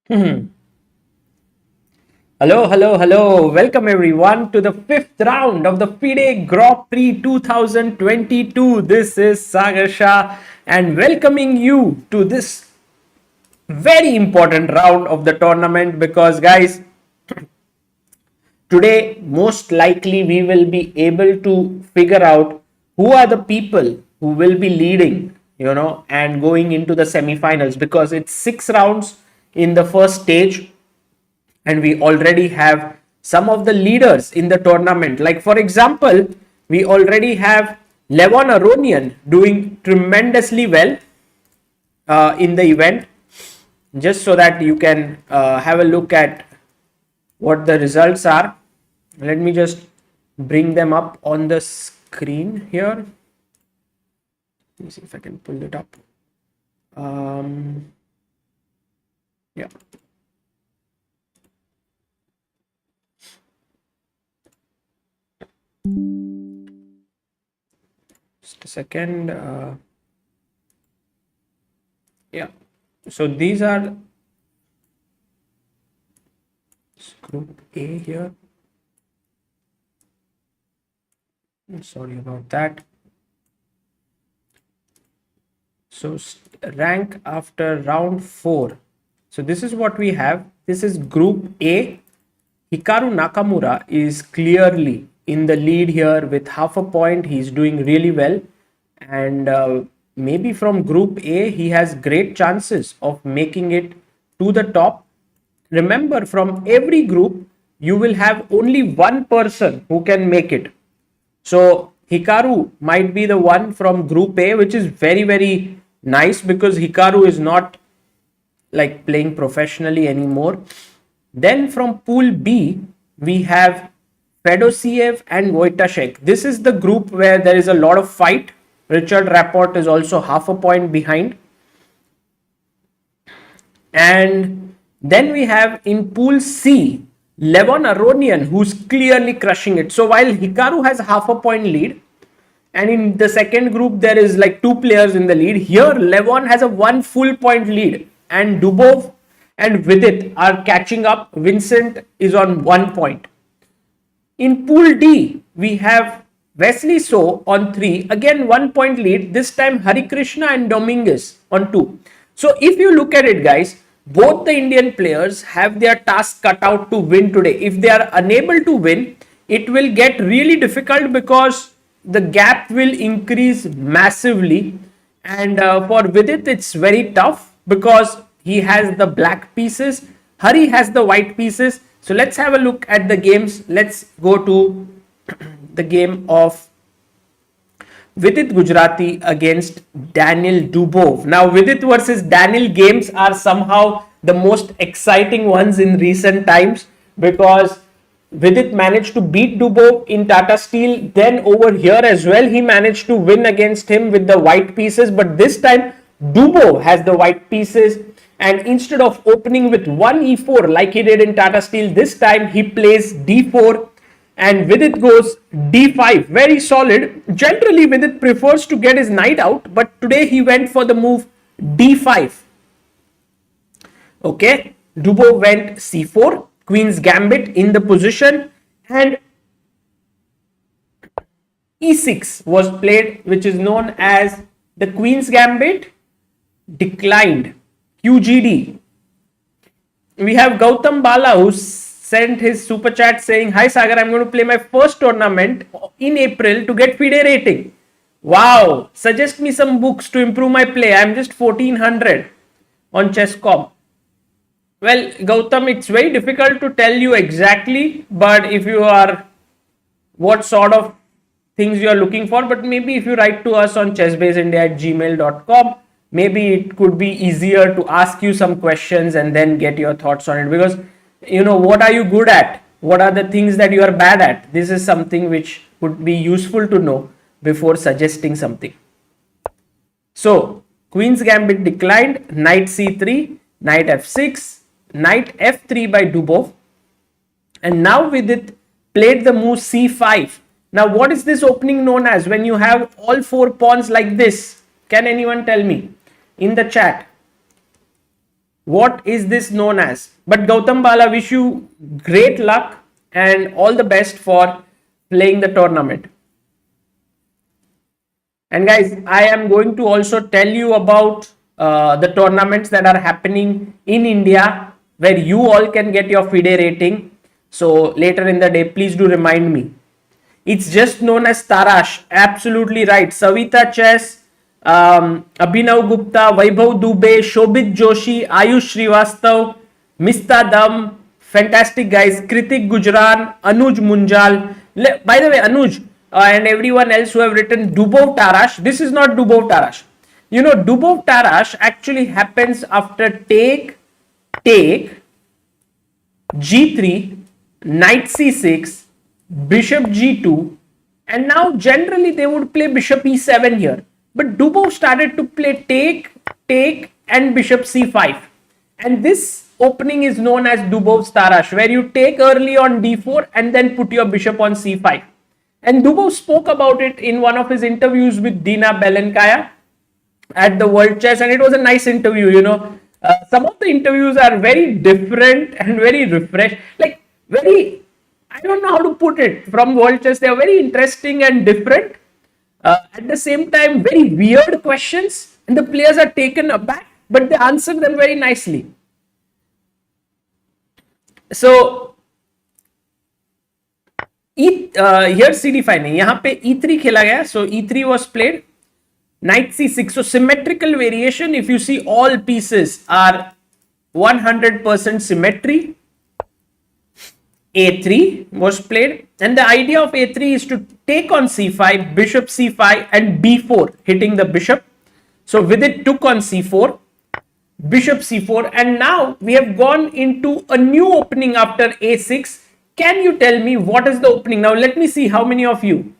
Hello, hello, hello. Welcome everyone to the fifth round of the FIDE Grand Prix 2022. This is Sagar Shah and welcoming you to this very important round of the tournament because, guys, today most likely we will be able to figure out who are the people who will be leading, and going into the semi-finals because it's 6 rounds in the first stage and we already have some of the leaders in the tournament. Like, for example, we already have Levon Aronian doing tremendously well in the event. Just so that you can have a look at what the results are. Let me just bring them up on the screen here. Let me see if I can pull it up. Yeah. Just a second. Yeah. So these are group A here. Sorry about that. So rank after round 4. So this is what we have. This is group A. Hikaru Nakamura is clearly in the lead here with half a point. He's doing really well. And maybe from group A, he has great chances of making it to the top. Remember, from every group, you will have only one person who can make it. So Hikaru might be the one from group A, which is very, very nice because Hikaru is not like playing professionally anymore. Then from pool B, we have Fedosiev and Wojtaszek. This is the group where there is a lot of fight. Richard Rapport is also half a point behind. And then we have in pool C, Levon Aronian, who's clearly crushing it. So while Hikaru has half a point lead, and in the second group, there is like 2 players in the lead. Here, Levon has a 1 full point lead, and Dubov and Vidit are catching up. Vincent is on 1 point. In pool D, we have Wesley So on 3, again 1 point lead, this time Harikrishna and Dominguez on 2. So if you look at it, guys, both the Indian players have their task cut out to win today. If they are unable to win, it will get really difficult because the gap will increase massively. And for Vidit, it's very tough because he has the black pieces. Hari has the white pieces. So let's have a look at the games. Let's go to the game of Vidit Gujrathi against Daniil Dubov. Now, Vidit versus Daniil games are somehow the most exciting ones in recent times because Vidit managed to beat Dubov in Tata Steel. Then over here as well, he managed to win against him with the white pieces. But this time, Dubov has the white pieces. And instead of opening with 1 e4 like he did in Tata Steel, this time he plays d4 and Vidit goes d5. Very solid. Generally, Vidit prefers to get his knight out, but today he went for the move d5. Okay, Dubov went c4, Queen's Gambit in the position, and e6 was played, which is known as the Queen's Gambit declined. QGD. We have Gautam Bala who sent his super chat saying, "Hi Sagar, I'm going to play my first tournament in April to get FIDE rating. Wow, suggest me some books to improve my play. I'm just 1400 on chess.com." Well, Gautam, it's very difficult to tell you exactly, but if you are what sort of things you are looking for, but maybe if you write to us on chessbaseindia@gmail.com, maybe it could be easier to ask you some questions and then get your thoughts on it because what are you good at, what are the things that you are bad at. This is something which would be useful to know before suggesting something. So Queen's Gambit declined, knight c3, knight f6, knight f3 by Dubov, and now Vidit played the move c5. Now what is this opening known as when you have all 4 pawns like this? Can anyone tell me in the chat? What is this known as? But Gautam Bala, wish you great luck and all the best for playing the tournament. And guys, I am going to also tell you about the tournaments that are happening in India where you all can get your FIDE rating. So later in the day, please do remind me. It's just known as Tarash. Absolutely right. Savita Chess, Abhinav Gupta, Vaibhav Dubey, Shobit Joshi, Ayush Srivastav, Mista Dam. Fantastic guys. Kritik Gujran, Anuj Munjal. By the way, Anuj and everyone else who have written Dubov Tarash, this is not Dubov Tarash. You know, Dubov Tarash actually happens after take, g3, knight c6, bishop g2, and now generally they would play bishop e7 here. But Dubov started to play take, and bishop c5. And this opening is known as Dubov's Tarash, where you take early on d4 and then put your bishop on c5. And Dubov spoke about it in one of his interviews with Dina Belenkaya at the World Chess, and it was a nice interview, you know. Some of the interviews are very different and very refreshed, like very, I don't know how to put it, from World Chess. They are very interesting and different. At the same time, very weird questions, and the players are taken aback, but they answer them very nicely. So, here CD5 नहीं, यहाँ पे E3 खेला गया. So E3 was played. Knight c6. So symmetrical variation. If you see, all pieces are 100% symmetry. A3 was played, and the idea of A3 is to take on C5, bishop C5, and B4, hitting the bishop. So Vidit took on C4, bishop C4, and now we have gone into a new opening after A6. Can you tell me what is the opening? Now let me see how many of you.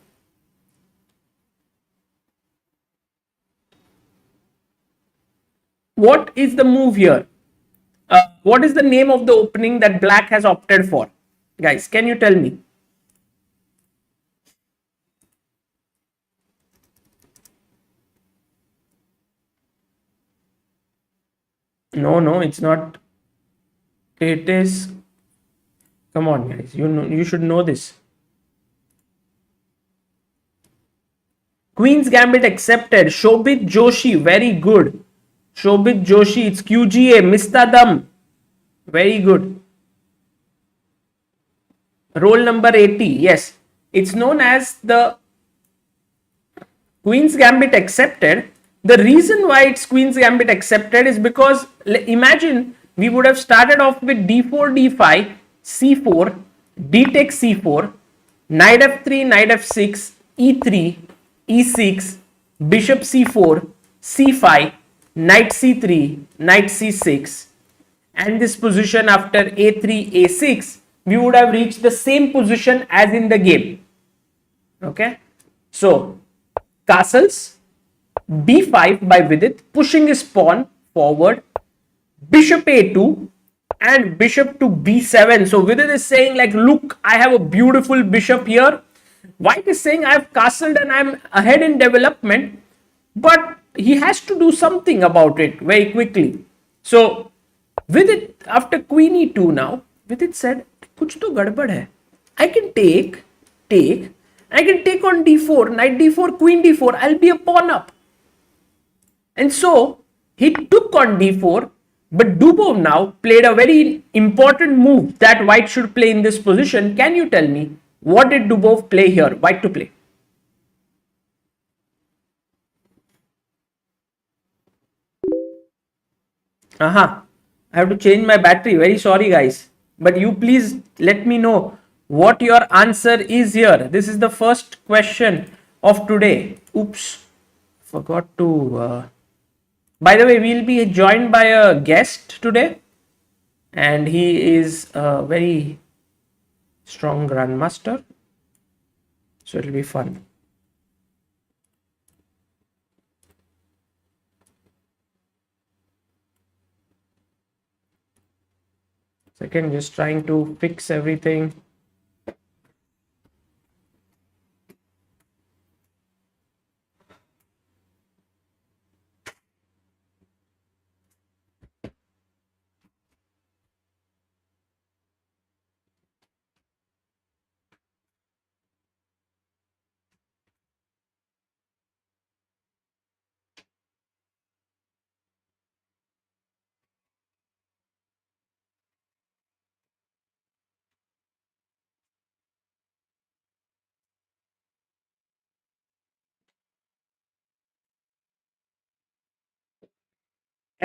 What is the move here? What is the name of the opening that black has opted for? Guys, can you tell me? No, it's not. It is. Come on, guys. You know, you should know this. Queen's Gambit accepted. Shobit Joshi, very good. Shobit Joshi, it's QGA. Mistadam, very good. Roll number 80, yes. It's known as the Queen's Gambit accepted. The reason why it's Queen's Gambit accepted is because imagine we would have started off with d4, d5, c4, d takes c4, knight f3, knight f6, e3, e6, bishop c4, c5, knight c3, knight c6, and this position after a3, a6, we would have reached the same position as in the game. Okay, so castles, b5 by Vidit, pushing his pawn forward, bishop a2, and bishop to b7. So Vidit is saying, like, look, I have a beautiful bishop here. White is saying I have castled and I'm ahead in development, but he has to do something about it very quickly. So Vidit, after queen e2 now, Vidit said, kuch to gadbad hai. I can take, I can take on d4, knight d4, queen d4, I'll be a pawn up. And so he took on d4, but Dubov now played a very important move that white should play in this position. Can you tell me, what did Dubov play here, white to play? I have to change my battery. Very sorry, guys. But you please let me know what your answer is here. This is the first question of today. Oops. Forgot to... By the way, we'll be joined by a guest today. And he is a very strong grandmaster. So it'll be fun. Second, just trying to fix everything.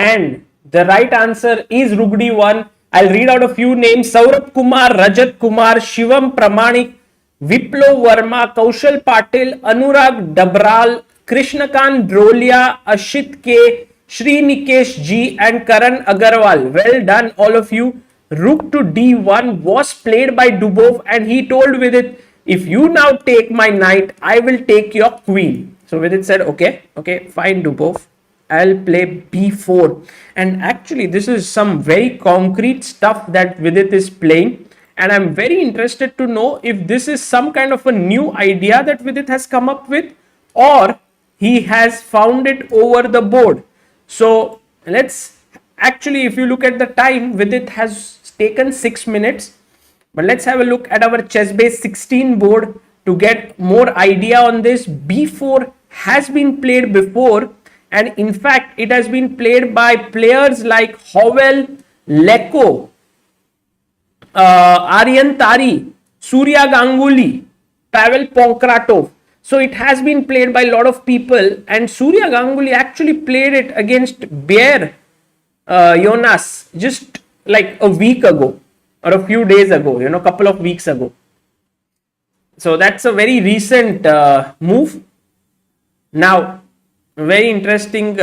And the right answer is Rook D1. I'll read out a few names: Saurabh Kumar, Rajat Kumar, Shivam Pramanik, Viplo Verma, Kaushal Patil, Anurag Dabral, Krishnakant Drolia, Ashit K, Shri Nikesh G, and Karan Agarwal. Well done, all of you. Rook to D1 was played by Dubov, and he told Vidit, if you now take my knight, I will take your queen. So Vidit said, okay, fine, Dubov. I'll play B4. And actually, this is some very concrete stuff that Vidit is playing. And I'm very interested to know if this is some kind of a new idea that Vidit has come up with, or he has found it over the board. So let's actually, if you look at the time, Vidit has taken 6 minutes. But let's have a look at our ChessBase 16 board to get more idea on this. B4 has been played before, and in fact, it has been played by players like Howell, Leko, Aryan Tari, Surya Ganguly, Pavel Pankratov. So it has been played by a lot of people, and Surya Ganguly actually played it against Bear Jonas just like a week ago or a few days ago, a couple of weeks ago. So that's a very recent move. Now, very interesting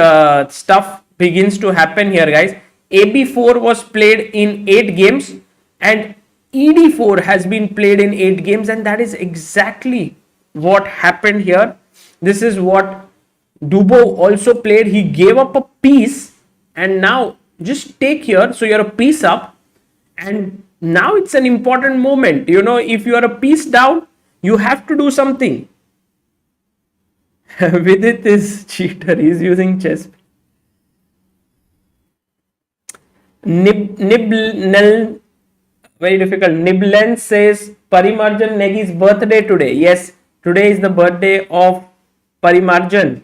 stuff begins to happen here, guys. AB4 was played in 8 games, and ED4 has been played in 8 games, and that is exactly what happened here. This is what Dubov also played. He gave up a piece, and now just take here. So you're a piece up, and now it's an important moment. If you are a piece down, you have to do something. Vidit is cheater. He's using chess. Nibnel, very difficult. Niblen says Parimarjan Negi's birthday today. Yes, today is the birthday of Parimarjan.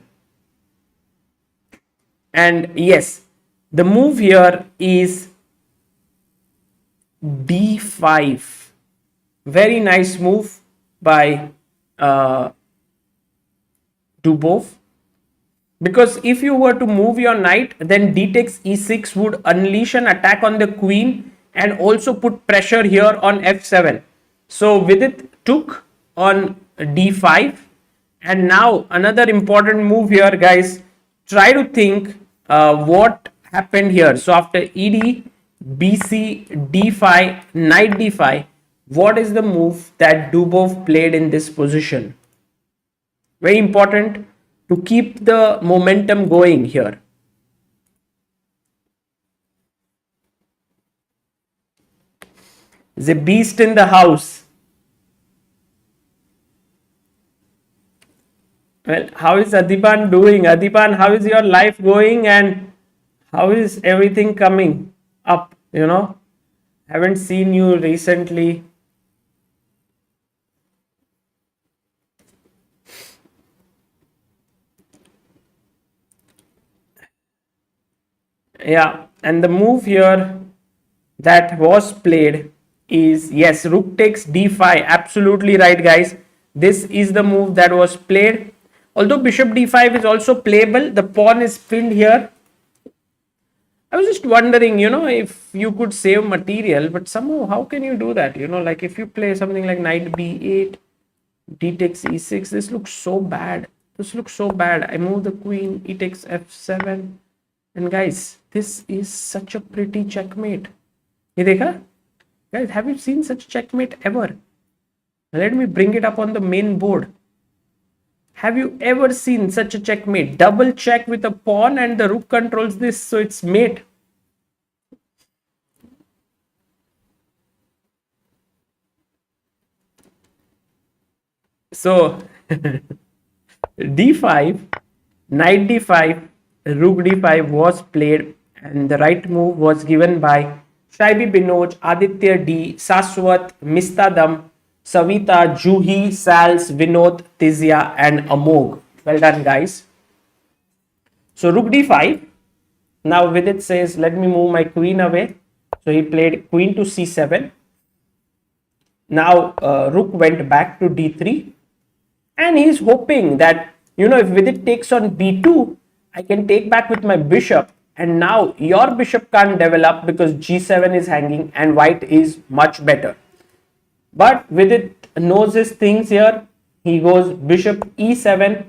And yes, the move here is D5. Very nice move by Dubov. Because if you were to move your knight, then D takes E6 would unleash an attack on the queen and also put pressure here on F7. So Vidit took on D5. And now another important move here, guys. Try to think what happened here. So after ED, BC, D5, knight D5, what is the move that Dubov played in this position? Very important to keep the momentum going here. The beast in the house. Well, how is Adipan doing? Adipan, how is your life going, and how is everything coming up? Haven't seen you recently. Yeah, and the move here that was played is, yes, Rook takes D5. Absolutely right, guys. This is the move that was played. Although Bishop D5 is also playable, the pawn is pinned here. I was just wondering, if you could save material, but somehow, how can you do that? Like if you play something like knight B8, D takes E6, this looks so bad. I move the queen, E takes F7. And guys, this is such a pretty checkmate. Ye dekha? Guys, have you seen such checkmate ever? Let me bring it up on the main board. Have you ever seen such a checkmate? Double check with a pawn and the rook controls this, so it's mate. So D5, knight D5, Rook D5 was played, and the right move was given by Shaibi Binoj, Aditya D, Saswat, Mistadam, Savita, Juhi, Sals, Vinod, Tizia, and Amog. Well done, guys. So Rook D5. Now Vidit says, let me move my queen away. So he played queen to C7. Now Rook went back to D3. And he's hoping that, if Vidit takes on B2, I can take back with my bishop and now your bishop can't develop because g7 is hanging and white is much better. But Vidit knows his things here. He goes bishop e7.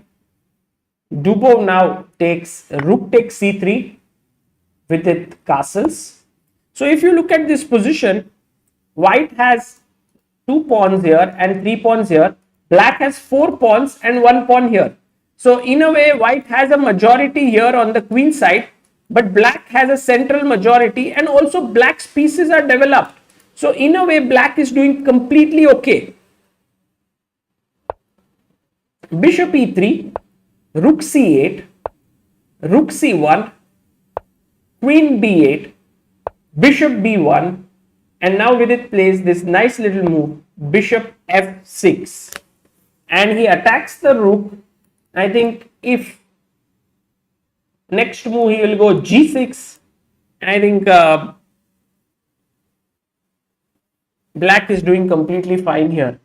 Dubov now takes rook takes c3. Vidit castles. So if you look at this position, white has 2 pawns here and 3 pawns here. Black has 4 pawns and 1 pawn here. So in a way, white has a majority here on the queen side, but black has a central majority, and also black's pieces are developed. So in a way, black is doing completely okay. Bishop e3, rook c8, rook c1, queen b8, bishop b1, and now Vidit plays this nice little move, bishop f6, and he attacks the rook. I think if next move he will go g6, I think black is doing completely fine here.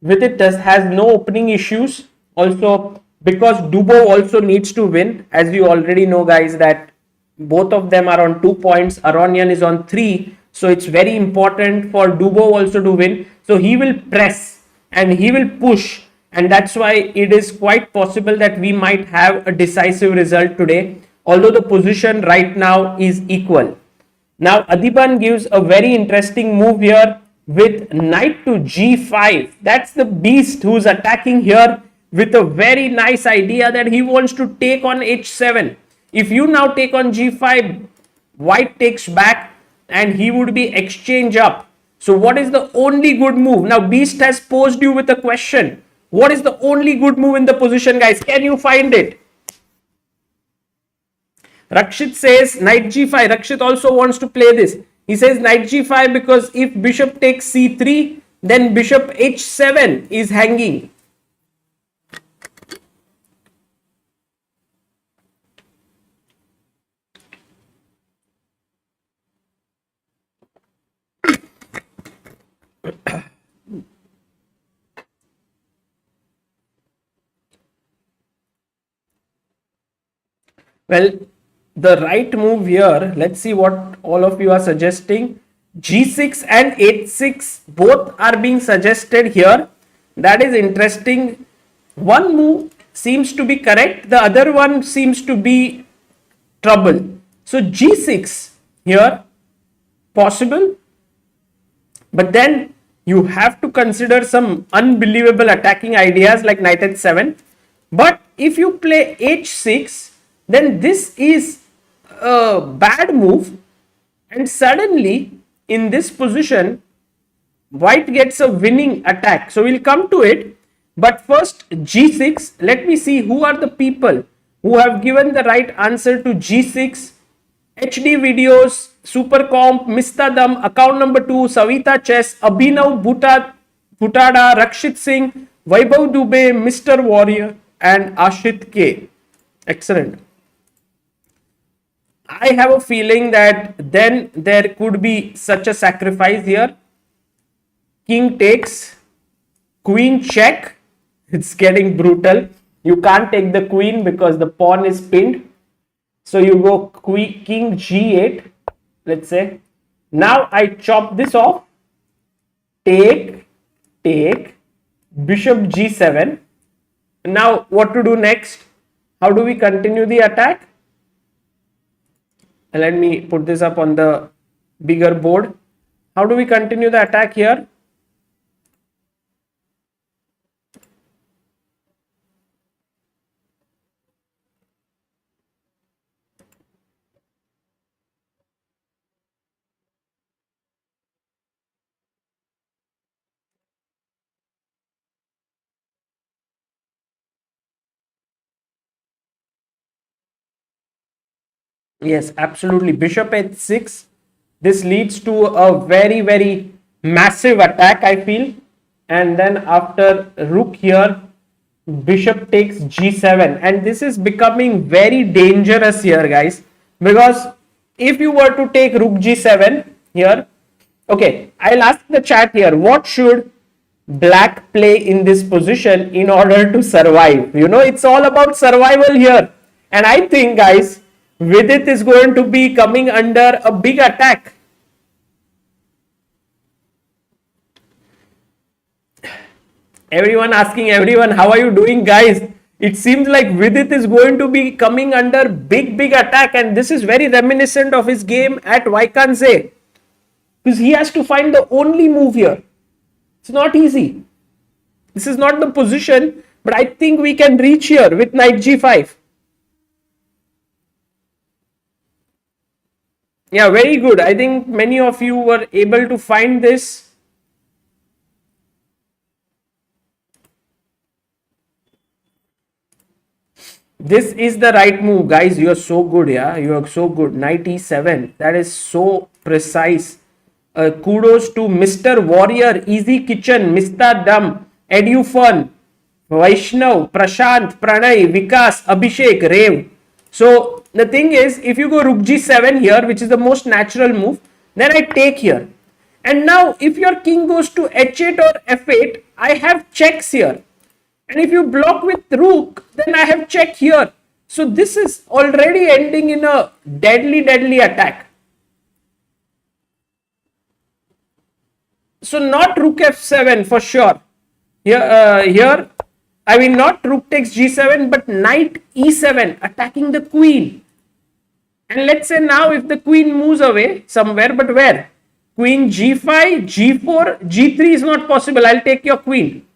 Vidit has no opening issues. Also, because Dubov also needs to win, as you already know, guys, that both of them are on 2 points. Aronian is on 3. So it's very important for Dubov also to win. So he will press and he will push. And that's why it is quite possible that we might have a decisive result today, although the position right now is equal. Now Adiban gives a very interesting move here with knight to g5. That's the beast who's attacking here with a very nice idea that he wants to take on h7. If you now take on g5, white takes back and he would be exchange up. So what is the only good move? Now beast has posed you with a question. What is the only good move in the position, guys? Can you find it? Rakshit says knight g5. Rakshit also wants to play this. He says knight g5 because if bishop takes c3, then bishop h7 is hanging. Well, the right move here, let's see what all of you are suggesting. G6 and h6 both are being suggested here. That is interesting. One move seems to be correct, the other one seems to be trouble. So G6 here, possible, but then you have to consider some unbelievable attacking ideas like knight h7. But if you play h6, then this is a bad move, and suddenly in this position white gets a winning attack. So we'll come to it, but first g6. Let me see who are the people who have given the right answer to g6. HD videos, Super Comp, Mistadam, account number 2, Savita Chess, Abhinav Bhutada, Rakshit Singh, Vaibhav Dubey, Mr. Warrior, and Ashit K. Excellent. I have a feeling that then there could be such a sacrifice here. King takes, queen check. It's getting brutal. You can't take the queen because the pawn is pinned. So you go king g8, let's say. Now I chop this off. Take, bishop g7. Now what to do next? How do we continue the attack? Let me put this up on the bigger board. How do we continue the attack here? Yes, absolutely. Bishop h6. This leads to a very, very massive attack, I feel. And then after rook here, bishop takes g7. And this is becoming very dangerous here, guys. Because if you were to take rook g7 here, okay, I'll ask the chat here, what should black play in this position in order to survive? You know, it's all about survival here. And I think, guys, Vidit is going to be coming under a big attack. Everyone asking everyone, how are you doing, guys? It seems like Vidit is going to be coming under big attack, and this is very reminiscent of his game at Vaikanse, because he has to find the only move here. It's not easy. This is not the position, but I think we can reach here with knight g5. Yeah, very good. I think many of you were able to find this. This is the right move, guys. You are so good, yeah. You are so good. Knight e7. That is so precise. Kudos to Mr. Warrior, Easy Kitchen, Mr. Dum, EduFun, Vaishnav, Prashant, Pranay, Vikas, Abhishek, Rev. So the thing is, if you go rook g7 here, which is the most natural move, then I take here. And now if your king goes to h8 or f8, I have checks here. And if you block with rook, then I have check here. So this is already ending in a deadly attack. So not rook f7 for sure. Here, I mean not rook takes g7, but knight e7 attacking the queen. And let's say now if the queen moves away somewhere, but where? Queen g5, g4, g3 is not possible. I'll take your queen.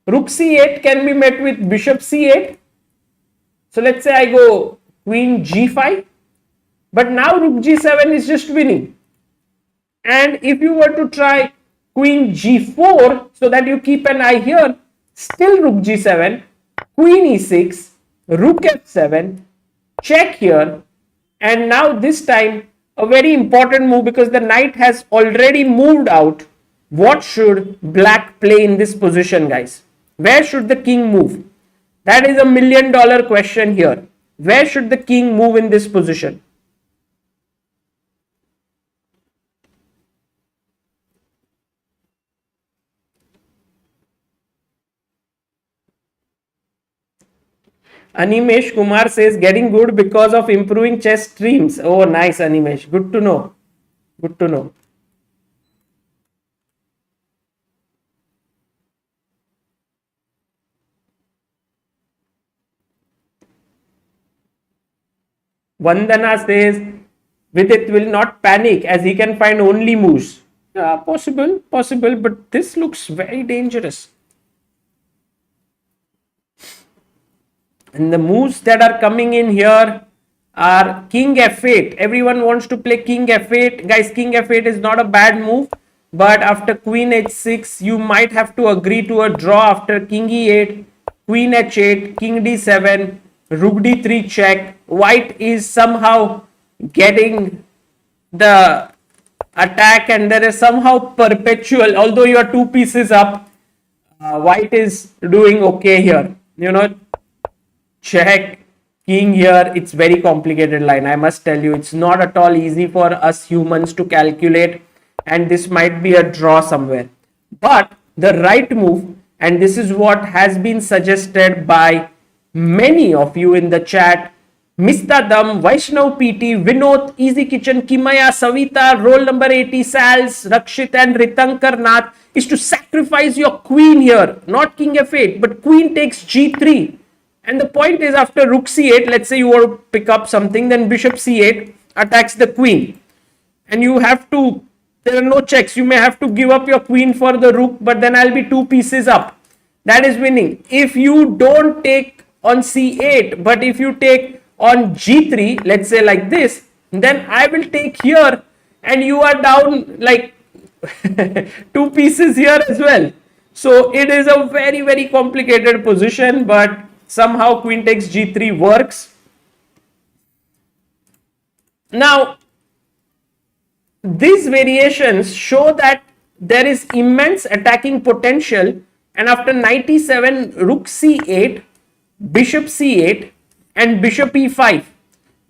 Rook c8 can be met with bishop c8. So let's say I go queen g5, but now rook g7 is just winning. And if you were to try queen g4, so that you keep an eye here, still rook g7, queen e6, rook f7, check here, and now this time a very important move because the knight has already moved out. What should black play in this position, guys? Where should the king move? That is $1 million question here. Where should the king move in this position? Animesh Kumar says getting good because of improving chess streams. Oh, nice, Animesh. Good to know. Good to know. Vandana says Vidit will not panic as he can find only moves. Possible, but this looks very dangerous. And the moves that are coming in here are king f8. Everyone wants to play king f8. Guys, king f8 is not a bad move. But after queen h6, you might have to agree to a draw after king e8, queen h8, king d7, rook d3 check. White is somehow getting the attack and there is somehow perpetual. Although you are two pieces up, white is doing okay here. You know, check, king here. It's very complicated line. I must tell you, it's not at all easy for us humans to calculate. And this might be a draw somewhere. But the right move, and this is what has been suggested by many of you in the chat, Mr. Dam, Vaishnav PT, Vinod, Easy Kitchen, Kimaya, Savita, roll number 80, Sals, Rakshit and Ritankar Nath, is to sacrifice your queen here. Not king f8, but queen takes g3. And the point is after rook c8, let's say you want to pick up something, then bishop c8 attacks the queen. And you have to, there are no checks. You may have to give up your queen for the rook, but then I'll be two pieces up. That is winning. If you don't take on c8, but if you take on g3, let's say like this, then I will take here and you are down like two pieces here as well. So it is a very complicated position, but somehow queen takes g3 works. Now, these variations show that there is immense attacking potential, and after knight e7, rook c8, bishop c8 and bishop e5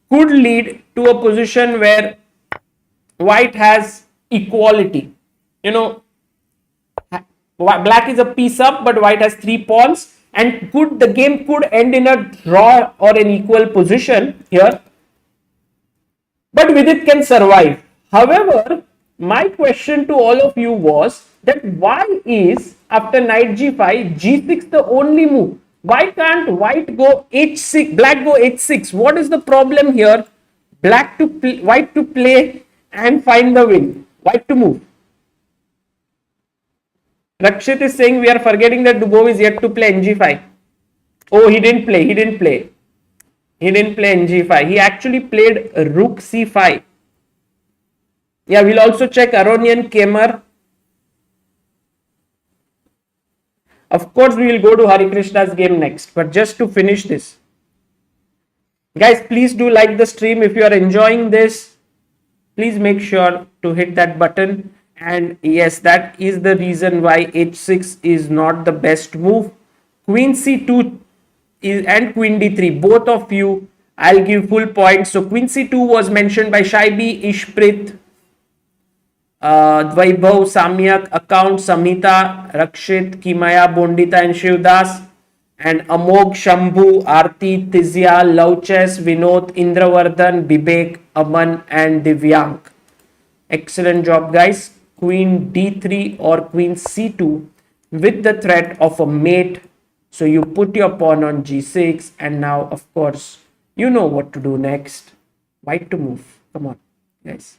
could lead to a position where white has equality. You know, black is a piece up, but white has 3 pawns. and the game could end in a draw or an equal position here, but Vidit can survive. However, my question to all of you was that why is after knight g5, g6 the only move? Why can't white go h6, black go h6? What is the problem here? White to play and find the win. White to move. Rakshit is saying we are forgetting that Dubov is yet to play ng5. Oh, he didn't play. He didn't play ng5. He actually played rook c5. Yeah, we'll also check Aronian, Kimar. Of course, we will go to Harikrishna's game next. But just to finish this, guys, please do like the stream. If you are enjoying this, please make sure to hit that button. And yes, that is the reason why h6 is not the best move. Queen c2 and queen d3, both of you, I'll give full points. So queen c2 was mentioned by Shaibi, Ishprit, Vaibhav, Samyak, Account, Samita, Rakshit, Kimaya, Bondita and Shivdas, and Amog, Shambhu, Arti, Tizya, Lauches, Vinod, Indravardhan, Bibek, Aman and Divyank. Excellent job, guys. Queen d3 or queen c2 with the threat of a mate. So you put your pawn on g6, and now of course you know what to do next. White to move. Come on, guys.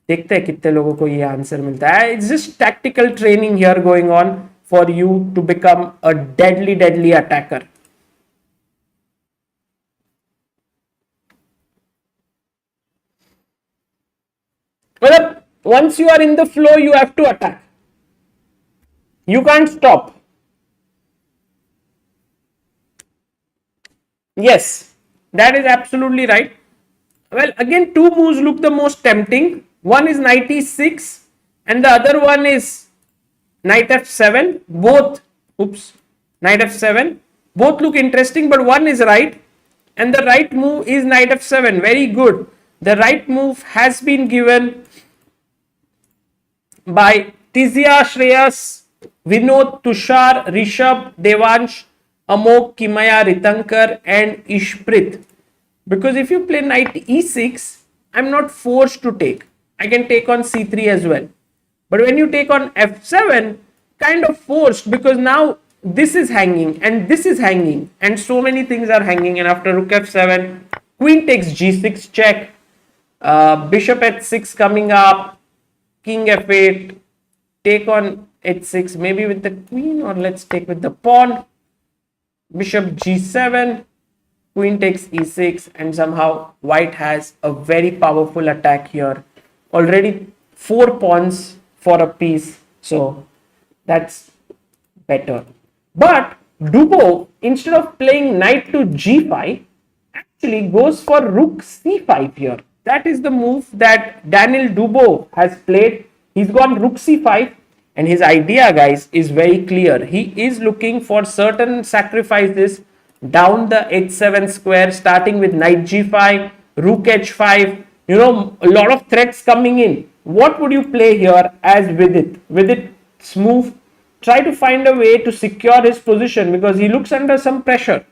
देखते हैं कितने लोगों को ये answer मिलता है. It's just tactical training here going on for you to become a deadly attacker. Well, once you are in the flow, you have to attack. You can't stop. Yes, that is absolutely right. Well, again, two moves look the most tempting. One is knight e6 and the other one is knight f7. Both, knight f7. Both look interesting, but one is right. And the right move is knight f7. Very good. The right move has been given by Tizya, Shreyas, Vinod, Tushar, Rishabh, Devansh, Amok, Kimaya, Ritankar and Ishprit. Because if you play knight e6, I'm not forced to take. I can take on c3 as well. But when you take on f7, kind of forced, because now this is hanging and this is hanging and so many things are hanging. And after rook f7, queen takes g6 check, bishop h6 coming up, king f8, take on h6 maybe with the queen, or let's take with the pawn, bishop g7, queen takes e6, and somehow white has a very powerful attack here. Already 4 pawns for a piece, so that's better. But Dubov, instead of playing knight to g5, actually goes for rook c5 here. That is the move that Daniil Dubov has played. He's gone rook c5, and his idea, guys, is very clear. He is looking for certain sacrifices down the h7 square, starting with knight g5, rook h5, you know, a lot of threats coming in. What would you play here as Vidit? Vidit's move, try to find a way to secure his position because he looks under some pressure.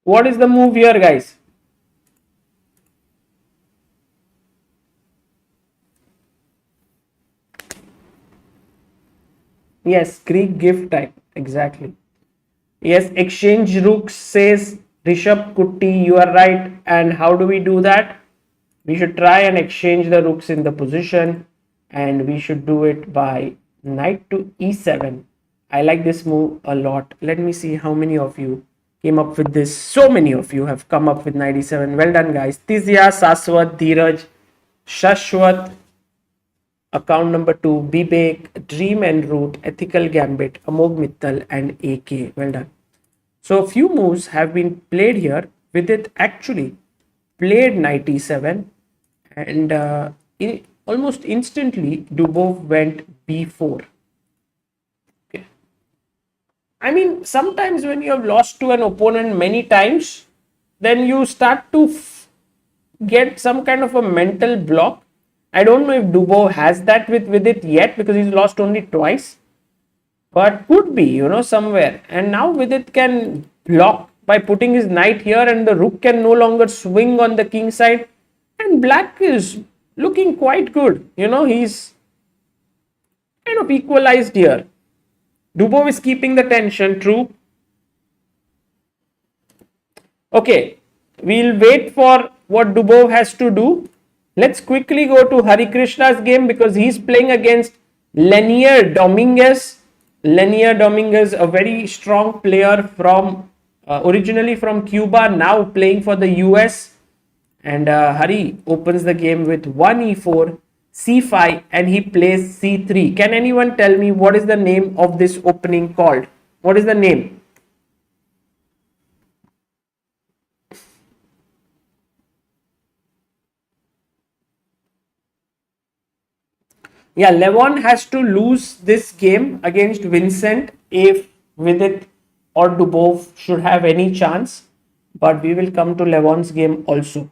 What is the move here, guys? Yes, Greek gift type, exactly. Yes, exchange rooks, says Rishabh Kutti, you are right. And how do we do that? We should try and exchange the rooks in the position, and we should do it by knight to e7. I like this move a lot. Let me see how many of you came up with this. So many of you have come up with knight e7. Well done, guys. Tizya, Saswat, Dheeraj, Shashwat, account number 2, Bibek, Dream and Root, Ethical Gambit, Amog Mittal and AK. Well done. So a few moves have been played here. Vidit actually played knight e7, and almost instantly Dubov went b4. Okay. I mean, sometimes when you have lost to an opponent many times, then you start to get some kind of a mental block. I don't know if Dubov has that with Vidit yet, because he's lost only twice. But could be, somewhere. And now Vidit can block by putting his knight here, and the rook can no longer swing on the king side. And black is looking quite good. He's kind of equalized here. Dubov is keeping the tension, true. Okay, we'll wait for what Dubov has to do. Let's quickly go to Harikrishna's game, because he's playing against Leinier Dominguez. Leinier Dominguez, a very strong player from originally from Cuba, now playing for the US. And Hari opens the game with 1 e4, c5, and he plays c3. Can anyone tell me what is the name of this opening called? What is the name? Yeah, Levon has to lose this game against Vincent if Vidit or Dubov should have any chance. But we will come to Levon's game also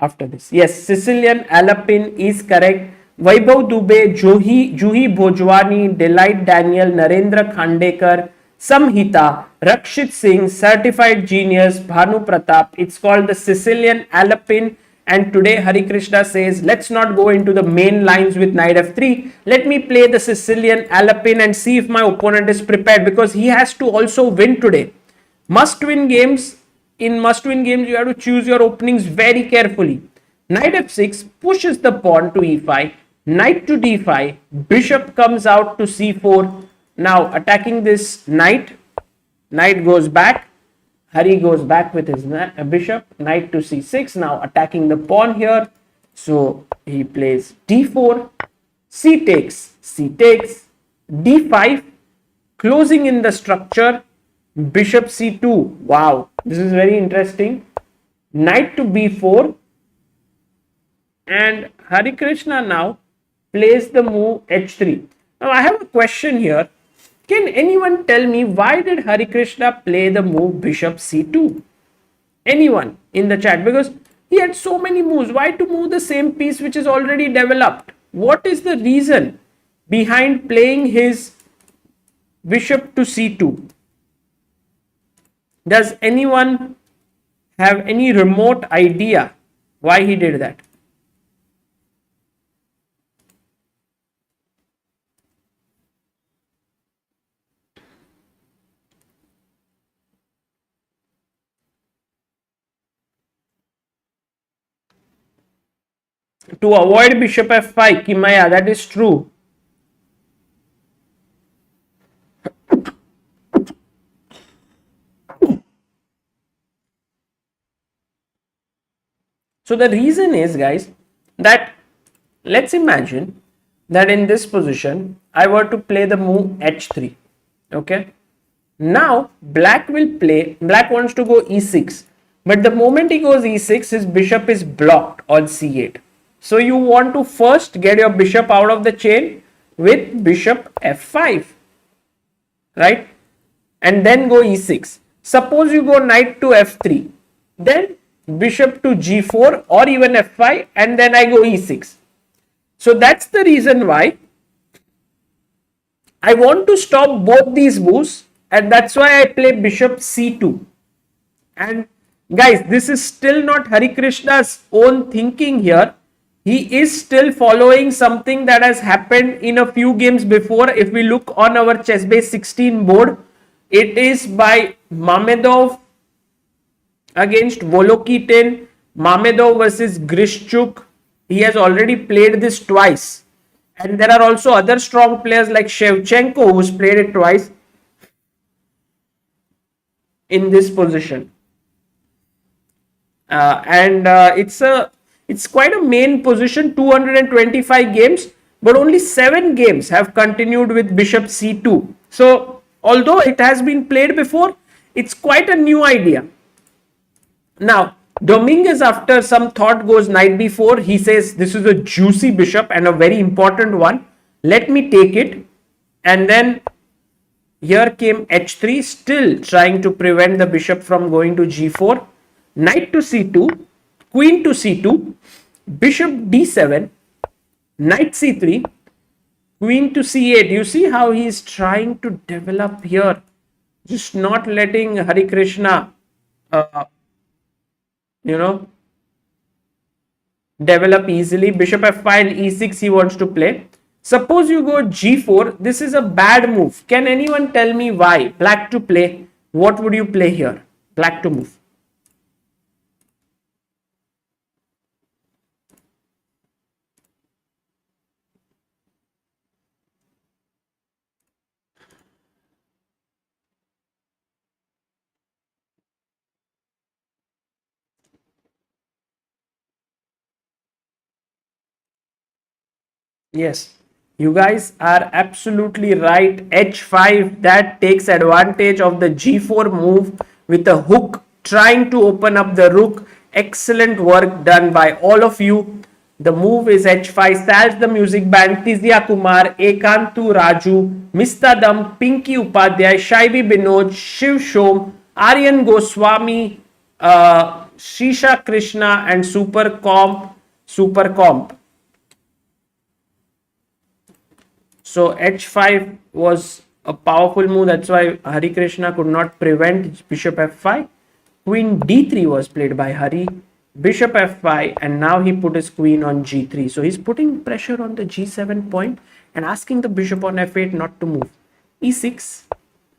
after this. Yes, Sicilian Alapin is correct. Vaibhav Dubey, Juhi Bhojwani, Delight Daniil, Narendra Khandekar, Samhita, Rakshit Singh, Certified Genius, Bhanu Pratap. It's called the Sicilian Alapin. And today Harikrishna says, let's not go into the main lines with knight f3. Let me play the Sicilian Alapin and see if my opponent is prepared, because he has to also win today. Must-win games. In must-win games, you have to choose your openings very carefully. Knight f6 pushes the pawn to e5. Knight to d5. Bishop comes out to c4. Now attacking this knight. Knight goes back. Hari goes back with his bishop, knight to c6, now attacking the pawn here. So he plays d4, c takes, d5, closing in the structure, bishop c2. Wow, this is very interesting. Knight to b4, and Harikrishna now plays the move h3. Now I have a question here. Can anyone tell me why did Harikrishna play the move bishop c2? Anyone in the chat? Because he had so many moves. Why to move the same piece which is already developed? What is the reason behind playing his bishop to c2? Does anyone have any remote idea why he did that? To avoid bishop f5, Kimar, that is true. So the reason is, guys, that let's imagine that in this position, I were to play the move h3. Okay. Now, black wants to go e6. But the moment he goes e6, his bishop is blocked on c8. So you want to first get your bishop out of the chain with bishop f5, right? And then go e6. Suppose you go knight to f3, then bishop to g4 or even f5, and then I go e6. So that's the reason why I want to stop both these moves, and that's why I play bishop c2. And guys, this is still not Harikrishna's own thinking here. He is still following something that has happened in a few games before. If we look on our ChessBase 16 board, it is by Mamedov against Volokitin, Mamedov versus Grishchuk. He has already played this twice. And there are also other strong players like Shevchenko, who's played it twice in this position. It's quite a main position, 225 games, but only 7 games have continued with bishop c2. So although it has been played before, it's quite a new idea. Now, Dominguez, after some thought, goes knight b4. He says this is a juicy bishop and a very important one. Let me take it. And then here came h3, still trying to prevent the bishop from going to g4. Knight to c2. queen to c2, bishop d7, knight c3, queen to c8. You see how he is trying to develop here, just not letting Harikrishna, develop easily. Bishop f5 and e6 he wants to play. Suppose you go g4. This is a bad move. Can anyone tell me why? Black to play. What would you play here? Black to move. Yes, you guys are absolutely right. H5, that takes advantage of the g4 move with a hook trying to open up the rook. Excellent work done by all of you. The move is h5. Sal's the music band, Tizia Kumar, Ekantu Raju, Mistadam, Pinky Upadhyay, Shaibi Binod, Shiv Shom, Aryan Goswami, Shisha Krishna, and Super Comp. So h5 was a powerful move. That's why Harikrishna could not prevent bishop f5. Queen d3 was played by Hari. Bishop f5, and now he put his queen on g3. So he's putting pressure on the g7 point and asking the bishop on f8 not to move. e6,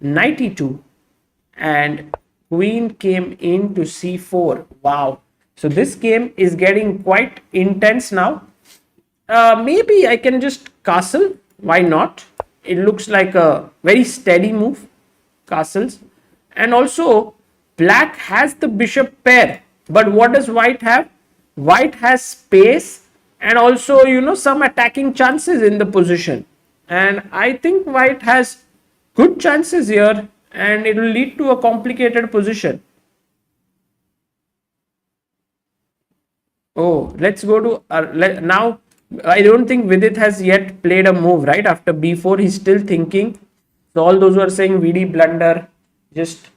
knight e2, and queen came into c4. Wow. So this game is getting quite intense now. Maybe I can just castle. Why not? It looks like a very steady move. Castles. And also, black has the bishop pair. But what does white have? White has space and also, some attacking chances in the position. And I think white has good chances here, and it will lead to a complicated position. Oh, let's go to now. I don't think Vidit has yet played a move, right? After b4, he's still thinking. So all those who are saying VD blunder, just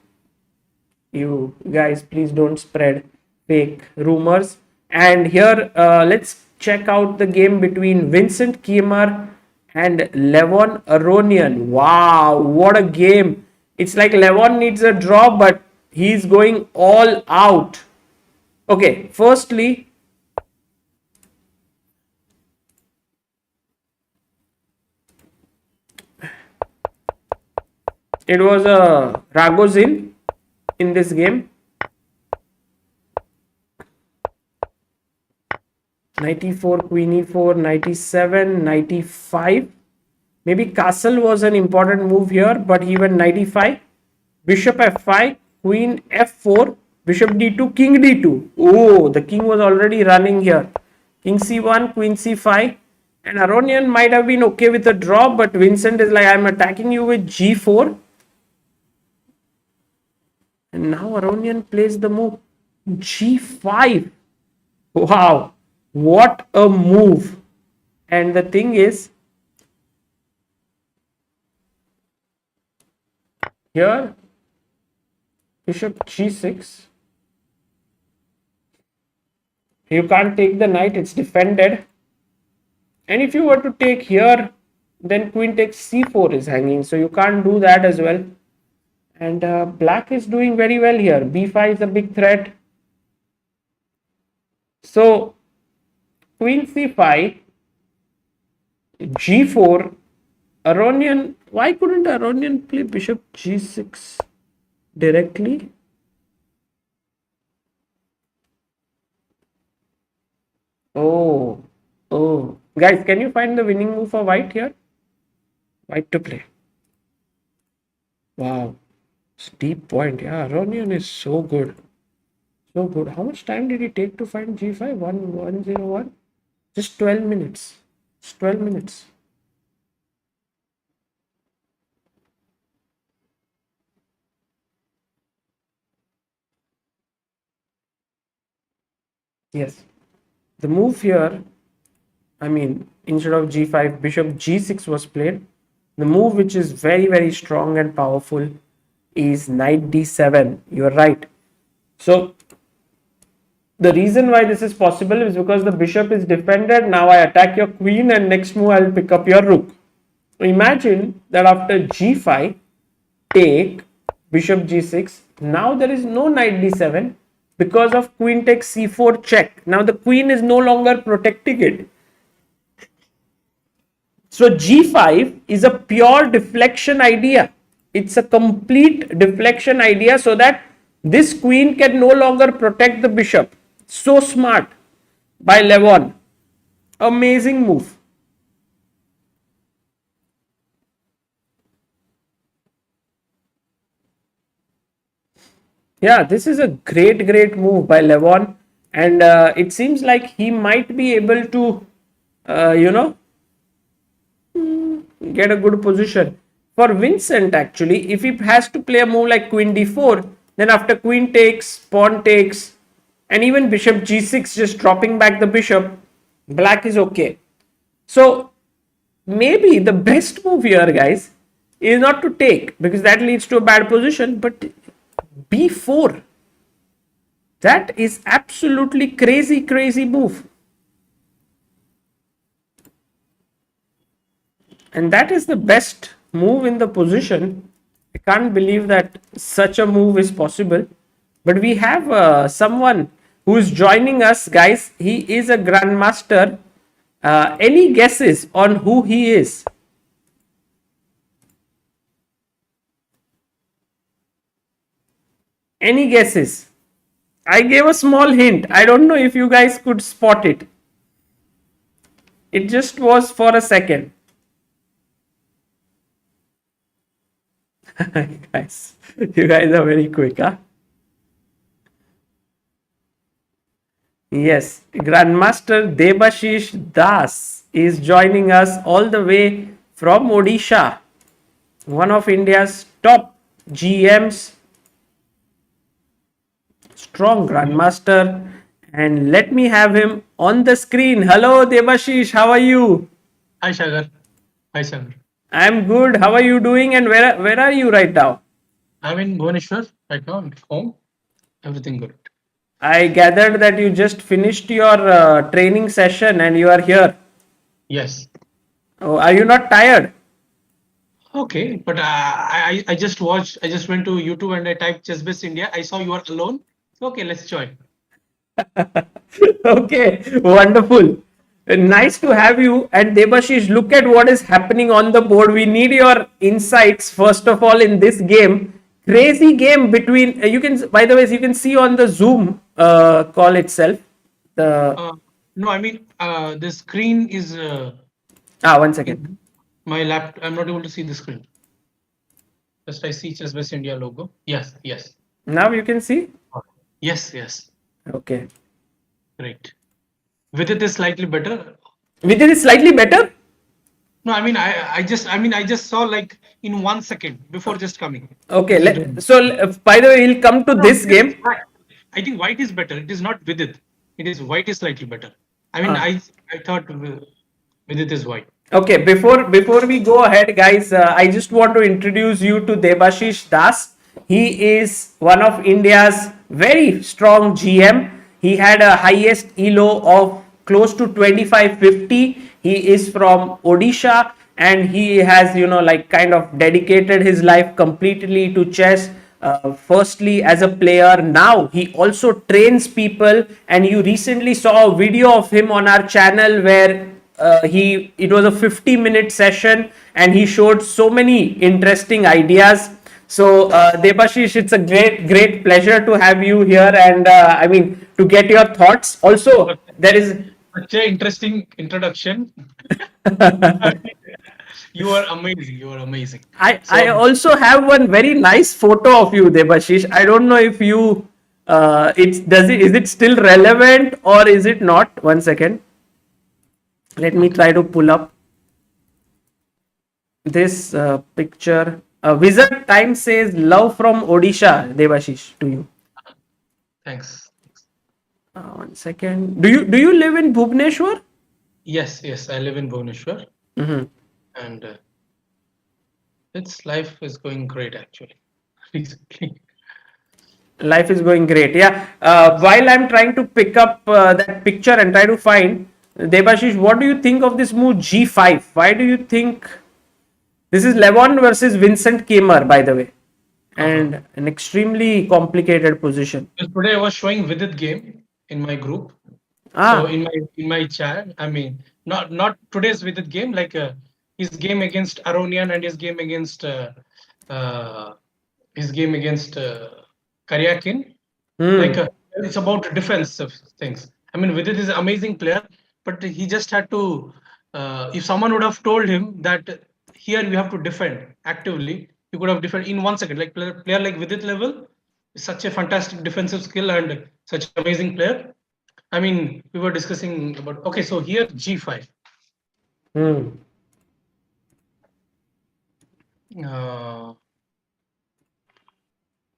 you guys, please don't spread fake rumors. And here, let's check out the game between Vincent, Kimar, and Levon, Aronian. Wow, what a game! It's like Levon needs a draw, but he's going all out. Okay, firstly, it was a Ragozin in this game. 94, Queen e4, 97, 95. Maybe castle was an important move here, but he went 95. Bishop f5, Queen f4, Bishop d2, King d2. Oh, the king was already running here. King c1, Queen c5. And Aronian might have been okay with a draw, but Vincent is like, I'm attacking you with g4. And now Aronian plays the move g5. Wow, what a move. And the thing is, here, bishop g6. You can't take the knight, it's defended. And if you were to take here, then queen takes c4 is hanging. So you can't do that as well. And black is doing very well here. b5 is a big threat. So queen c5, g4, Aronian. Why couldn't Aronian play bishop g6 directly? Oh, guys, can you find the winning move for white here? White to play. Wow. Steep point. Yeah, Aronian is so good. So good. How much time did he take to find g5? 101? Just 12 minutes. Just 12 minutes. Yes. The move here, I mean, instead of g5, bishop g6 was played. The move which is very, very strong and powerful is knight d7. You're right. So The reason why this is possible is because the bishop is defended. Now I attack your queen and next move I'll pick up your rook. Imagine that after g5, take, bishop g6, now there is no knight d7 because of queen takes c4 check. Now the queen is no longer protecting it. So g5 is a pure deflection idea. It's a complete deflection idea so that this queen can no longer protect the bishop. So smart by Levon. Amazing move. Yeah, this is a great move by Levon, and it seems like he might be able to, get a good position. For Vincent, actually, if he has to play a move like queen d4, then after queen takes, pawn takes, and even bishop g6, just dropping back the bishop, black is okay. So maybe the best move here, guys, is not to take because that leads to a bad position, but b4. That is absolutely crazy move. And that is the best move in the position. I can't believe that such a move is possible. But we have someone who is joining us, guys. He is a grandmaster. Any guesses on who he is? Any guesses? I gave a small hint. I don't know if you guys could spot it. It just was for a second. Guys, you guys are very quick, huh? Yes, Grandmaster Debashish Das is joining us all the way from Odisha, one of India's top GMs, strong Grandmaster. And let me have him on the screen. Hello, Debashish, how are you? Hi, Shagar. Hi, Shagar. I'm good. How are you doing? And where are you right now? I'm in Bhubaneswar right now. I'm at home. Everything good. I gathered that you just finished your training session and you are here. Yes. Oh, are you not tired? Okay, but I just watched. I just went to YouTube and I typed ChessBase India. I saw you are alone. Okay, let's join. Okay, wonderful. Nice to have you. And Debashish, look at what is happening on the board. We need your insights first of all in this game. Crazy game between you can. By the way, you can see on the Zoom call itself. No, I mean the screen is. 1 second. My laptop. I'm not able to see the screen. Just I see ChessBase India logo. Yes. Now you can see. Yes. Okay. Great. Vidit is slightly better. Vidit is slightly better. No, I mean I just saw like in 1 second before just coming. Okay. By the way, he'll come to this game. I think white is better. It is not Vidit. It is white is slightly better. I mean, I thought Vidit is white. Okay, before we go ahead, guys, I just want to introduce you to Debashish Das. He is one of India's very strong GM. He had a highest ELO of close to 2550. He is from Odisha and he has, kind of dedicated his life completely to chess. Firstly as a player, now he also trains people, and you recently saw a video of him on our channel where it was a 50-minute session and he showed so many interesting ideas. So Debashish, it's a great pleasure to have you here, and to get your thoughts. Also, there is such an interesting introduction. You are amazing. I also have one very nice photo of you, Debashish. I don't know if you is it still relevant or is it not? 1 second. Let me try to pull up this picture. Wizard Time says love from Odisha, Debashish, to you. Thanks. 1 second. Do you live in Bhubaneswar? Yes, I live in Bhubaneswar. And its life is going great actually recently. Life is going great. Yeah. While I'm trying to pick up that picture and try to find Debashish, what do you think of this move G5? Why do you think this is Levon versus Vincent Kimar, by the way, and an extremely complicated position. Just today I was showing Vidit game in my group. Ah, So in my chat, I mean, not today's Vidit game, like his game against Aronian and uh, his game against Karyakin. Like it's about defensive things. I mean, Vidit is an amazing player, but he just had to. If someone would have told him that here you have to defend actively, you could have defended in 1 second. Like player like Vidit level is such a fantastic defensive skill and such an amazing player. I mean, we were discussing about okay. So here G5.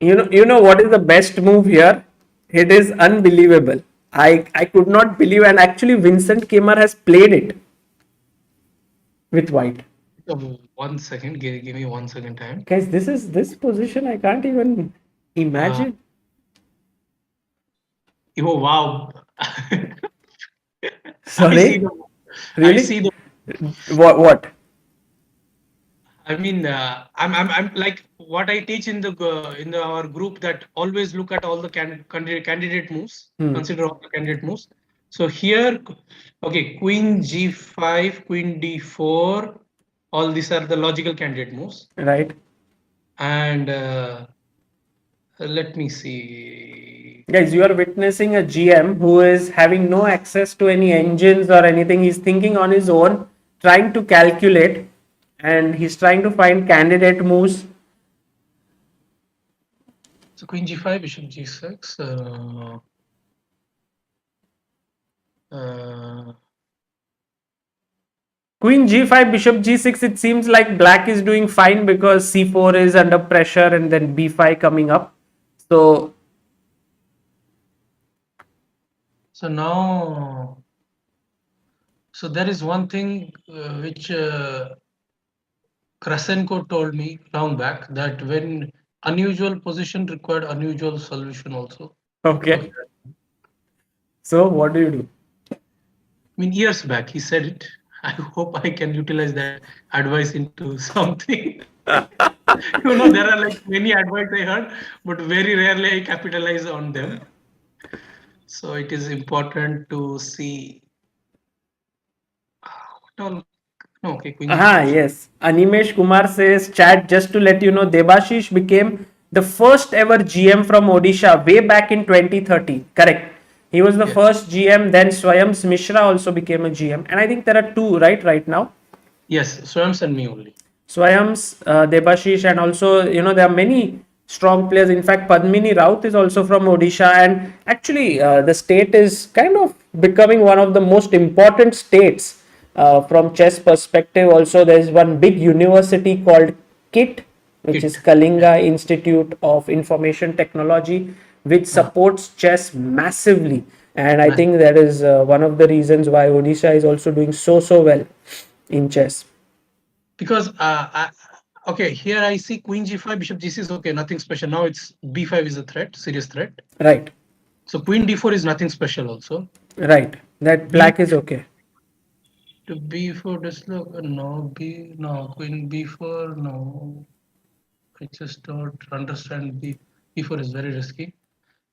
You know what is the best move here? It is unbelievable. I could not believe, and actually Vincent Kimmer has played it with white. 1 second, give me 1 second time. Guys, this position I can't even imagine. Oh wow! Sorry, really? I see the. What? I mean, I'm like what I teach in our group that always look at all the candidate moves, consider all the candidate moves. So here, okay, Queen G5, Queen D4, all these are the logical candidate moves. Right. And let me see. Guys, you are witnessing a GM who is having no access to any engines or anything. He's thinking on his own, trying to calculate, and he's trying to find candidate moves. So Queen G5, Bishop G6. Queen G5, Bishop G6, it seems like black is doing fine because C4 is under pressure and then B5 coming up. So now, so there is one thing which Krasenko told me long back, that when unusual position required unusual solution also. Okay. So what do you do? I mean, years back he said it. I hope I can utilize that advice into something. There are like many advice I heard, but very rarely I capitalize on them. So it is important to see. Okay, Queen G5. Yes. Animesh Kumar says, chat, just to let you know, Debashish became the first ever GM from Odisha way back in 2013. Correct. He was the first GM, then Swayams Mishra also became a GM. And I think there are two, right now? Yes, Swayams and me only. Swayams, Debashish, and also, there are many strong players. In fact, Padmini Raut is also from Odisha. And actually, the state is kind of becoming one of the most important states from chess perspective. Also, there is one big university called KIT, which is Kalinga Institute of Information Technology, which supports chess massively. And I think that is one of the reasons why Odisha is also doing so well in chess. Because okay, here I see Queen G5, Bishop G6. Okay, nothing special. Now it's B5 is a threat, serious threat. Right. So Queen D4 is nothing special also. Right. That black is okay. To B4 dislike, no, Queen B4, no. I just don't understand. B4 is very risky.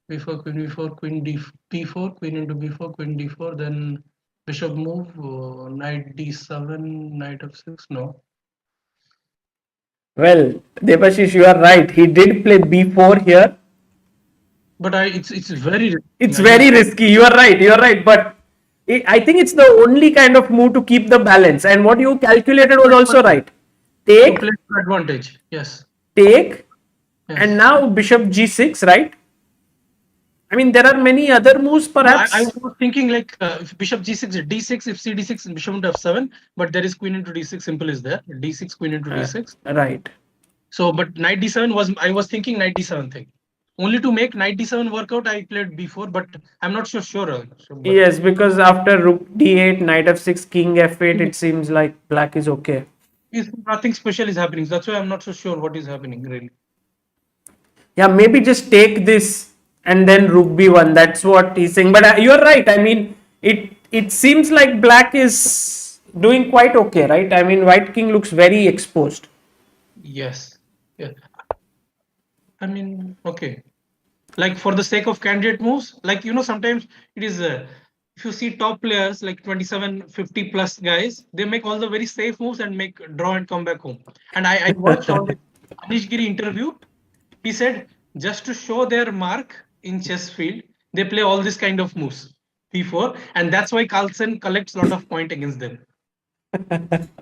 B4, Queen B4, Queen B4, Queen into B4, Queen D4, then Bishop move, Knight D7, Knight F6, no. Well, Debashish, you are right. He did play B4 here. But it's very risky. It's very risky. You are right. But I think it's the only kind of move to keep the balance. And what you calculated was also right. Take. Advantage. Yes. Take. Yes. And now Bishop G6, right? I mean, there are many other moves, perhaps. I was thinking like if Bishop G6, D6, if C6, Bishop into F7, but there is Queen into D6. Simple is there. D6, Queen into D6. Right. So, but Knight D7 I was thinking Knight D7 thing. Only to make Knight D7 work out, I played B4, but I'm not sure. Yes, because after Rook D8, Knight F6, King F8, it seems like black is okay. Nothing special is happening. That's why I'm not so sure what is happening really. yeah, maybe just take this and then rook b1. That's what he's saying. But you're right. I mean, it seems like black is doing quite okay, right? I mean, white king looks very exposed. Yes. Yeah. I mean, okay. Like for the sake of candidate moves, like sometimes it is if you see top players like 27, 50 plus guys, they make all the very safe moves and make draw and come back home. And I watched all the Anish Giri interview. He said just to show their mark in chess field, they play all this kind of moves before, and that's why Carlsen collects a lot of point against them.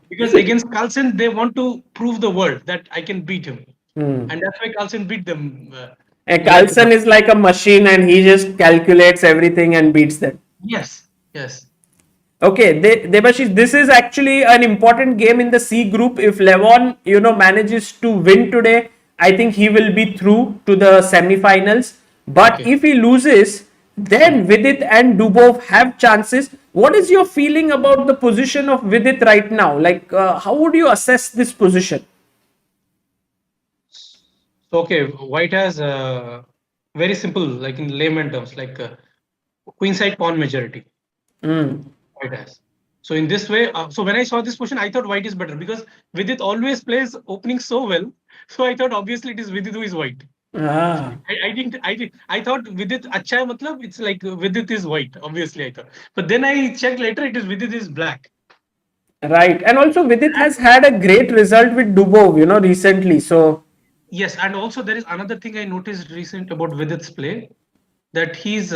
Because against Carlsen, they want to prove the world that I can beat him, and that's why Carlsen beat them. Carlsen is like a machine and he just calculates everything and beats them. Yes, yes. Okay, Debashish, this is actually an important game in the C group. If Levon, manages to win today, I think he will be through to the semi-finals. But Okay. if he loses, then Vidit and Dubov have chances. What is your feeling about the position of Vidit right now? Like, how would you assess this position? So, okay, white has very simple, like in layman terms, like queen side pawn majority. White has. So in this way, so when I saw this position, I thought white is better because Vidit always plays opening so well. So I thought obviously it is Vidit who is white. Ah. I thought Vidit acha hai, matlab it's like Vidit is white. Obviously I thought, but then I checked later. It is Vidit is black. Right. And also Vidit has had a great result with Dubov, recently. So Yes, and also there is another thing I noticed recent about Vidit's play, that he's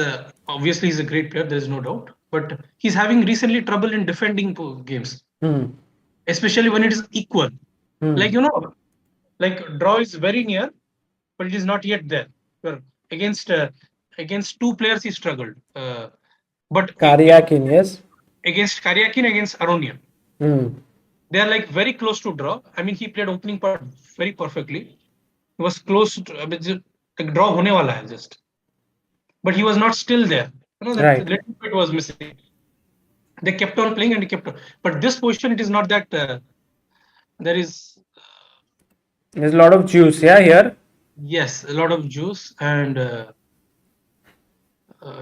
obviously he's a great player. There is no doubt, but he's having recently trouble in defending games, especially when it is equal. Like like draw is very near, but it is not yet there. Well, against against two players he struggled, but Karyakin, yes. against Karyakin, against Aronian, they are like very close to draw. I mean, he played opening part very perfectly. He was close to like draw hone wala hai just, but he was not still there. That Right. little bit was missing. They kept on playing and he kept on. But this position, it is not that there is. There's a lot of juice, yeah, here. Yes, a lot of juice, and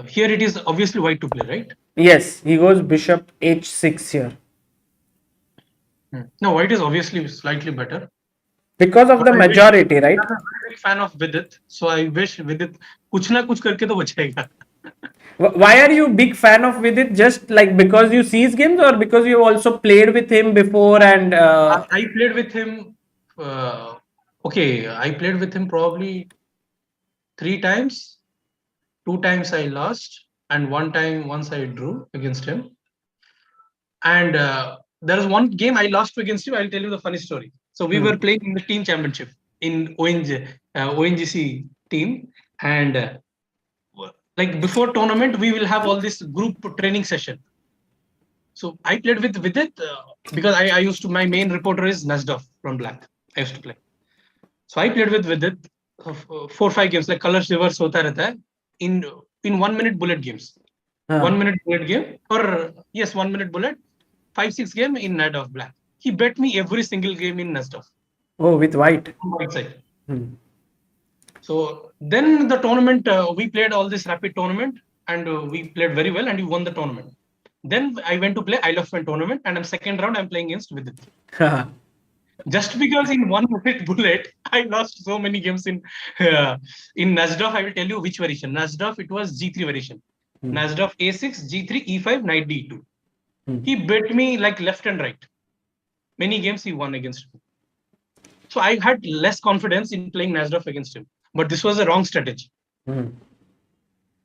here it is obviously white to play, right? Yes, he goes bishop h6 here. No, white is obviously slightly better. Because of But the I wish- majority, right? I'm a very big fan of Vidit, so I wish Vidit कुछ ना कुछ करके तो बचाएगा. Why are you big fan of Vidit? Just like because you see his games or because you also played with him before and I played with him. Okay, I played with him probably 3 times. 2 times I lost, and once I drew against him. And there is one game I lost against him. I'll tell you the funny story. So we were playing in the team championship in ONGC team, and like before tournament, we will have all this group training session. So I played with Vidit because I used to, my main reporter is Nazdov from Black. I used to play. So I played with Vidit 4-5 games, like colors reverse hota rehta hai, in 1 minute bullet games. 1 minute bullet game, or yes, 1 minute bullet, 5-6 game in Night of Black. He bet me every single game in Nazdov. oh, with white. On white side. So then the tournament, we played all this rapid tournament, and we played very well, and we won the tournament. Then I went to play Isle of Man tournament, and I'm second round, I'm playing against Vidit. Just because in 1 minute bullet, I lost so many games in Nazdov. I will tell you which variation. Nazdov, it was G3 variation. Nazdov A6, G3, E5, Knight D2. He bet me like left and right. Many games he won against me. So I had less confidence in playing Nazdov against him. But this was a wrong strategy. And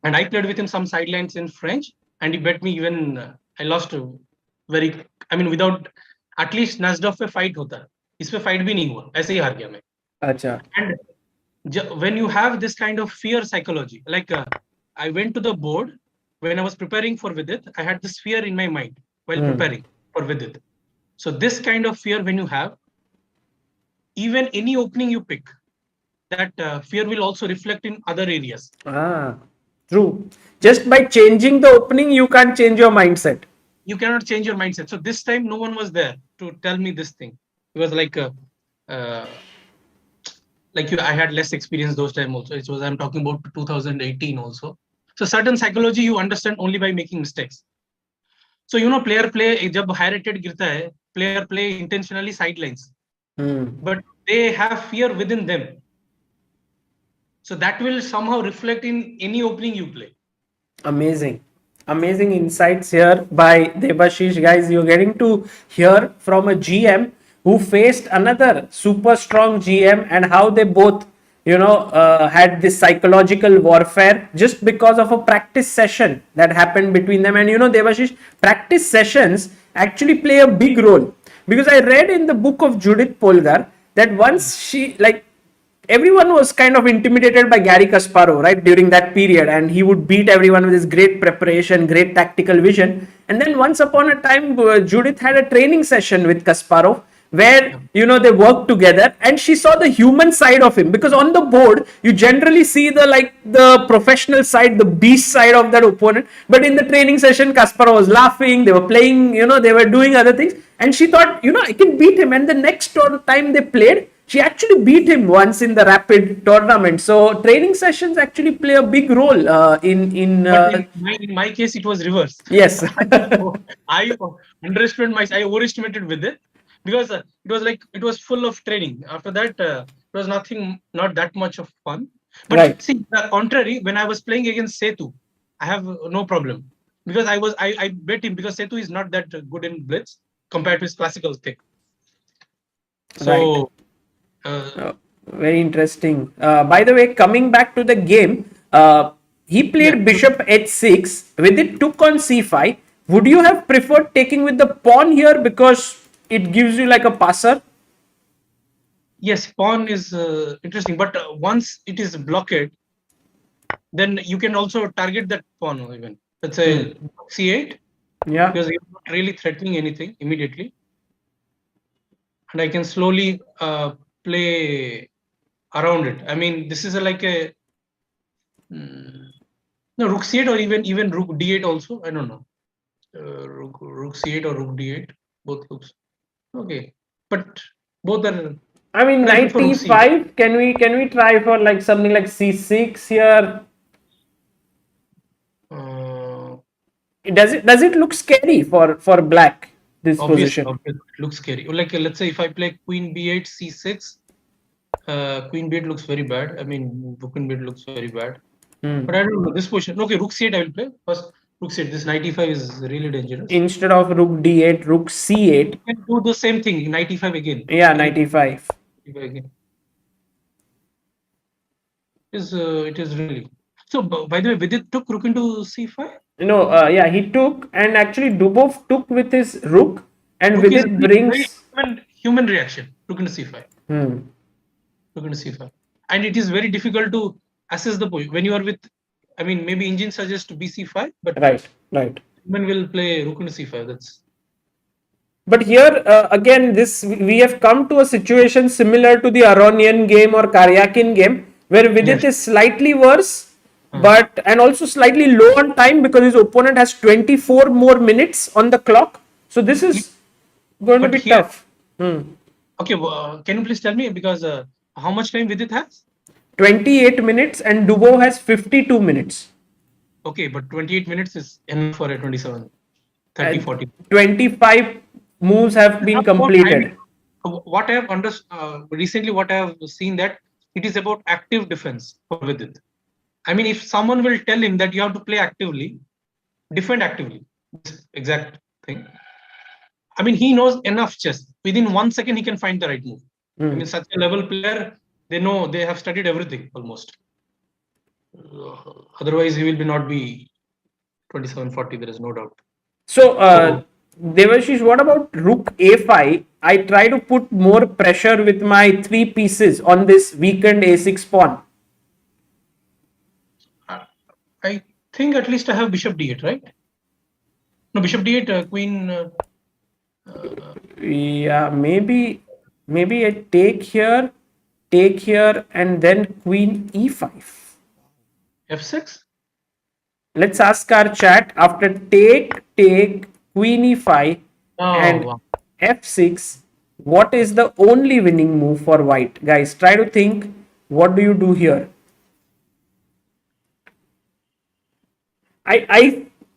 I played with him some sidelines in French, and he bet me even, I lost without, at least Nazdov पे fight होता है. इस पे fight भी नहीं हुआ. ऐसे ही हार गया मैं. Acha. And when you have this kind of fear psychology, like I went to the board when I was preparing for Vidit, I had this fear in my mind while preparing for Vidit. So this kind of fear when you have, even any opening you pick, that fear will also reflect in other areas. True. Just by changing the opening, you can't change your mindset. You cannot change your mindset. So this time, no one was there to tell me this thing. It was like like you, I had less experience those time also. It was, I'm talking about 2018 also. So certain psychology you understand only by making mistakes. So player play जब high rated गिरता है, player play intentionally sidelines, but they have fear within them. So that will somehow reflect in any opening you play. Amazing insights here by Debashish. Guys, you're getting to hear from a GM who faced another super strong GM and how they both had this psychological warfare just because of a practice session that happened between them. And Debashish, practice sessions actually play a big role, because I read in the book of Judith Polgar that once everyone was kind of intimidated by Garry Kasparov, right, during that period, and he would beat everyone with his great preparation, great tactical vision. And then once upon a time, Judith had a training session with Kasparov where they worked together, and she saw the human side of him, because on the board you generally see the professional side, the beast side of that opponent, but in the training session Kasparov was laughing, they were playing, they were doing other things, and she thought, I can beat him. And the next time they played, she actually beat him once in the rapid tournament. So training sessions actually play a big role in my case it was reverse. Yes. I overestimated with it, because it was full of training. After that, it was not that much of fun. But right. See, the contrary, when I was playing against Setu, I have no problem, because I bet him, because Setu is not that good in blitz compared to his classical thing. So very interesting. By the way, coming back to the game, he played bishop h6, Vidit took on c5. Would you have preferred taking with the pawn here, because it gives you like a passer? Yes, pawn is interesting, but once it is blocked, then you can also target that pawn even. Let's say c8, because you're not really threatening anything immediately, and I can slowly play around it. I mean, this is like a rook c8, or even rook d8 also. I don't know, rook c8 or rook d8, both looks okay, but both are. I mean, knight e5. Can we try for like something like c6 here? Does it look scary for black, this position? Obviously, it looks scary. Like let's say if I play queen b8 c6, queen b8 looks very bad. I mean, queen b8 looks very bad. But I don't know this position. Okay, rook c8 I will play first. Rook c8. This knight e5 is really dangerous. Instead of rook d8, rook c8. You can do the same thing. Knight e5 again. Yeah, knight e5. Again. It is really. So by the way, Vidit took rook into c5. No, yeah, he took, and actually Dubov took with his rook, and Vidit brings human reaction. Rook into c5. Rook into c5, and it is very difficult to assess the point when you are with. I mean, maybe engine suggests bc5, but right. Human will play rook into c5. That's. But here again, we have come to a situation similar to the Aronian game or Karyakin game, where Vidit is slightly worse, and also slightly low on time, because his opponent has 24 more minutes on the clock. So this is going to be tough. Okay, can you please tell me, because how much time Vidit has? 28 minutes, and Dubov has 52 minutes. Okay, but 28 minutes is enough for a 27, 30, 40. 25 moves have been completed. What I have understood recently, what I have seen, that it is about active defense for Vidit. I mean, if someone will tell him that you have to play actively, defend actively, this exact thing. I mean, he knows enough chess. Within 1 second, he can find the right move. I mean, such a level player, they know, they have studied everything almost. Otherwise, he will not be 27-40. There is no doubt. So Devashish, what about rook a5? I try to put more pressure with my 3 pieces on this weakened a6 pawn. I think at least I have bishop d8, right? No, bishop d8, queen. Yeah, maybe I take here, and then queen e5. f6. Let's ask our chat. After take, queen e5 and f6, what is the only winning move for white? Guys, try to think What do you do here?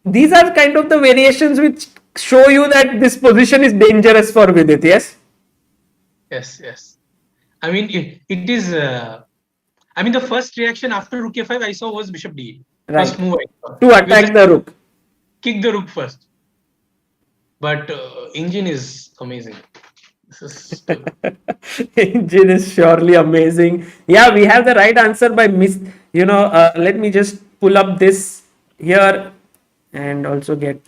These are kind of the variations which show you that this position is dangerous for Vidit, yes? Yes. I mean, it is. I mean, the first reaction after Rook A5 I saw was Bishop D8. Right. First move I saw. To attack the rook. Kick the rook first. But engine is amazing. This is Engine is surely amazing. Yeah, we have the right answer by let me just pull up this here and also get.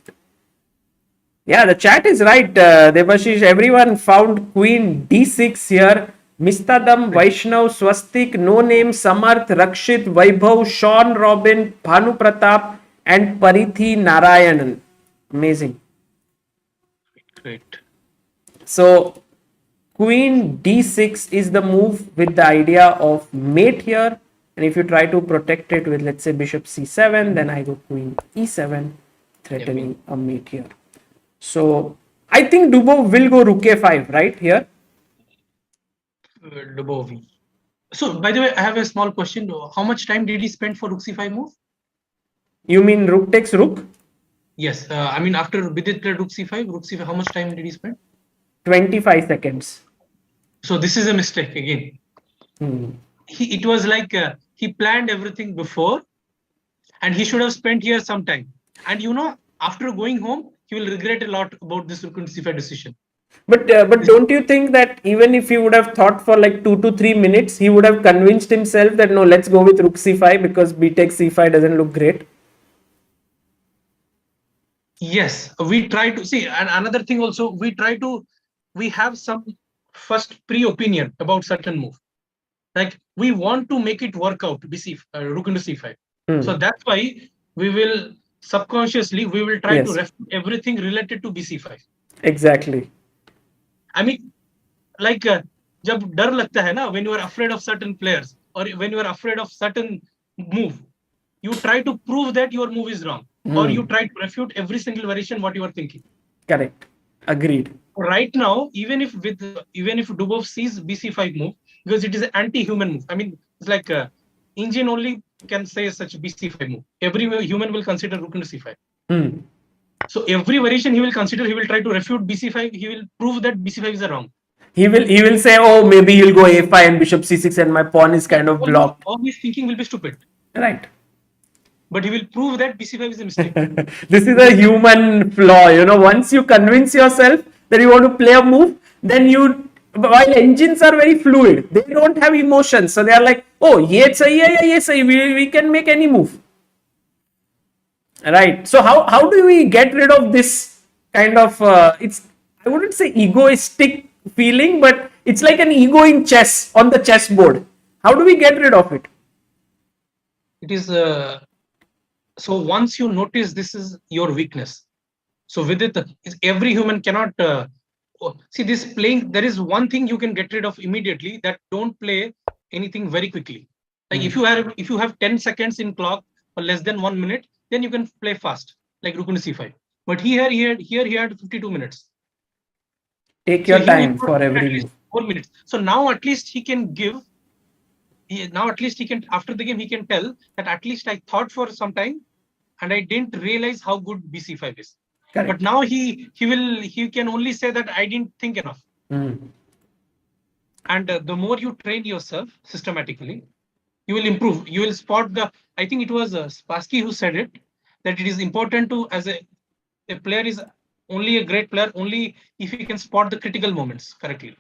Yeah, the chat is right. Debashish, everyone found Queen D6 here. Mistadam, Vaishnav, Swastik, No Name, Samarth, Rakshit, Vaibhav, Sean, Robin, Bhanu Pratap, and Parithi Narayanan. Amazing. great. So, Queen D6 is the move with the idea of mate here. And if you try to protect it with, let's say, Bishop C7, then I go Queen E7, threatening a mate here. So, I think Dubov will go Rook A5, right, here? Dubov. So, by the way, I have a small question. How much time did he spend for Rook C5 move? You mean Rook takes Rook? Yes. I mean, after Vidit played Rook C5, how much time did he spend? 25 seconds. So, this is a mistake again. It was like he planned everything before and he should have spent here some time. And after going home, he will regret a lot about this Rook C5 decision. But don't you think that even if he would have thought for like 2 to 3 minutes, he would have convinced himself that no, let's go with Rook C5 because B takes C5 doesn't look great? Yes, we try to see. And another thing also, we have some first pre-opinion about certain move. Like we want to make it work out, Rook into C5. So that's why we will subconsciously, we will try to refute everything related to BC5. Exactly. I mean, like, jab dar lagta hai na, when you are afraid of certain players or when you are afraid of certain move, you try to prove that your move is wrong or you try to refute every single variation what you are thinking. Correct. Agreed. Right now, even if Dubov sees BC5 move, because it is an anti-human move. I mean, it's like engine only can say such BC5 move. Every human will consider Rook into C5. So every variation he will consider, he will try to refute BC5. He will prove that BC5 is wrong. He will say, oh, maybe he'll go A5 and Bishop C6 and my pawn is kind of blocked. All his thinking will be stupid. Right. But he will prove that BC5 is a mistake. This is a human flaw. Once you convince yourself that you want to play a move, then while engines are very fluid, they don't have emotions. So they are like, oh, ye sahi, we can make any move. Right. So how do we get rid of this kind of, I wouldn't say egoistic feeling, but it's like an ego in chess on the chessboard. How do we get rid of it? It is, so once you notice this is your weakness. So with it, every human cannot, see this playing, there is one thing you can get rid of immediately, that don't play anything very quickly. Like if you have 10 seconds in clock or less than 1 minute, then you can play fast, like Rook into C5. But he had 52 minutes. Take your time for every move. 4 minutes. So now at least he can give. Now at least he can, after the game, he can tell that at least I thought for some time and I didn't realize how good BC5 is. Correct. But now he can only say that I didn't think enough. And the more you train yourself systematically, you will improve. You will spot I think it was Spassky who said it, that it is important to, as a player is only a great player only if he can spot the critical moments correctly.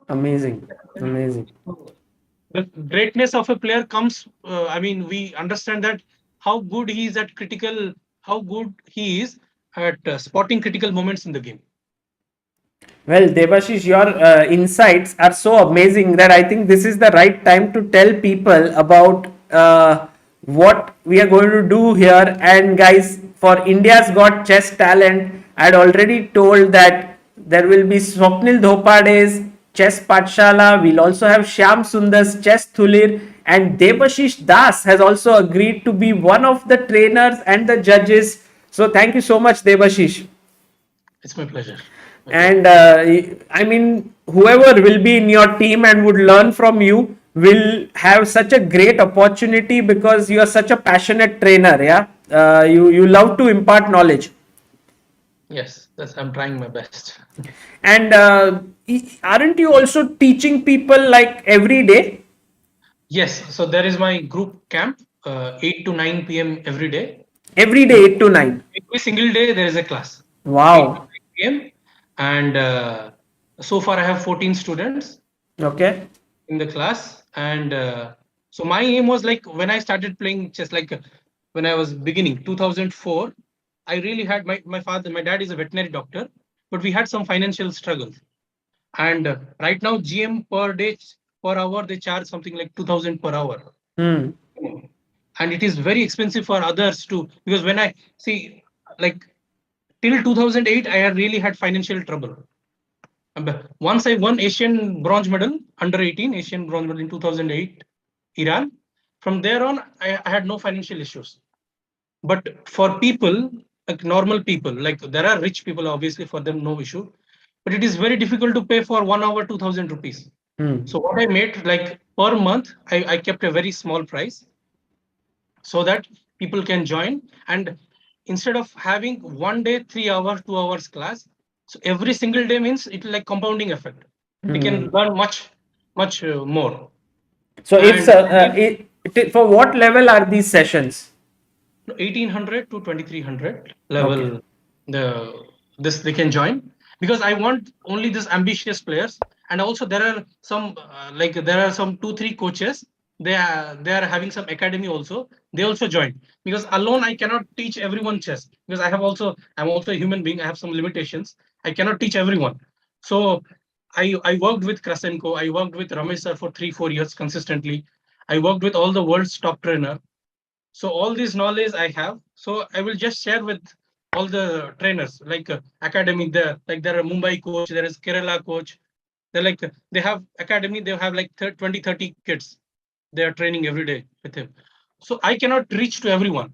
Amazing. The greatness of a player comes, we understand that how good he is at spotting critical moments in the game. Well, Debashish, your insights are so amazing that I think this is the right time to tell people about what we are going to do here. And guys, for India's Got Chess Talent, I had already told that there will be Swapnil Dhopade's Chess Pathshala. We'll also have Shyam Sundar's Chess Thulir, and Debashish Das has also agreed to be one of the trainers and the judges. So thank you so much, Debashish. It's my pleasure. And whoever will be in your team and would learn from you, will have such a great opportunity because you are such a passionate trainer. Yeah, you love to impart knowledge. Yes, I'm trying my best. And aren't you also teaching people like every day? Yes, so there is my group camp, 8 to 9 p.m. every day. Every day, 8 to 9. Every single day there is a class, 8 to Wow. 9 p.m. And so far I have 14 students Okay. in the class. And so my aim was like when I started playing chess, like when I was beginning 2004, I really had my dad is a veterinary doctor, but we had some financial struggles. And right now GM per day per hour they charge something like 2000 per hour. Hmm. And it is very expensive for others too, because when I see, like, till 2008 I had really had financial trouble. Once I won Asian bronze medal, under 18 Asian bronze medal in 2008 Iran. From there on I had no financial issues. But for people, like normal people, like there are rich people, obviously for them no issue, but it is very difficult to pay for 1 hour 2000 rupees. Hmm. So what I made, like per month I kept a very small price so that people can join. And instead of having 1 day 3 hour 2 hours class, so every single day means it will like compounding effect. We can Hmm. learn much more. So if And for what level are these sessions? 1800 to 2300 Okay. level, this they can join, because I want only this ambitious players. And also there are some like there are some 2 3 coaches, they are having some academy also, they also join, because alone I cannot teach everyone chess, because I'm also a human being, I have some limitations, I cannot teach everyone. So I worked with Krasenko, I worked with Ramesh sir for 3 4 years consistently, I worked with all the world's top trainer. So all this knowledge I have, so I will just share with all the trainers, like academy there, like there are Mumbai coach, there is Kerala coach. They're like, they have academy, they have like 20, 30 kids. They are training every day with him. So I cannot reach to everyone.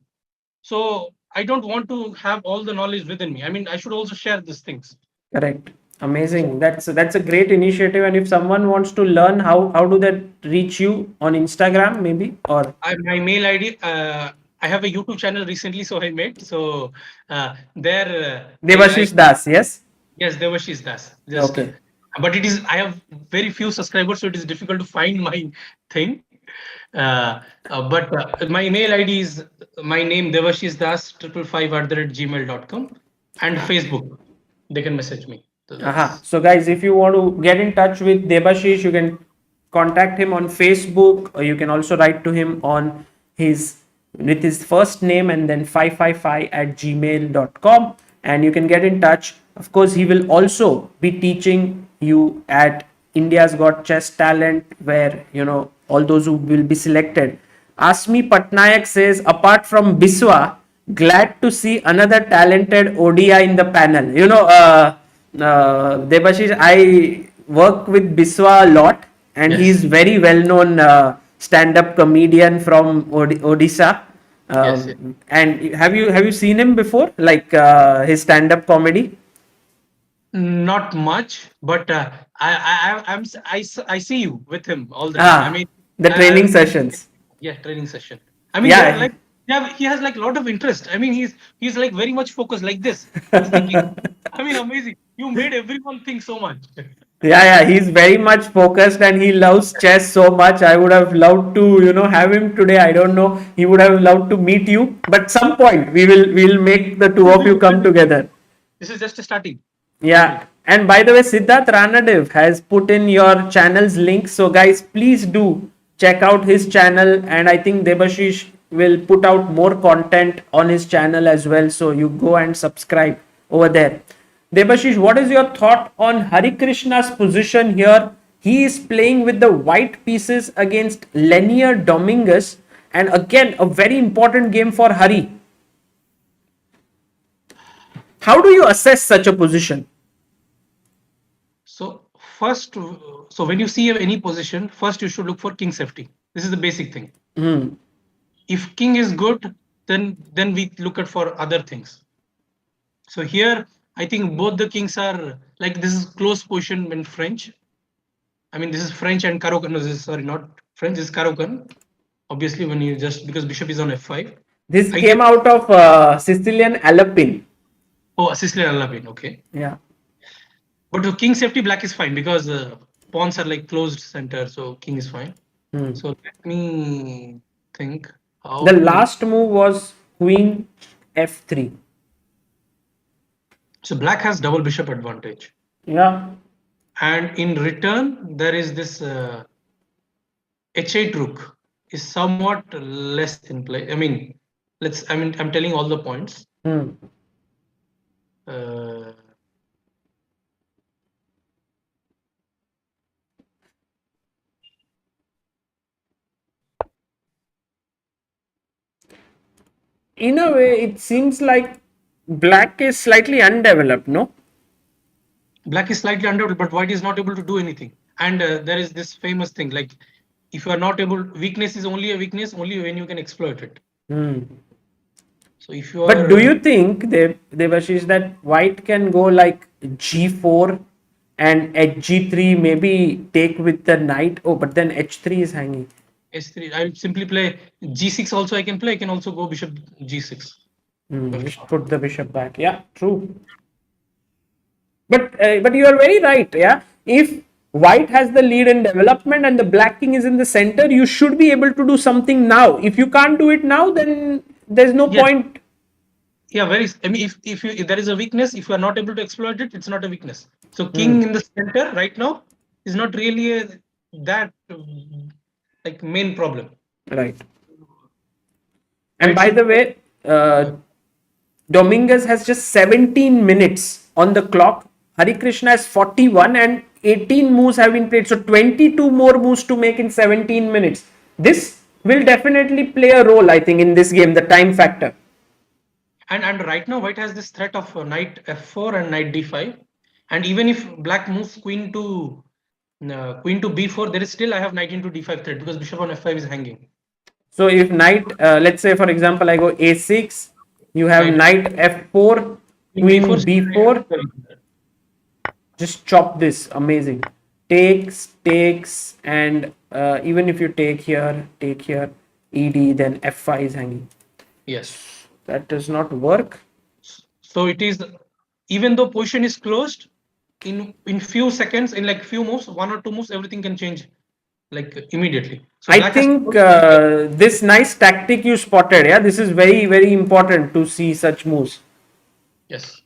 So I don't want to have all the knowledge within me. I mean, I should also share these things. Correct. So Amazing. That's a great initiative. And if someone wants to learn, how do they reach you on Instagram, maybe? Or my mail ID, I have a YouTube channel recently, so I made. So there, I Devashish Das, yes? yes, Devashish Das. Just, Okay. but it is, I have very few subscribers, so it is difficult to find my thing. But my email ID is my name, Devashish Das 555@gmail.com, and Facebook. They can message me. So Aha. that's, So guys, if you want to get in touch with Debashish, you can contact him on Facebook, or you can also write to him on his with his first name and then 555@gmail.com, and you can get in touch. Of course, he will also be teaching you at India's Got Chess Talent, where all those who will be selected. Asmi Patnaik says, apart from Biswa, glad to see another talented ODI in the panel. Debashish, I work with Biswa a lot, and he's yes, very well known stand-up comedian from Odisha. yes, yes. And have you seen him before, like his stand-up comedy? Not much, but I see you with him all the time. I Ah, mean, the uh, training sessions. yeah, training session. I mean, they are Yeah. like, yeah, he has like a lot of interest. I mean, he's like very much focused like this. He's thinking. I mean, amazing. You made everyone think so much. Yeah, he's very much focused and he loves chess so much. I would have loved to, have him today. I don't know. He would have loved to meet you, but some point we'll make the two We'll of you do, we'll come do. together. This is just a starting. We'll Yeah. make. And by the way, Siddharth Ranadev has put in your channel's link. So guys, please do check out his channel. And I think Debashish will put out more content on his channel as well. So you go and subscribe over there. Debashish, what is your thought on Harikrishna's position here? He is playing with the white pieces against Leinier Dominguez. And again, a very important game for Hari. How do you assess such a position? So first, so when you see any position, first you should look for king safety. This is the basic thing. If king is good, then we look at for other things. So here, I think both the kings are like, this is close position in French. I mean, this is French and Karo. No, this is, sorry, not Friends, is Karokan. Obviously, when you just because bishop is on f5. This came out of Sicilian Alpin. Oh, Sicilian Alpin. Okay. Yeah. But to king safety, black is fine because pawns are like closed center, so king is fine. So let me think. The last move was queen f3. So black has double bishop advantage. Yeah. And in return, there is this h8 rook is somewhat less in play. I mean, I'm telling all the points. In a way, it seems like black is slightly undeveloped, no? Black is slightly undeveloped, but white is not able to do anything. And there is this famous thing, like if you are not able, weakness is only a weakness only when you can exploit it. So if you are, but do you think, Devashish, that white can go like g4 and hg3, maybe take with the knight? Oh, but then h3 is hanging. h3, I simply play g6 also I can play. I can also go bishop g6. Just put the bishop back. Yeah, true. But you are very right. Yeah, if white has the lead in development and the black king is in the center, you should be able to do something now. If you can't do it now, then there's no point. Yeah, I mean, if there is a weakness, if you are not able to exploit it, it's not a weakness. So king in the center right now is not really that like main problem. Right. And by the way, Dominguez has just 17 minutes on the clock. Harikrishna has 41 and 18 moves have been played. So 22 more moves to make in 17 minutes. This will definitely play a role, I think, in this game, the time factor. And right now, white has this threat of knight f4 and knight d5. And even if black moves queen to b4, there is still I have knight into d5 threat because bishop on f5 is hanging. So if knight, let's say for example, I go a6, you have knight f4, queen b4. Just chop this. Amazing. Takes, and even if you take here, ed, then f5 is hanging. Yes. That does not work. So it is, even though position is closed, in few seconds, in like few moves, 1 or 2 moves, everything can change like immediately. So I think this nice tactic you spotted, yeah, this is very, very important to see such moves. Yes.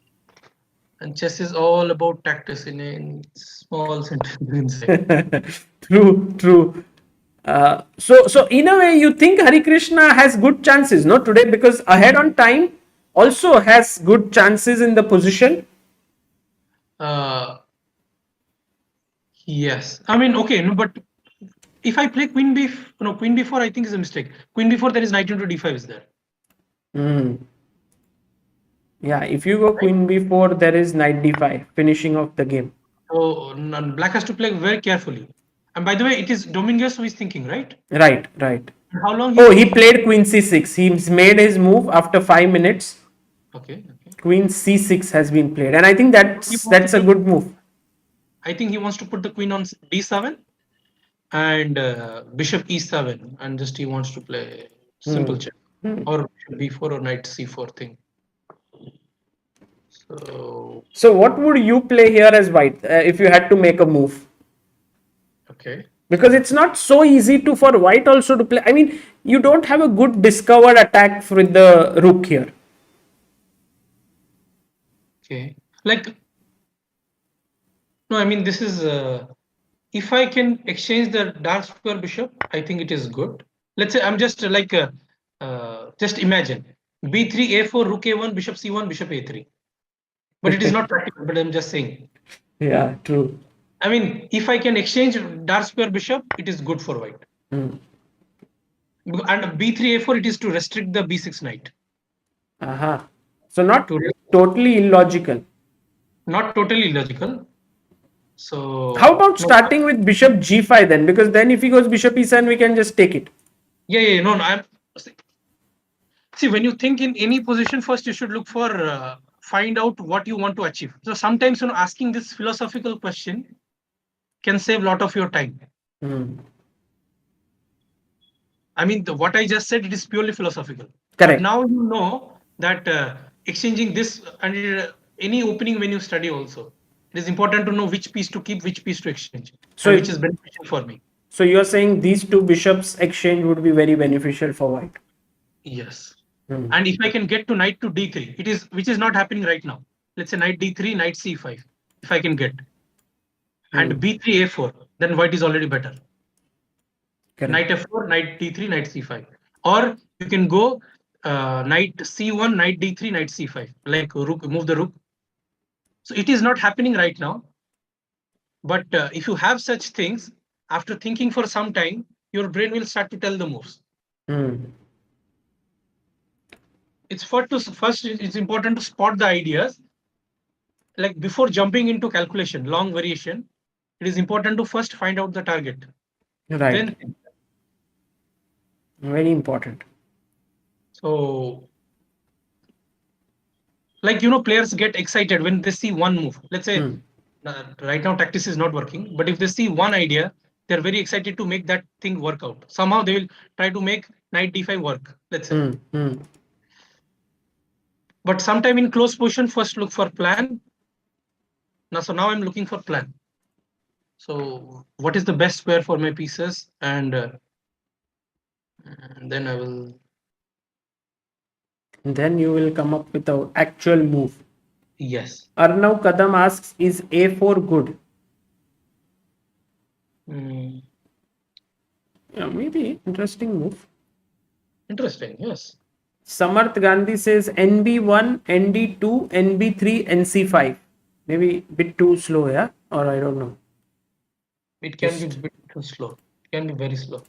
And chess is all about tactics in a small sentence. True. So in a way, you think Harikrishna has good chances, no, today, because ahead on time also has good chances in the position. Yes, I mean, okay, no, but if I play queen b4, I think is a mistake. Queen b4, there is knight into d5 is there. Yeah, if you go queen b4, there is knight d5, finishing off the game. So black has to play very carefully. And by the way, it is Dominguez who is thinking, right? Right. How long? He played queen c6. He's made his move after 5 minutes. Okay. Queen c6 has been played, and I think that's a good move. I think he wants to put the queen on d7 and bishop e7, and just he wants to play simple check or b4 or knight c4 thing. So what would you play here as white if you had to make a move? Okay. Because it's not so easy for white also to play. I mean, you don't have a good discovered attack with the rook here. Okay. Like, no, I mean, this is, if I can exchange the dark square bishop, I think it is good. Let's say I'm just like, just imagine b3, a4, rook a1, bishop c1, bishop a3. But it is not practical, but I'm just saying. Yeah, true. I mean, if I can exchange dark square bishop, it is good for white. And b3, a4, it is to restrict the b6 knight. So not totally illogical. Not totally illogical. So how about starting with bishop g5 then? Because then if he goes bishop e7, we can just take it. Yeah. No, I'm see, when you think in any position, first you should look for find out what you want to achieve. So sometimes asking this philosophical question can save a lot of your time. I mean, what I just said, it is purely philosophical. Correct. But now you know that exchanging this and any opening when you study also, it is important to know which piece to keep, which piece to exchange, So and which is beneficial for me. So you're saying these two bishops exchange would be very beneficial for white. Yes. And if I can get to knight to d3, it is which is not happening right now. Let's say knight d3, knight c5. If I can get and b3 a4, then white is already better. Correct. Knight f4, knight d3, knight c5, or you can go knight c1, knight d3, knight c5, like rook, move the rook. So it is not happening right now. But if you have such things, after thinking for some time, your brain will start to tell the moves. It's first, it's important to spot the ideas. Like before jumping into calculation, long variation, it is important to first find out the target. Right. Then, very important. So, like, players get excited when they see one move. Let's say right now tactics is not working, but if they see one idea, they're very excited to make that thing work out. Somehow they will try to make knight d5 work, let's say. But sometime in close position, first look for plan. So now I'm looking for plan. So what is the best square for my pieces? And then I will. Then you will come up with the actual move. Yes. Arnav Kadam asks, is a4 good? Yeah, maybe interesting move. Interesting, yes. Samarth Gandhi says NB1, ND2, NB3, NC5. Maybe a bit too slow, yeah? Or I don't know. It can be a bit too slow. It can be very slow.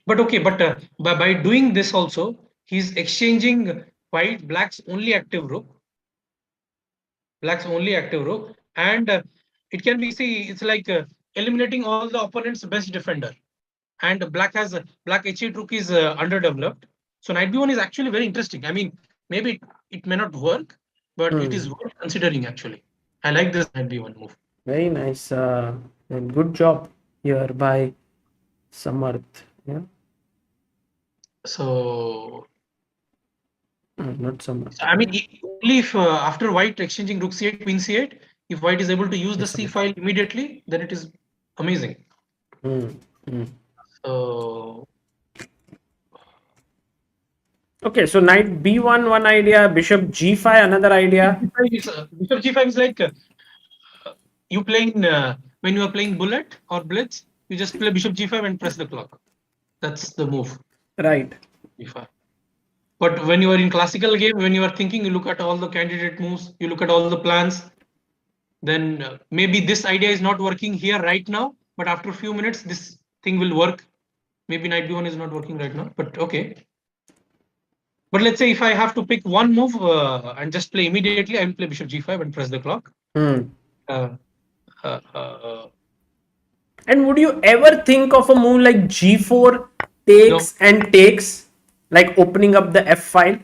But okay, but by doing this also, he's exchanging black's only active rook. And it can be, see, it's like eliminating all the opponent's best defender. And black h8 rook is underdeveloped. So knight b1 is actually very interesting. I mean, maybe it may not work, but it is worth considering actually. I like this knight b1 move. Very nice. And good job here by Samarth. Yeah. So not Samarth. I mean, only if after white exchanging rook c8, queen c8, if white is able to use the c file immediately, then it is amazing. So okay, so knight b1 one idea, bishop g5 another idea. Bishop g5 is like you playing when you are playing bullet or blitz, you just play bishop g5 and press the clock. That's the move. Right. g5. But when you are in classical game, when you are thinking, you look at all the candidate moves, you look at all the plans, then maybe this idea is not working here right now, but after a few minutes, this thing will work. Maybe knight b1 is not working right now, but okay. But let's say if I have to pick one move and just play immediately, I will play bishop g5 and press the clock. And would you ever think of a move like g4 takes and takes, like opening up the f file?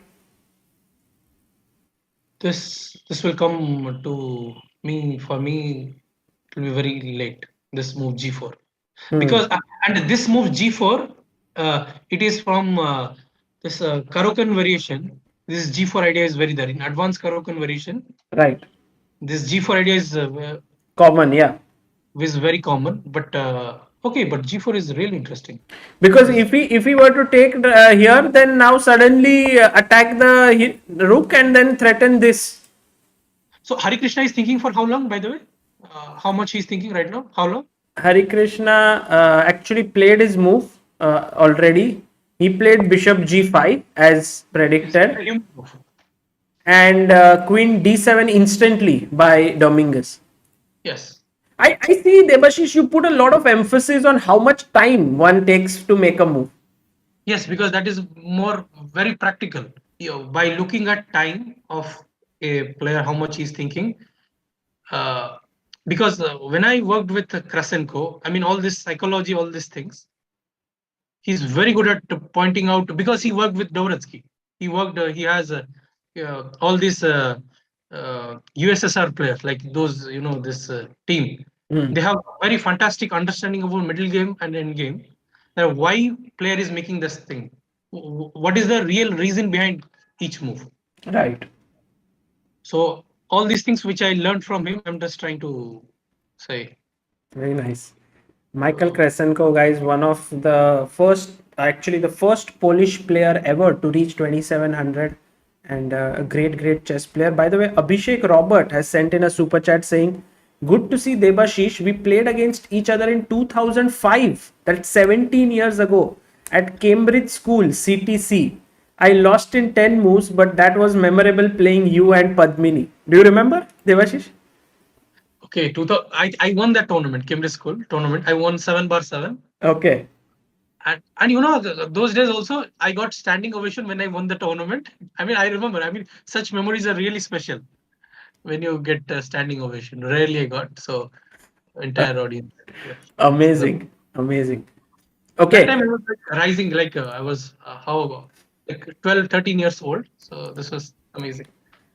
This will come to me. For me, it will be very late. This move g4, because and this move g4, it is from this Karokan variation. This g4 idea is very there in advanced Karokan variation. Right. This g4 idea is common, yeah. Is very common, but okay, but g4 is really interesting. Because if we were to take here, then now suddenly attack the rook and then threaten this. So Harikrishna is thinking for how long, by the way? How much he's thinking right now? How long? Harikrishna actually played his move already. He played bishop g5 as predicted. And queen d7 instantly by Dominguez. Yes. I see, Debashish, you put a lot of emphasis on how much time one takes to make a move. Yes, because that is more very practical. By looking at time of a player, how much he's thinking. Because when I worked with Krasenko, I mean, all this psychology, all these things, he's very good at pointing out, because he worked with Dvoretsky. He has all these USSR players, like those, this team. They have very fantastic understanding about middle game and end game. why player is making this thing. What is the real reason behind each move? Right. So all these things which I learned from him, I'm just trying to say. Very nice. Michael Kresenko, guys, one of the first, actually the first Polish player ever to reach 2700, and a great chess player. By the way, Abhishek Robert has sent in a super chat saying, "Good to see Debashish. We played against each other in 2005. That's 17 years ago at Cambridge School, CTC. I lost in 10 moves, but that was memorable playing you and Padmini." Do you remember, Debashish? Okay, I won that tournament, Cambridge School tournament. I won 7/7. Okay. And you know, those days also, I got standing ovation when I won the tournament. I mean, I remember. I mean, such memories are really special when you get a standing ovation. Rarely I got. So, entire audience. Yeah. Amazing. Amazing. That Okay. time I was like rising, like I was, like 12, 13 years old. So, this was amazing.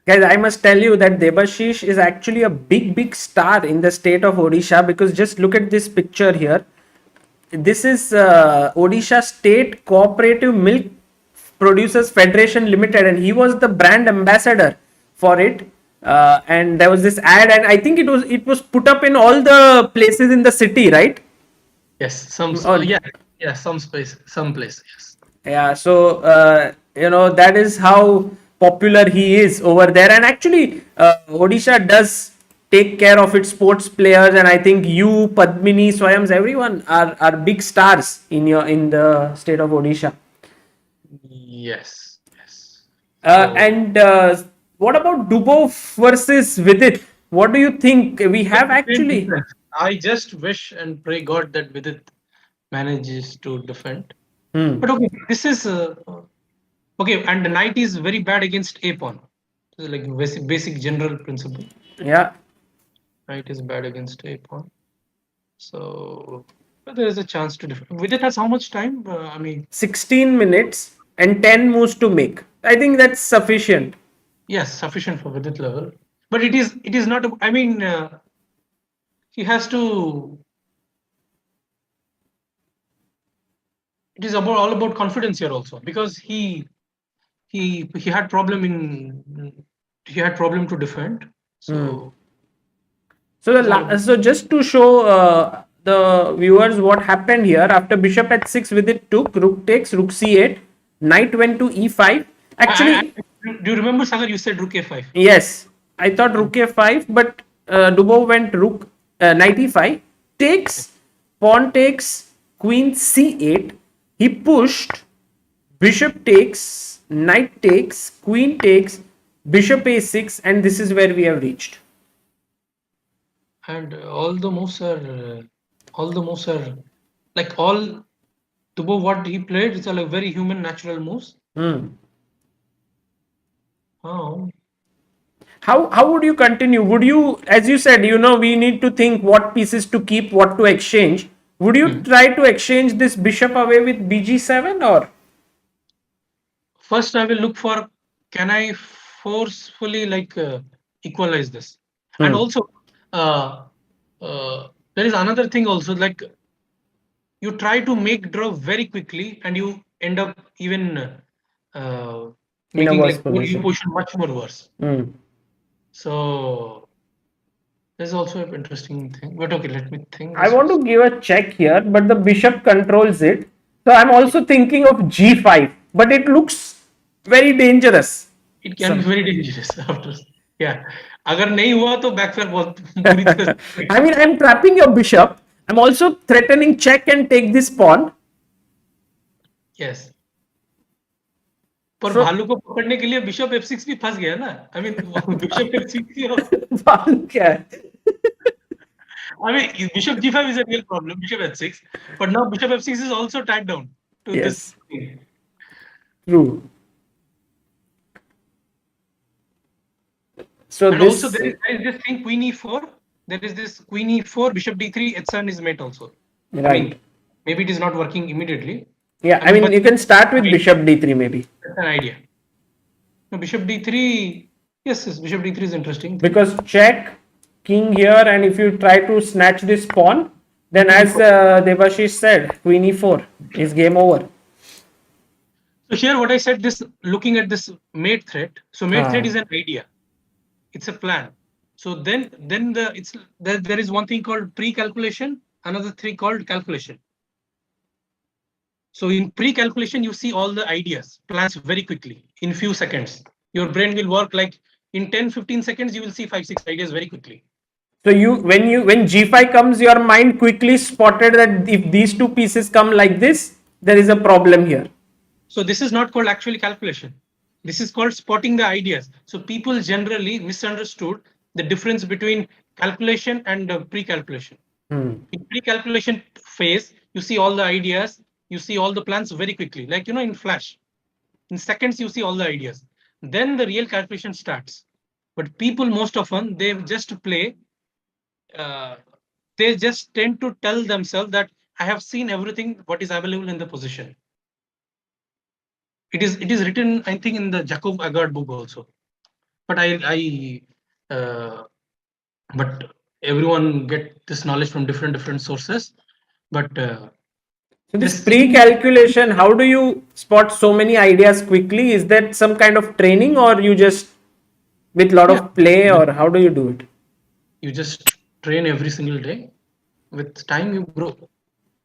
Guys, I must tell you that Debashish is actually a big star in the state of Odisha, because just look at this picture here. This is Odisha State Cooperative Milk Producers Federation Limited, and he was the brand ambassador for it. And there was this ad, and I think it was put up in all the places in the city, right? Yes, some place, yes. Yeah, so that is how popular he is over there. And actually, Odisha does take care of its sports players, and I think you, Padmini, Swayams, everyone are big stars in the state of Odisha. Yes. And what about Dubov versus Vidit? What do you think? We have actually. I just wish and pray God that Vidit manages to defend. Hmm. But okay, this is okay, and the knight is very bad against a pawn. This is like basic general principle. Yeah. Knight is bad against a pawn. So there is a chance to defend. Vidit has how much time? 16 minutes and 10 moves to make. I think that's sufficient. Yes, sufficient for Vidit level. But it is not. I mean, he has to. It is all about confidence here also, because he had problem to defend. So. So just to show the viewers what happened here, after bishop h6 with it took, rook takes, rook c8, knight went to e5. Actually, do you remember, Sagar, you said rook a5? Yes, I thought rook a5, but Dubov went knight e5, takes, pawn takes, queen c8. He pushed, bishop takes, knight takes, queen takes, bishop a6, and this is where we have reached. And all the moves are like all Dubov what he played. It's like very human, natural moves. Oh. How would you continue? Would you, as you said, we need to think what pieces to keep, what to exchange. Would you try to exchange this bishop away with bg7, or? First, I will look for, can I forcefully equalize this? And also, there is another thing also, like you try to make draw very quickly and you end up even making your position much more worse. So there's also an interesting thing. But okay, let me think. I want to give a check here, but the bishop controls it. So I'm also thinking of g5, but it looks very dangerous. It can be very dangerous after. Yeah. अगर नहीं हुआ तो backfire बहुत बुरी तरह. I mean, I'm trapping your bishop. I'm also threatening check and take this pawn. Yes. पर भालू को पकड़ने के लिए बिशप f6 भी फंस गया ना. I mean, बिशप f6 भालू क्या है? I mean, bishop g5 is a real problem. Bishop h6, but now bishop f6 is also tied down to this thing. True. So and also there is this thing queen e4. There is this queen e4, bishop d3, h7 is mate also. Right. I mean, maybe it is not working immediately. Yeah, I mean you can start with bishop d3 maybe. That's an idea. No, bishop d3. Yes, bishop d3 is interesting. Because check, king here, and if you try to snatch this pawn, Then, as Debashish said, Queen e4 is game over. So here, what I said, this looking at this mate thread. So mate thread is an idea. It's a plan. So then there is one thing called pre-calculation, another thing called calculation. So in pre-calculation, you see all the ideas, plans very quickly in few seconds. Your brain will work like in 10-15 seconds, you will see 5-6 ideas very quickly. So when g5 comes, your mind quickly spotted that if these two pieces come like this, there is a problem here. So this is not called actually calculation. This is called spotting the ideas. So people generally misunderstood the difference between calculation and pre-calculation. In pre-calculation phase, you see all the ideas, you see all the plans very quickly, like in Flash. In seconds, you see all the ideas. Then the real calculation starts. But people most often, they just play. They just tend to tell themselves that I have seen everything what is available in the position. It is written, I think, in the Jacob Agard book also. But but everyone get this knowledge from different sources. But so this pre-calculation, how do you spot so many ideas quickly? Is that some kind of training, or you just with lot of play, or how do you do it? You just train every single day. With time, you grow.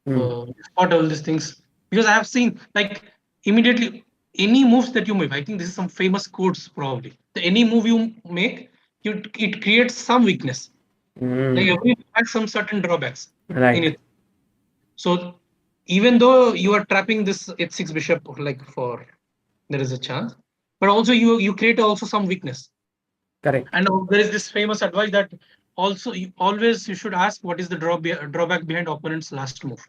You spot all these things, because I have seen like immediately any moves that you make. I think this is some famous quotes probably. Any move you make, it creates some weakness. Like every has some certain drawbacks in it. So even though you are trapping this h6 bishop, like there is a chance, but also you create also some weakness. Correct. And there is this famous advice that also you should ask what is the drawback behind opponent's last move.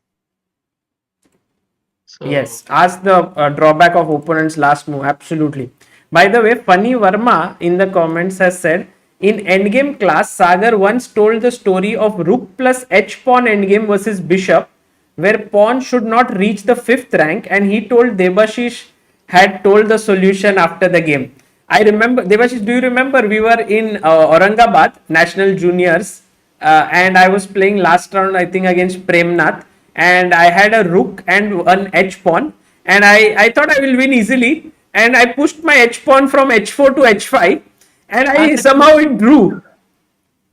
So, yes, ask the drawback of opponent's last move. Absolutely. By the way, Funny Verma in the comments has said, in endgame class, Sagar once told the story of rook plus h pawn endgame versus bishop, where pawn should not reach the 5th rank, and he told Debashish had told the solution after the game. I remember, Debashish, do you remember we were in Aurangabad National Juniors and I was playing last round, I think, against Premnath, and I had a rook and an h pawn, and I thought I will win easily, and I pushed my h pawn from h4 to h5, and I somehow it drew.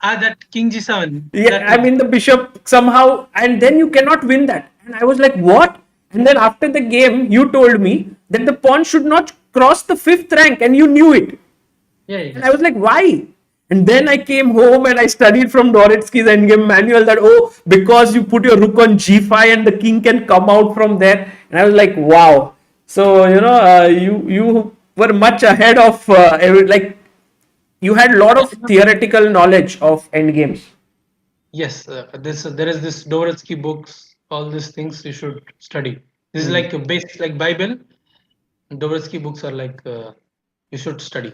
That king g7. Yeah, I mean the bishop somehow, and then you cannot win that. And I was like, what? And then after the game, you told me that the pawn should not cross the 5th rank, and you knew it. Yeah. And I was like, why? And then I came home and I studied from Doretsky's endgame manual that, because you put your rook on g5 and the king can come out from there. And I was like, wow. So, you were much ahead of, you had a lot of theoretical knowledge of endgames. Yes, there is this Doretsky books, all these things you should study. This is like a base, like Bible. Doretsky books are like, you should study.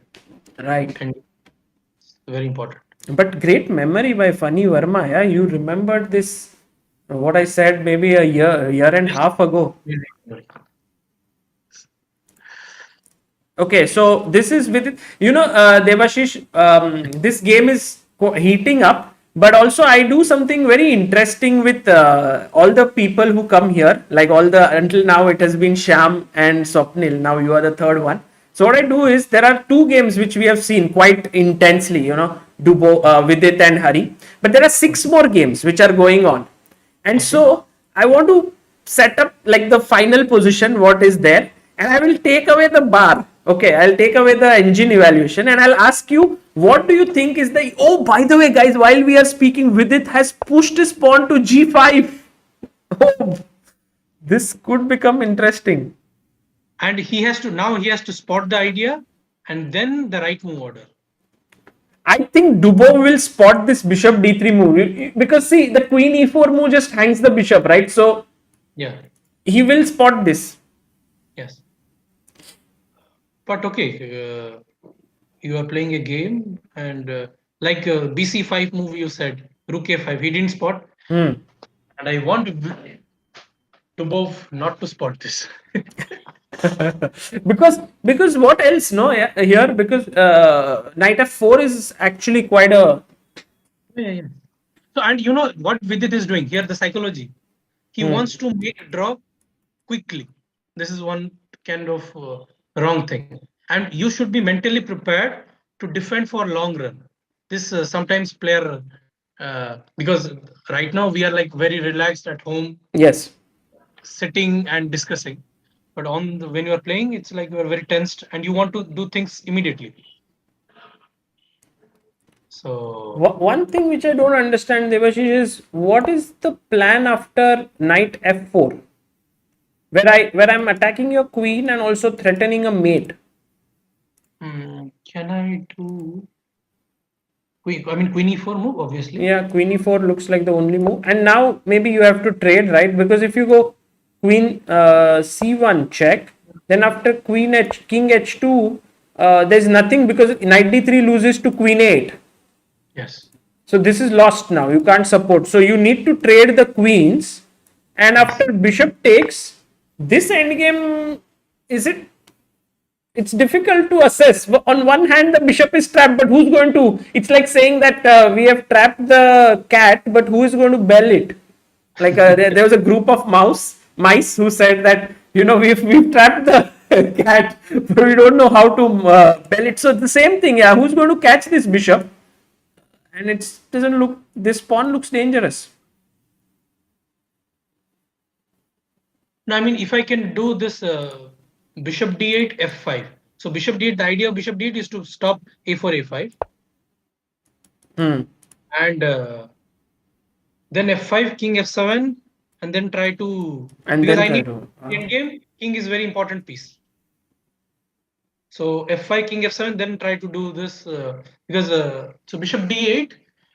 Right. And very important. But great memory by Funny Verma. Yeah, you remembered this, what I said maybe a year and a half ago. Okay, so this is with Debashish. This game is heating up, but also I do something very interesting with all the people who come here. Like until now, it has been Sham and Swapnil. Now you are the third one. So what I do is there are 2 games which we have seen quite intensely. Dubov, Vidit and Hari. But there are 6 more games which are going on, and so I want to set up like the final position what is there, and I will take away the bar. Okay, I'll take away the engine evaluation, and I'll ask you, what do you think is the... Oh, by the way, guys, while we are speaking, Vidit has pushed his pawn to g5. Oh, this could become interesting. And he has to spot the idea and then the right move order. I think Dubov will spot this bishop d3 move, because see, the queen e4 move just hangs the bishop, right? So yeah, he will spot this. Yes. But okay, you are playing a game, and like bc5 move you said, rook a5, he didn't spot. And I want Dubov not to spot this. because what else here, because knight f4 is actually quite a... Yeah. So, and you know what Vidit is doing here, the psychology. He wants to make a draw quickly. This is one kind of wrong thing. And you should be mentally prepared to defend for long run. This sometimes player, because right now we are like very relaxed at home, Yes. sitting and discussing. But on when you are playing, it's like you are very tensed and you want to do things immediately. So One thing which I don't understand, Devashish, is what is the plan after knight f4, where I'm attacking your queen and also threatening a mate. can I do? I mean, queen e4 move, obviously. Yeah, queen e4 looks like the only move. And now maybe you have to trade, right? Because if you go queen c1 check, then after queen h, king h2, there's nothing because knight d3 loses to queen a8. Yes. So this is lost now. You can't support. So you need to trade the queens. And after bishop takes, this endgame, is it? It's difficult to assess. On one hand, the bishop is trapped, but who's going to? It's like saying that we have trapped the cat, but who is going to bell it? Like there was a group of mice who said that we've trapped the cat, but we don't know how to bell it. So the same thing, yeah. Who's going to catch this bishop? And it doesn't look. This pawn looks dangerous. No, I mean, if I can do this bishop d8, f5. So bishop d8, the idea of bishop d8 is to stop a4, a5. And then f5, king f7, and then try to. And because then I need to, end game, king is very important piece. So f5, king f7, then try to do this because so bishop d8,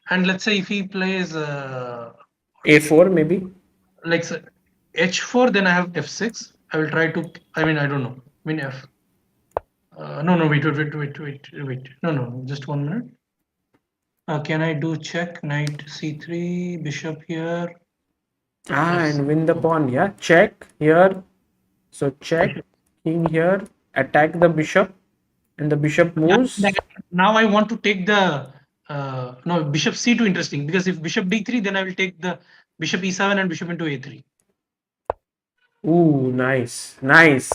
and let's say if he plays a4 maybe. like h4, then I have f6. I will try to. I mean, I don't know. I mean, f. No, wait. No, just 1 minute. Can I do check knight c3, bishop here? And win the pawn. Yeah, check here. So check king here. Attack the bishop, and the bishop moves. Now I want to take the no bishop c2. Interesting, because if bishop d3, then I will take the bishop e7 and bishop into a3. Ooh, nice,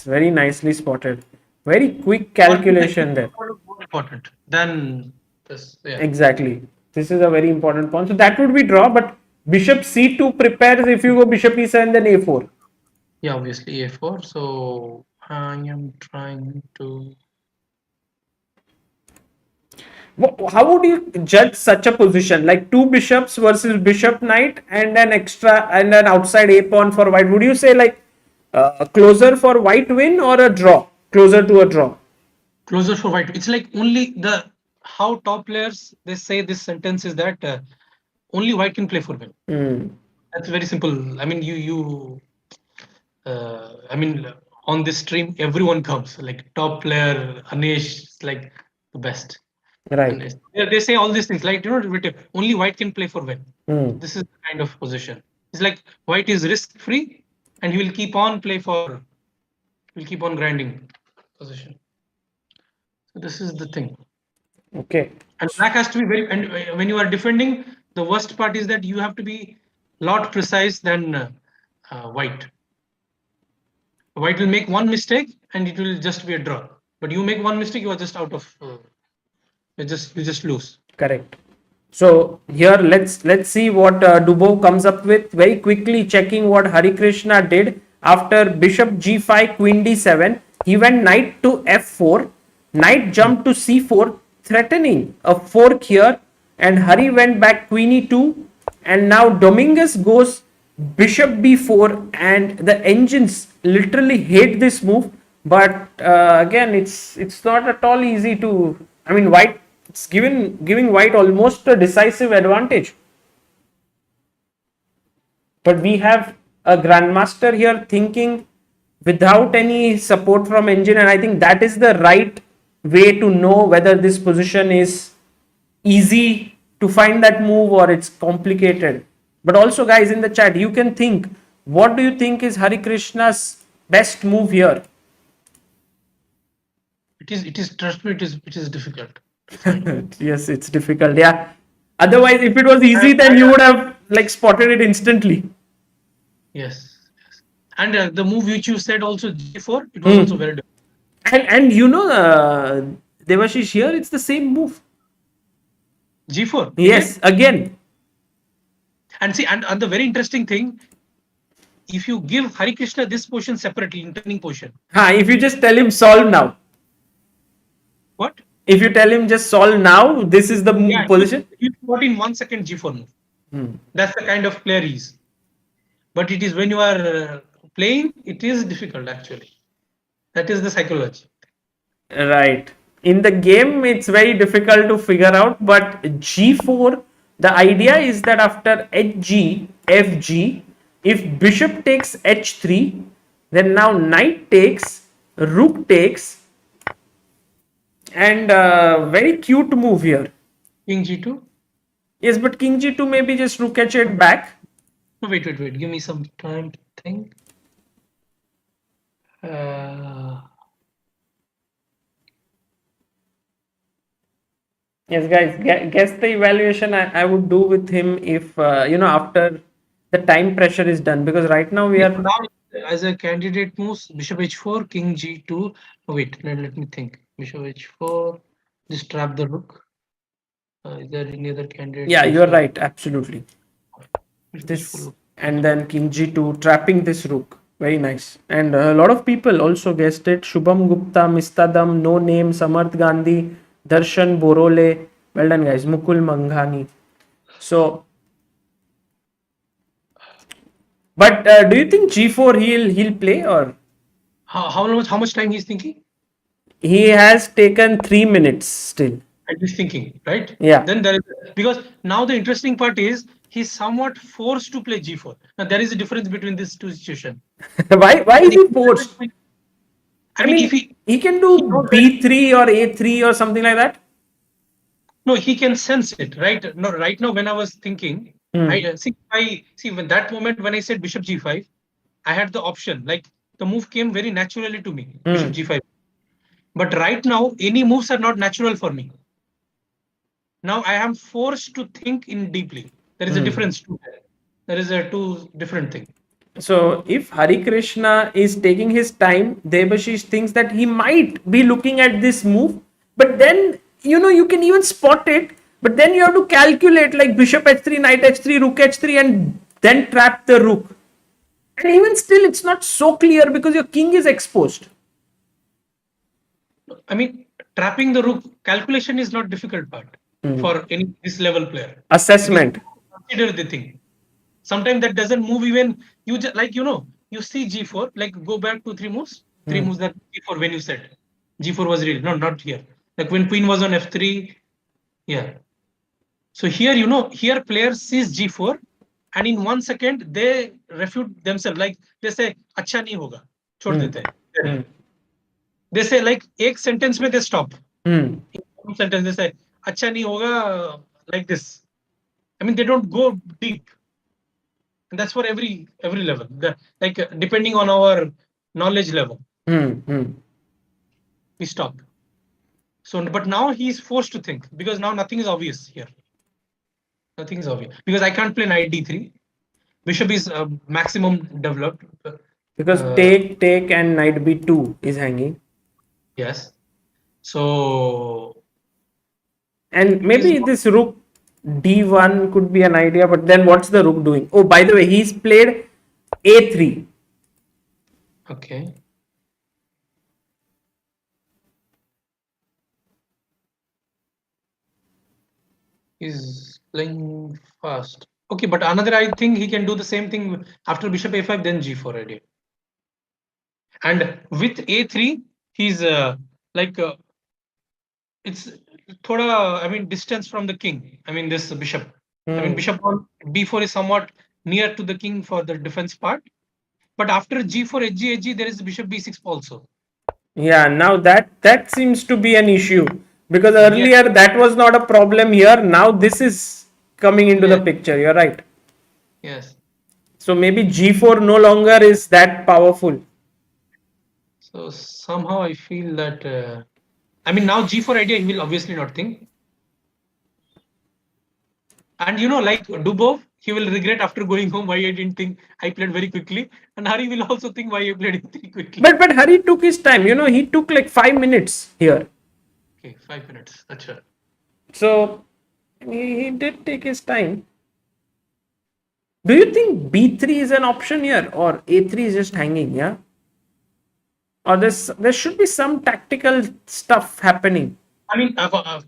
very nicely spotted. Very quick calculation there. More important than this. Yeah. Exactly. This is a very important pawn. So that would be draw, but bishop c2 prepares if you go bishop e7, then a4. Yeah, obviously a4. So I am trying to. How would you judge such a position, like two bishops versus bishop knight and an extra and an outside a pawn for white? Would you say like closer for white win or a draw, closer to a draw? Closer for white. It's like only how top players they say this sentence is that only white can play for win. That's very simple. I mean, I mean, on this stream everyone comes like top player Anish is like the best. Right. And they say all these things like only white can play for win. This is the kind of position. It's like white is risk free and he will keep on keep on grinding position. So this is the thing. Okay. And black has to be very. And when you are defending, the worst part is that you have to be lot precise than white. White will make one mistake and it will just be a draw. But you make one mistake, you are just out of. You just lose. Correct. So here let's see what Dubov comes up with. Very quickly checking what Harikrishna did after bishop g5, queen d7. He went knight to f4, knight jumped to c4, threatening a fork here, and Hari went back queen e2, and now Dominguez goes bishop b4, and the engines literally hate this move. But again, it's not at all easy to. I mean, white. It's giving white almost a decisive advantage. But we have a grandmaster here thinking without any support from engine, and I think that is the right way to know whether this position is easy to find that move or it's complicated. But also, guys, in the chat, you can think, what do you think is Harikrishna's best move here? It is trust me, it is difficult. Yes, it's difficult. Yeah, Otherwise, if it was easy, then you would have like spotted it instantly. Yes. And the move which you said also G4, it was also very different. And Devashish, here it's the same move. G4. Yes, again. And see, and the very interesting thing, if you give Harikrishna this position separately in turning position. If you just tell him solve now. What? If you tell him just solve now, this is the position. He's got in 1 second G4 move. That's the kind of player he is. But it is when you are playing, it is difficult actually. That is the psychology. Right. In the game, it's very difficult to figure out. But G4, the idea is that after HG, FG, if bishop takes H3, then now knight takes, rook takes, and very cute move here. King G2? Yes, but King G2 maybe just rook H8 back. No, wait. Give me some time to think. Yes, guys, guess the evaluation I would do with him if, after the time pressure is done. Because right now we are... Now, as a candidate moves, bishop H4, King G2. Oh, wait, let me think. Bishop H4, just trap the rook. Is there any other candidate? Yeah, you're right. Absolutely. This and then King G2 trapping this rook. Very nice. And a lot of people also guessed it. Shubham Gupta, Mistadam, No Name, Samarth Gandhi, Darshan Borole. Well done, guys. Mukul Manghani. So, but do you think G4 he'll play or how much time he's thinking? He has taken 3 minutes still. And he's thinking, right? Yeah. Then there is, because now the interesting part is he's somewhat forced to play G4. Now there is a difference between these two situations. Why is he forced? I mean, if he can do B3 or A3 or something like that. No, he can sense it, right? No, right now when I was thinking, I see when that moment when I said Bishop G5, I had the option. Like the move came very naturally to me, Bishop G5. But right now, any moves are not natural for me. Now I am forced to think in deeply. There is a difference too. There is a two different thing. So if Harikrishna is taking his time, Debashish thinks that he might be looking at this move, but then you can even spot it, but then you have to calculate like bishop h3, knight h3, rook h3, and then trap the rook. And even still, it's not so clear because your king is exposed. I mean, trapping the rook calculation is not difficult part for any this level player. Assessment. Consider the thing. Sometimes that doesn't move even. You just like you see G4. Like go back to 3 moves. 3 moves that G4 when you said G4 was real. No, not here. Like when Queen was on F3. Yeah. So here here player sees G4, and in 1 second they refute themselves. Like they say, "Acha nahi hoga." Chhod dete hain. They say like एक sentence में they stop. In one sentence they say अच्छा नहीं होगा like this. I mean they don't go deep, and that's for every level. Like depending on our knowledge level, we stop. So, but now he is forced to think because now nothing is obvious here. Nothing is obvious because I can't play knight d3. Bishop is maximum developed. Because take and knight b2 is hanging. Yes. So. And maybe this rook d1 could be an idea, but then what's the rook doing? Oh, by the way, he's played a3. Okay. He's playing fast. Okay, but another I think he can do the same thing after bishop a5, then g4 idea. And with a3, he's it's thoda, I mean, distance from the king. I mean, this bishop. I mean, bishop on b4 is somewhat near to the king for the defense part. But after g4, hg, there is bishop b6 also. Yeah, now that seems to be an issue because earlier that was not a problem here. Now this is coming into the picture. You're right. Yes. So maybe g4 no longer is that powerful. So somehow I feel that, I mean, now g4 idea, he will obviously not think. And like Dubov, he will regret after going home why I didn't think I played very quickly. And Hari will also think why I played very quickly. But Hari took his time. He took like 5 minutes here. Okay, 5 minutes. That's right. So he did take his time. Do you think B3 is an option here, or A3 is just hanging? Yeah. Or there should be some tactical stuff happening. I mean,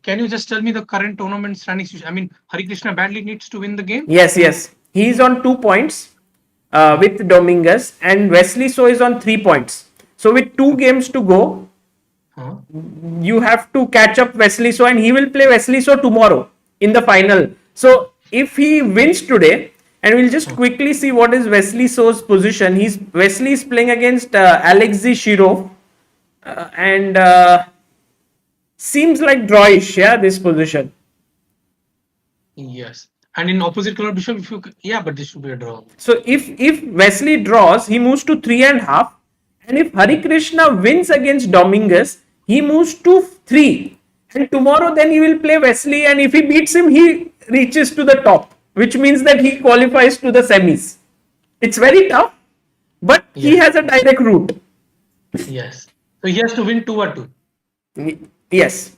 can you just tell me the current tournament standings? I mean, Harikrishna badly needs to win the game. Yes. He's on 2 points with Dominguez, and Wesley So is on 3 points. So with 2 games to go, you have to catch up Wesley So, and he will play Wesley So tomorrow in the final. So if he wins today, and we'll just quickly see what is Wesley So's position. Wesley is playing against Alexander Shirov, and seems like drawish, yeah, this position. Yes. And in opposite color bishop, but this should be a draw. So if Wesley draws, he moves to 3.5, and if Harikrishna wins against Dominguez, he moves to 3. And tomorrow then he will play Wesley, and if he beats him, he reaches to the top, which means that he qualifies to the semis. It's very tough, but he has a direct route. Yes. So he has to win 2-2. Yes.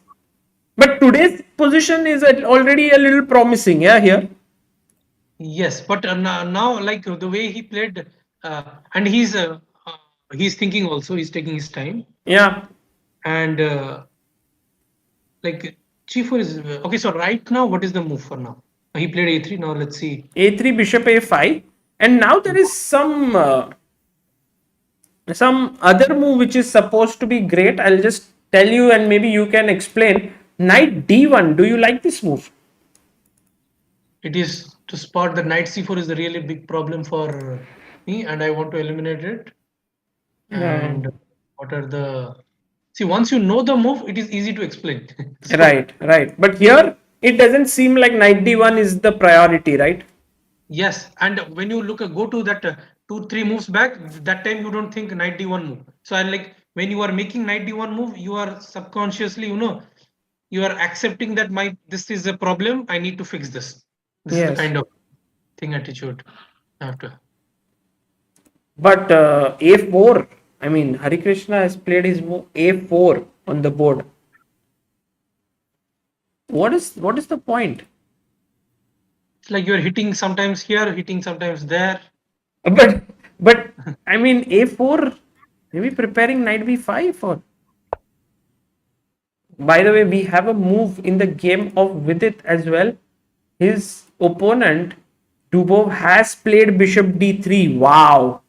But today's position is already a little promising, yeah, here. Yes, but now, like the way he played, and he's thinking also, he's taking his time. Yeah. And like G4 is okay. So right now, what is the move for now? He played A3. Now let's see. A3, bishop A5, and now there is some other move which is supposed to be great. I'll just tell you, and maybe you can explain. Knight D1. Do you like this move? It is to spot the knight C4 is a really big problem for me, and I want to eliminate it. And what are the... See, once you know the move, it is easy to explain. So, right. But here, it doesn't seem like knight D1 is the priority, right? Yes, and when you go to that 2-3 moves back, that time you don't think knight D1 move. So I like when you are making knight D1 move, you are subconsciously, you are accepting that this is a problem. I need to fix this. This is the kind of thing attitude after. But A4, I mean, Harikrishna has played his move A4 on the board. What is the point? It's like you're hitting sometimes here, hitting sometimes there. But I mean, A4, maybe preparing knight B5 or... By the way, we have a move in the game of Vidit as well. His opponent, Dubov, has played bishop D3. Wow.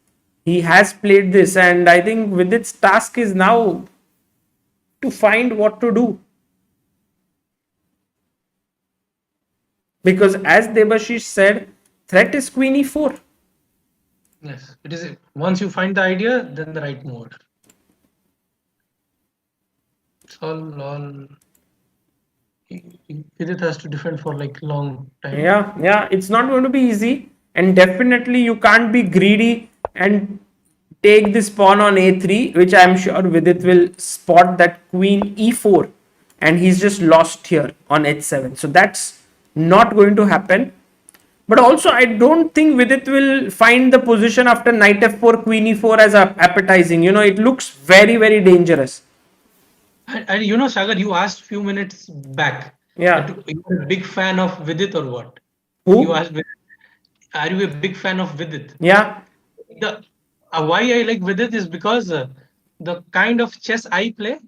He has played this, and I think Vidit's task is now to find what to do. Because as Debashish said, threat is queen E4. Yes, it is. Once you find the idea, then the right move. It's all Vidit has to defend for like long time. Yeah, it's not going to be easy, and definitely you can't be greedy and take this pawn on A3, which I'm sure Vidit will spot that queen E4, and he's just lost here on H7. So that's not going to happen. But also, I don't think Vidit will find the position after knight F4, queen E4 as appetizing. It looks very, very dangerous. And Sagar, you asked a few minutes back. Yeah. You're a big fan of Vidit or what? Who? You asked, are you a big fan of Vidit? Yeah. Why I like Vidit is because the kind of chess I play,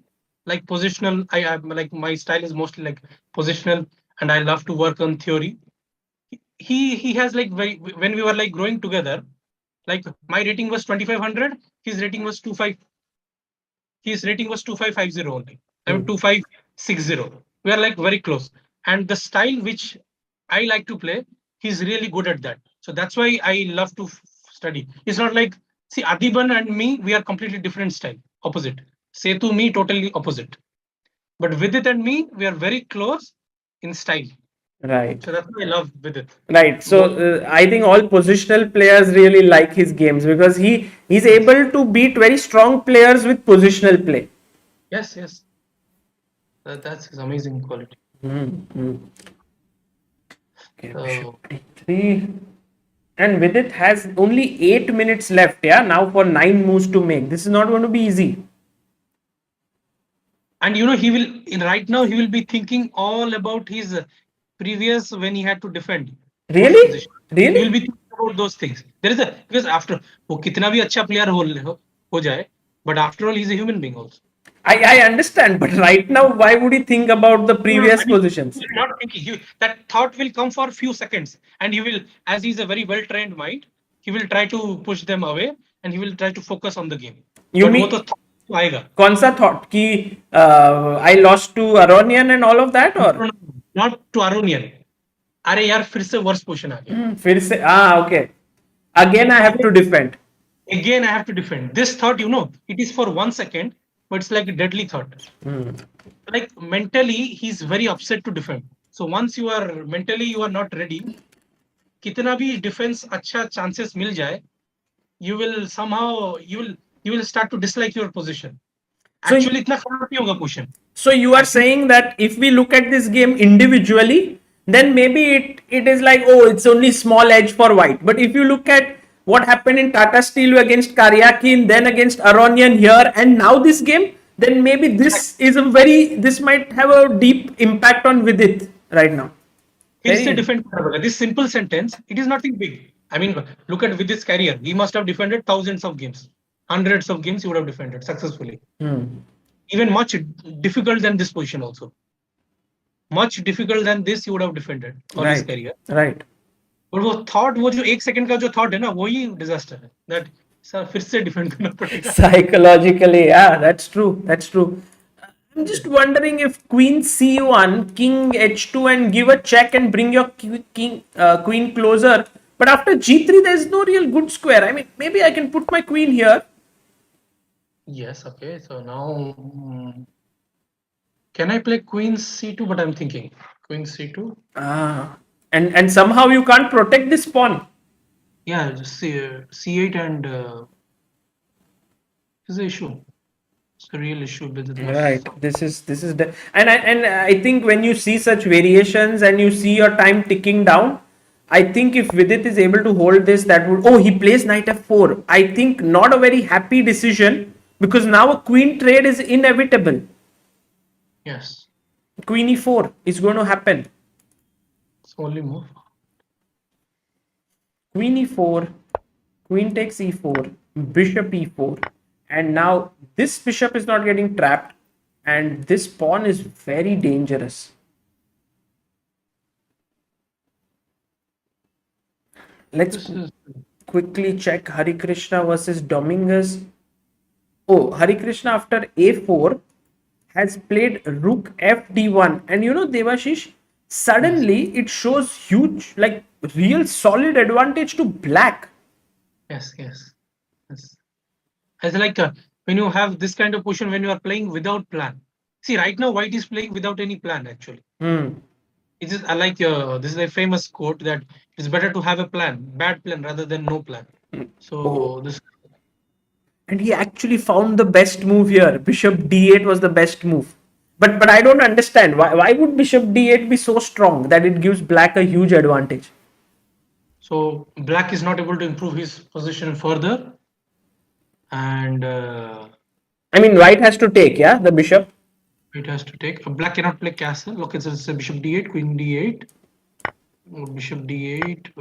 like positional, I like my style is mostly like positional, and I love to work on theory. He has like when we were like growing together, like my rating was 2500, his rating was 2550 only. I'm 2560. We are like very close, and the style which I like to play, he's really good at that. So that's why I love to study. It's not like, see, Adiban and me, we are completely different style, opposite. Setu, me, totally opposite. But Vidit and me, we are very close in style. Right. So that's why I love Vidit. Right. So I think all positional players really like his games because he's able to beat very strong players with positional play. Yes. That's his amazing quality. Okay, So, bishop d3. And Vidit has only 8 minutes left, yeah, now for 9 moves to make. This is not going to be easy. and he will right now he will be thinking all about his previous when he had to defend post Really? position. He will Really? be thinking about those things. There is a because after वो कितना भी अच्छा player हो जाए, but after all he's a human being also. I understand, but right now, why would he think about the No, previous I mean, positions? he will not thinking. That thought will come for a few seconds, and he will, as he's a very well trained mind, he will try to push them away, and he will try to focus on the game. You But वो mean, तो thought तो आएगा. कौन सा thought कि I lost to Aronian and all of that, or? No, not to Aronian. अरे यार फिर से worse position आ गया. फिर से okay. Again, I have to defend. Again, I have to defend. This thought, it is for 1 second, but it's like a deadly thought. Like mentally, he's very upset to defend. So once you are mentally not ready, कितना भी defense अच्छा chances मिल जाए, you will somehow you will start to dislike your position. So, Actually, इतना खराब नहीं होगा position. So you are saying that if we look at this game individually, then maybe it is like, oh, it's only small edge for white. But if you look at what happened in Tata Steel against Karyakin, then against Aronian here, and now this game, then maybe this might have a deep impact on Vidit right now. He's a defend. This simple sentence, it is nothing big. I mean, look at with his career, he must have defended thousands of games, hundreds of games he would have defended successfully. Even much difficult than this position also. Much difficult than this he would have defended for his career. Right. But वो thought, वो जो 1 second का जो thought है ना, वही disaster है. That sir फिर से defend करना पड़ेगा. Psychologically, yeah, that's true. That's true. I'm just wondering if Queen C1, King H2, and give a check and bring your Queen closer. But after G3, there's no real good square. I mean, maybe I can put my Queen here. Yes, okay. So now, can I play Queen C2? But I'm thinking Queen C2. And somehow you can't protect this pawn. Yeah, just C8 and is the issue. It's a real issue with the Right. This is and I think when you see such variations and you see your time ticking down, I think if Vidit is able to hold this, that would. Oh, he plays knight f4. I think not a very happy decision because now a queen trade is inevitable. Yes. Queen e4 is going to happen. It's only move. Queen e4, queen takes e4, bishop e4, and now this bishop is not getting trapped, and this pawn is very dangerous. Let's quickly check Harikrishna versus Dominguez. Oh, Harikrishna after a4 has played rook fd1, and Devashish, suddenly it shows huge, like real solid advantage to black. Yes. It's like when you have this kind of position when you are playing without plan. See, right now white is playing without any plan actually. It is like this is a famous quote that it's better to have a bad plan rather than no plan. So this. And he actually found the best move here. Bishop d8 was the best move. But I don't understand why would bishop d8 be so strong that it gives black a huge advantage. So black is not able to improve his position further, and I mean white has to take, yeah, the bishop. It has to take. Black cannot play castle. Look, it's a bishop d8, queen d8, bishop d8,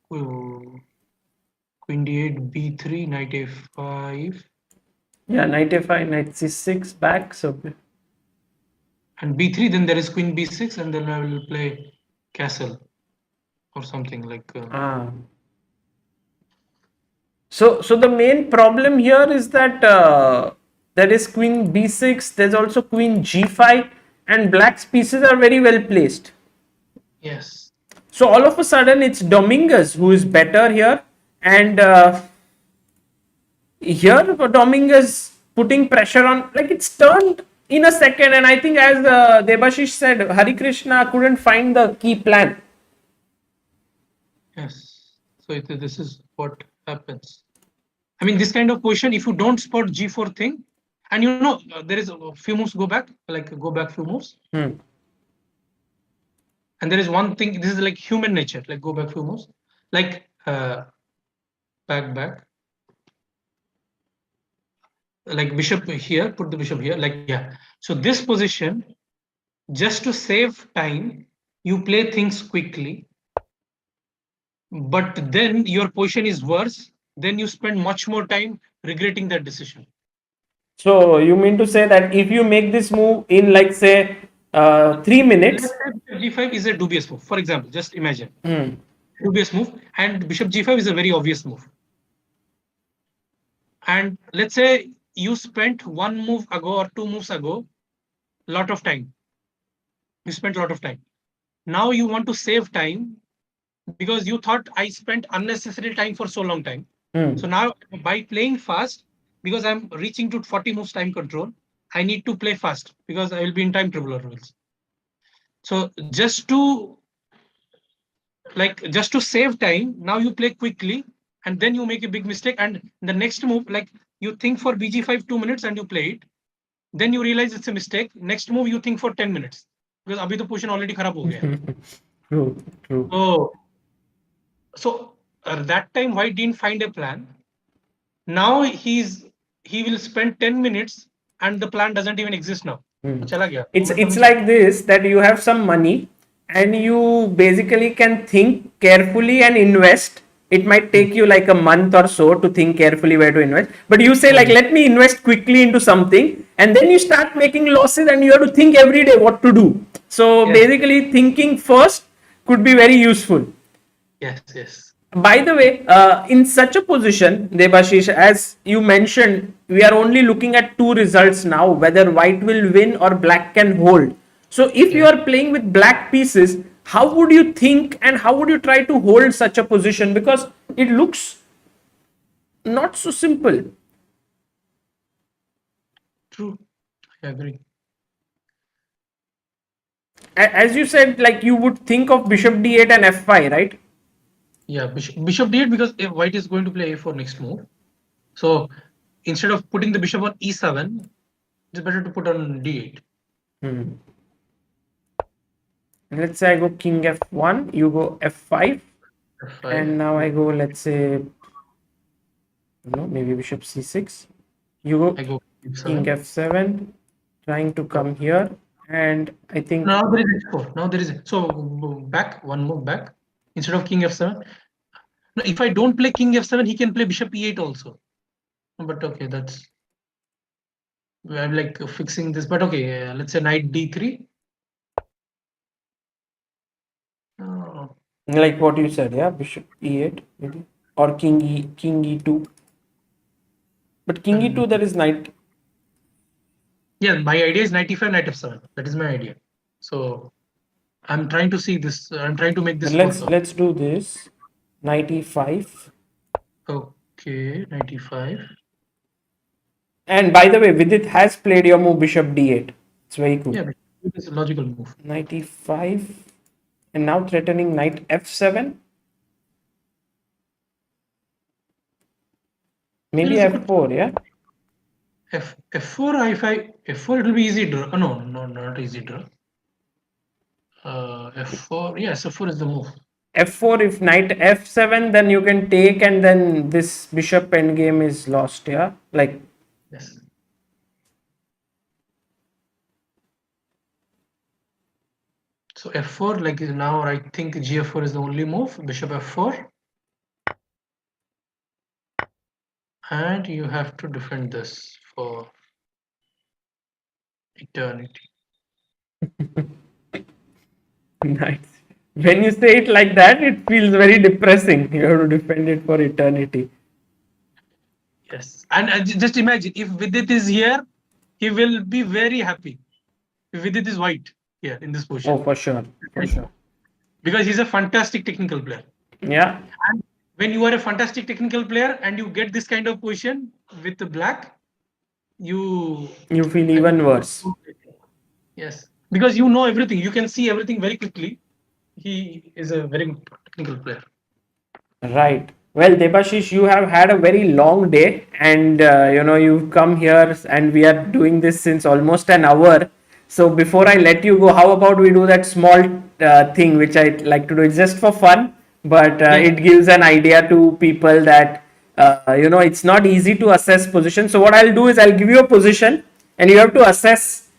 queen d8, b3, knight a5. Yeah, knight a5, knight c6 back. So and b3, then there is queen b6, and then I will play castle or something like. So the main problem here is that there is queen b6. There's also queen g5, and black's pieces are very well placed. Yes. So all of a sudden it's Dominguez who is better here, and here Dominguez putting pressure on, like it's turned in a second, and I think as Debashish said, Harikrishna couldn't find the key plan. Yes. So this is what happens. I mean, this kind of position, if you don't spot g4 thing, and there is a few moves go back, few moves. And there is one thing, this is like human nature, like go back few moves, like back, like bishop here, put the bishop here, like, yeah. So this position, just to save time, you play things quickly, but then your position is worse, then you spend much more time regretting that decision. So you mean to say that if you make this move in, like, say 3 minutes, g5 is a dubious move, for example, just imagine. Hmm. Dubious move, and bishop g5 is a very obvious move. And let's say you spent one move ago or two moves ago lot of time. You spent a lot of time. Now you want to save time because you thought I spent unnecessary time for so long time. So now by playing fast, because I'm reaching to 40 moves time control, I need to play fast because I will be in time triple rules. So just to save time, now you play quickly and then you make a big mistake. And the next move, like you think for bg5 2 minutes and you play it, then you realize it's a mistake. Next move you think for 10 minutes because abhi to position already kharab ho gaya. True. So that time White didn't find a plan. Now he will spend 10 minutes and the plan doesn't even exist now. Chala gaya. It's like this, that you have some money and you basically can think carefully and invest. It might take you like a month or so to think carefully where to invest, but you say like, let me invest quickly into something, and then you start making losses and you have to think every day what to do. So basically thinking first could be very useful. Yes. By the way, in such a position, Debashish, as you mentioned, we are only looking at two results now, whether white will win or black can hold. So if you are playing with black pieces, how would you think and how would you try to hold such a position? Because it looks not so simple. True. I agree. As you said, like you would think of bishop d8 and f5, right? Yeah, bishop d8 because white is going to play a4 next move. So instead of putting the bishop on e7, it's better to put on d8. Let's say I go king f1, you go f5, and now I go, let's say, maybe bishop c6. You go, I go king f7, trying to come here, and I think now there is f4. Now there is so back, one move back instead of king f7. No, if I don't play king f7, he can play bishop e8 also. But okay, that's I'm like fixing this. But okay, let's say knight d3. Like what you said, yeah, bishop e8 maybe, or king e2. But king e2, there is knight. Yeah, my idea is knight e5, knight f7. That is my idea. So I'm trying to see this. I'm trying to make this. Let's do this. Knight e5. Okay, knight e5. And by the way, Vidit has played your move bishop d8. It's very cool. Yeah, it's a logical move. Knight e5, and now threatening knight f7. Maybe f4, yeah. F4, i5, f4. It will be easy draw. Oh, no, not easy draw. F4, yes, f4 is the move. F4, if knight f7, then you can take, and then this bishop endgame is lost, yeah? Like, yes. So f4, like now I think gf4 is the only move, bishop f4. And you have to defend this for eternity. nice. When you say it like that, it feels very depressing. You have to defend it for eternity. Yes, and just imagine if Vidit is here, he will be very happy. If Vidit is white here in this position. Oh, for sure. Because he's a fantastic technical player. Yeah. And when you are a fantastic technical player and you get this kind of position with the black, you feel even worse. Yes, because you know everything. You can see everything very quickly. He is a very good technical player. Right. Well, Debashish, you have had a very long day, and you've come here, and we are doing this since almost an hour. So before I let you go, how about we do that small thing which I like to do? It's just for fun, but it gives an idea to people that it's not easy to assess position. So what I'll do is I'll give you a position, and you have to assess,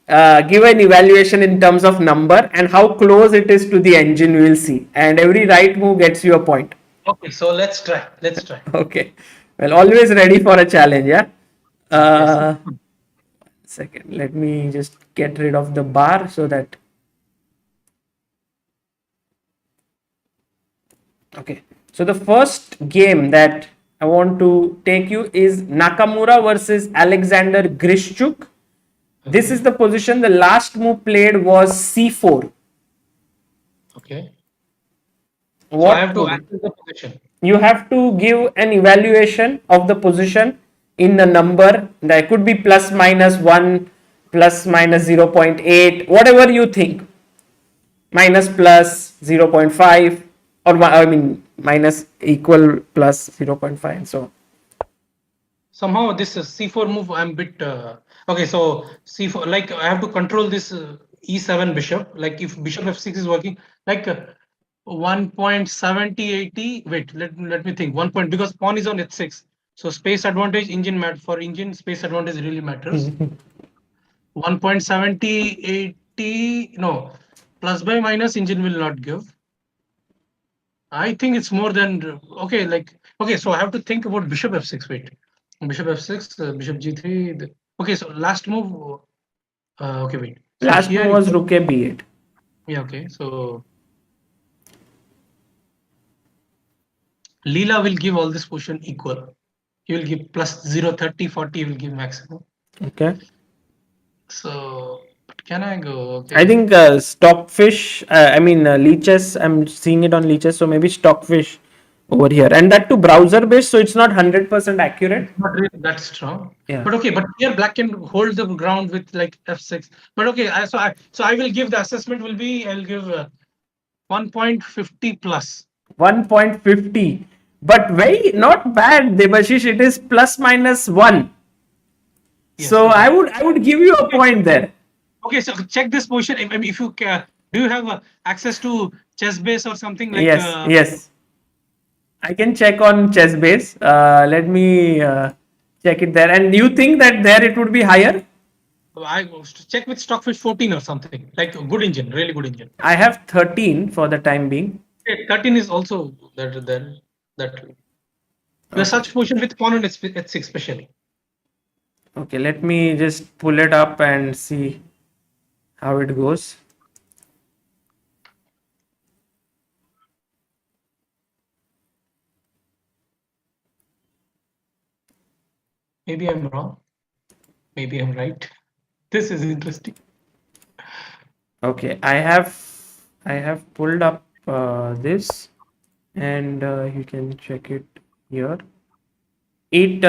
give an evaluation in terms of number and how close it is to the engine. We will see, and every right move gets you a point. Okay, so let's try. Let's try. Okay. Well, always ready for a challenge, yeah. Yes. Second, let me just get rid of the bar so that. Okay, so the first game that I want to take you is Nakamura versus Alexander Grishchuk. This is the position. The last move played was c4. Okay. What so I have to access the position. You have to give an evaluation of the position in a number. That could be plus minus 1, plus minus 0.8, whatever you think. Minus plus 0.5, or I mean minus equal plus 0.5 and so on. Somehow this c4 move I'm bit okay, so c4, like I have to control this e7 bishop. Like if bishop f6 is working, like 1.7080, wait, let me think. 1 point, because pawn is on h6, so space advantage engine for engine, space advantage really matters. 1.7080, no, plus by minus engine will not give. I think it's more than okay. Like okay, so I have to think about bishop f6. Wait, bishop f6, bishop g3. Okay, so last move. Okay, wait. So Last here move was rook a b8. Yeah. Okay, so Leela will give all this position equal. He will give plus 0, 30, 40. He will give maximum. Okay. So can I go? Okay. I think stockfish. Leeches. I'm seeing it on leeches, so maybe stockfish over here, and that to browser based, so it's not 100% accurate. Not really that strong. Yeah. But okay, but here black can hold the ground with like f6. But okay, so I will give the assessment will be, I'll give 1.50 plus. 1.50, but very not bad, Debashish. It is plus minus 1. Yes, So okay. I would give you a point there. Okay, so check this position. I mean, if you do you have access to ChessBase or something like? Yes. I can check on ChessBase. Let me check it there. And you think that there it would be higher? I check with Stockfish 14 or something, like a good engine, really good engine. I have 13 for the time being. Okay, 13 is also that the such position with pawn on h6 especially. Okay, let me just pull it up and see how it goes. Maybe I'm wrong. Maybe I'm right. This is interesting. Okay, I have pulled up this, and you can check it here. It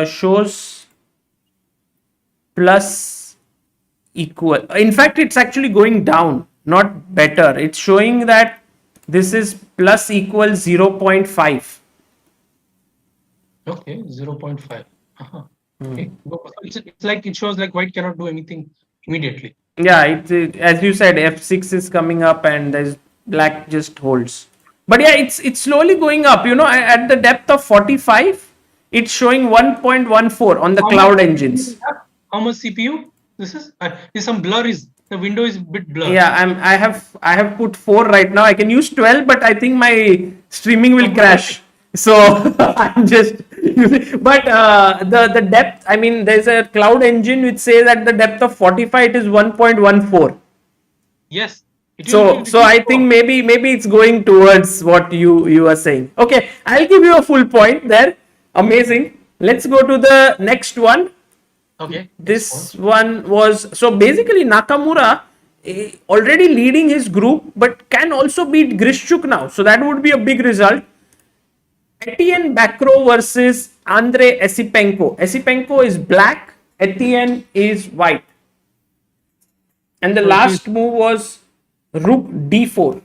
shows plus equal. In fact, it's actually going down, not better. It's showing that this is plus equal 0.5. Okay, 0.5. Okay. It's like it shows like white cannot do anything immediately. Yeah, as you said, f6 is coming up, and there's black just holds. But yeah, it's slowly going up. At the depth of 45, it's showing 1.14 on the cloud engines. How much CPU? This is some blur. Is the window is a bit blurred. Yeah, I have put 4 right now. I can use 12, but I think my streaming will crash. So I'm just but the depth, I mean, there's a cloud engine which says at the depth of 45 it is 1.14. Yes. So I think maybe it's going towards what you are saying. Okay, I'll give you a full point there. Amazing. Let's go to the next one. Okay. This one was, so basically Nakamura already leading his group, but can also beat Grishchuk now. So that would be a big result. Etienne Bakro versus Andrei Esipenko. Esipenko is black, Etienne is white. And the last move was Rook D4.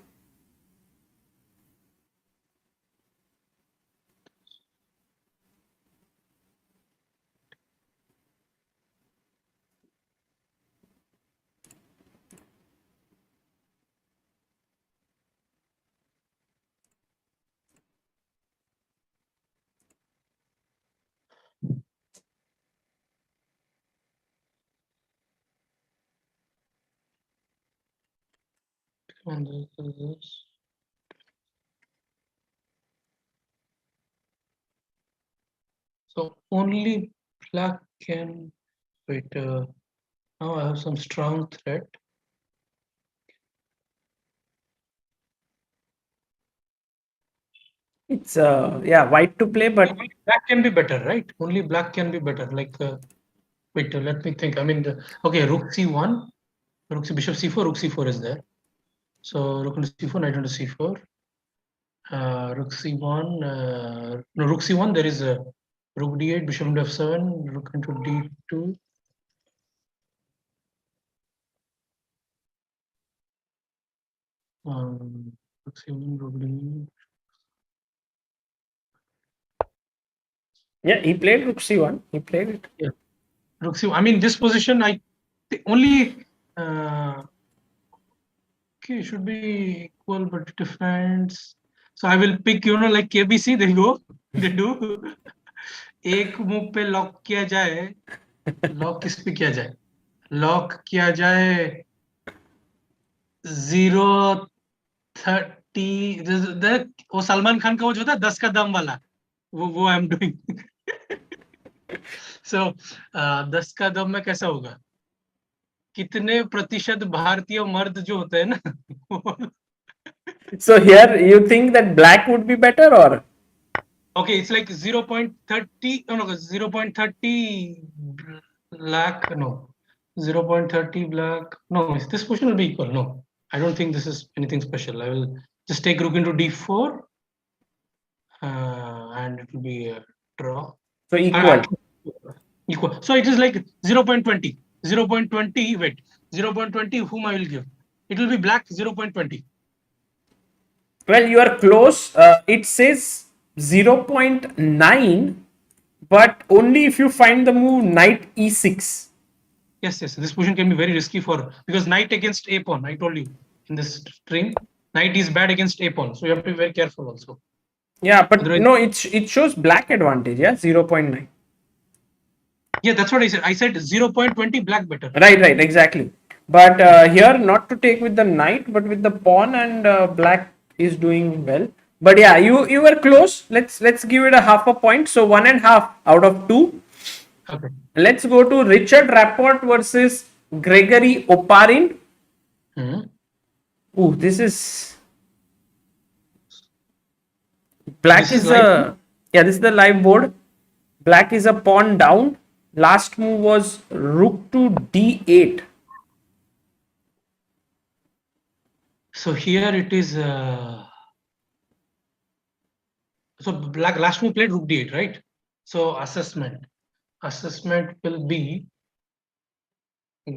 And this is this. So only black can wait. Now I have some strong threat. It's white to play, but Black can be better, right? Only black can be better. Like wait, let me think. I mean, okay, rook c1, bishop c4, rook c4 is there. So rook into c4, knight into c4. Rook c1, no, rook c1. There is a rook d8, bishop into f7, rook into d2. Rook c1, rook d8. yeah, he played rook c1. He played it. Yeah, rook c1. I mean, this position, I only okay, should be equal but difference. So I will pick, like KBC. They go, they do. एक move पे lock किया जाए, lock किस पे किया जाए? Lock किया जाए 030, वो सलमान खान का वो जो था 10 का दम वाला, वो आई एम डूइंग. सो 10 का दम में कैसा होगा? कितने प्रतिशत भारतीय मर्द जो होते हैं ना. So here you think that black would be better, or Okay, it's like 0.30. No, 0.30 black. No, 0.30 black. No, this position will be equal. No, I don't think this is anything special. I will just take rook into d4, and it will be a draw. so equal? Equal. So it is like 0.20. 0.20. Wait, 0.20. Whom I will give? It will be black 0.20. Well, you are close. It says 0.9, but only if you find the move knight e6. Yes. This position can be very risky because knight against a pawn. I told you in this string, knight is bad against a pawn, so you have to be very careful also. Yeah, but otherwise, no, it shows black advantage. Yeah, 0.9. Yeah, that's what I said. I said 0.20 black better. Right, exactly. But here, not to take with the knight, but with the pawn, and black is doing well. But yeah, you were close. Let's give it a half a point. So 1.5 out of 2. Okay. Let's go to Richard Rapport versus Gregory Opparin. Oh, this is black. This is the live board. Black is a pawn down. Last move was rook to d8. So here it is. So black last move played rook d8, right? So assessment will be.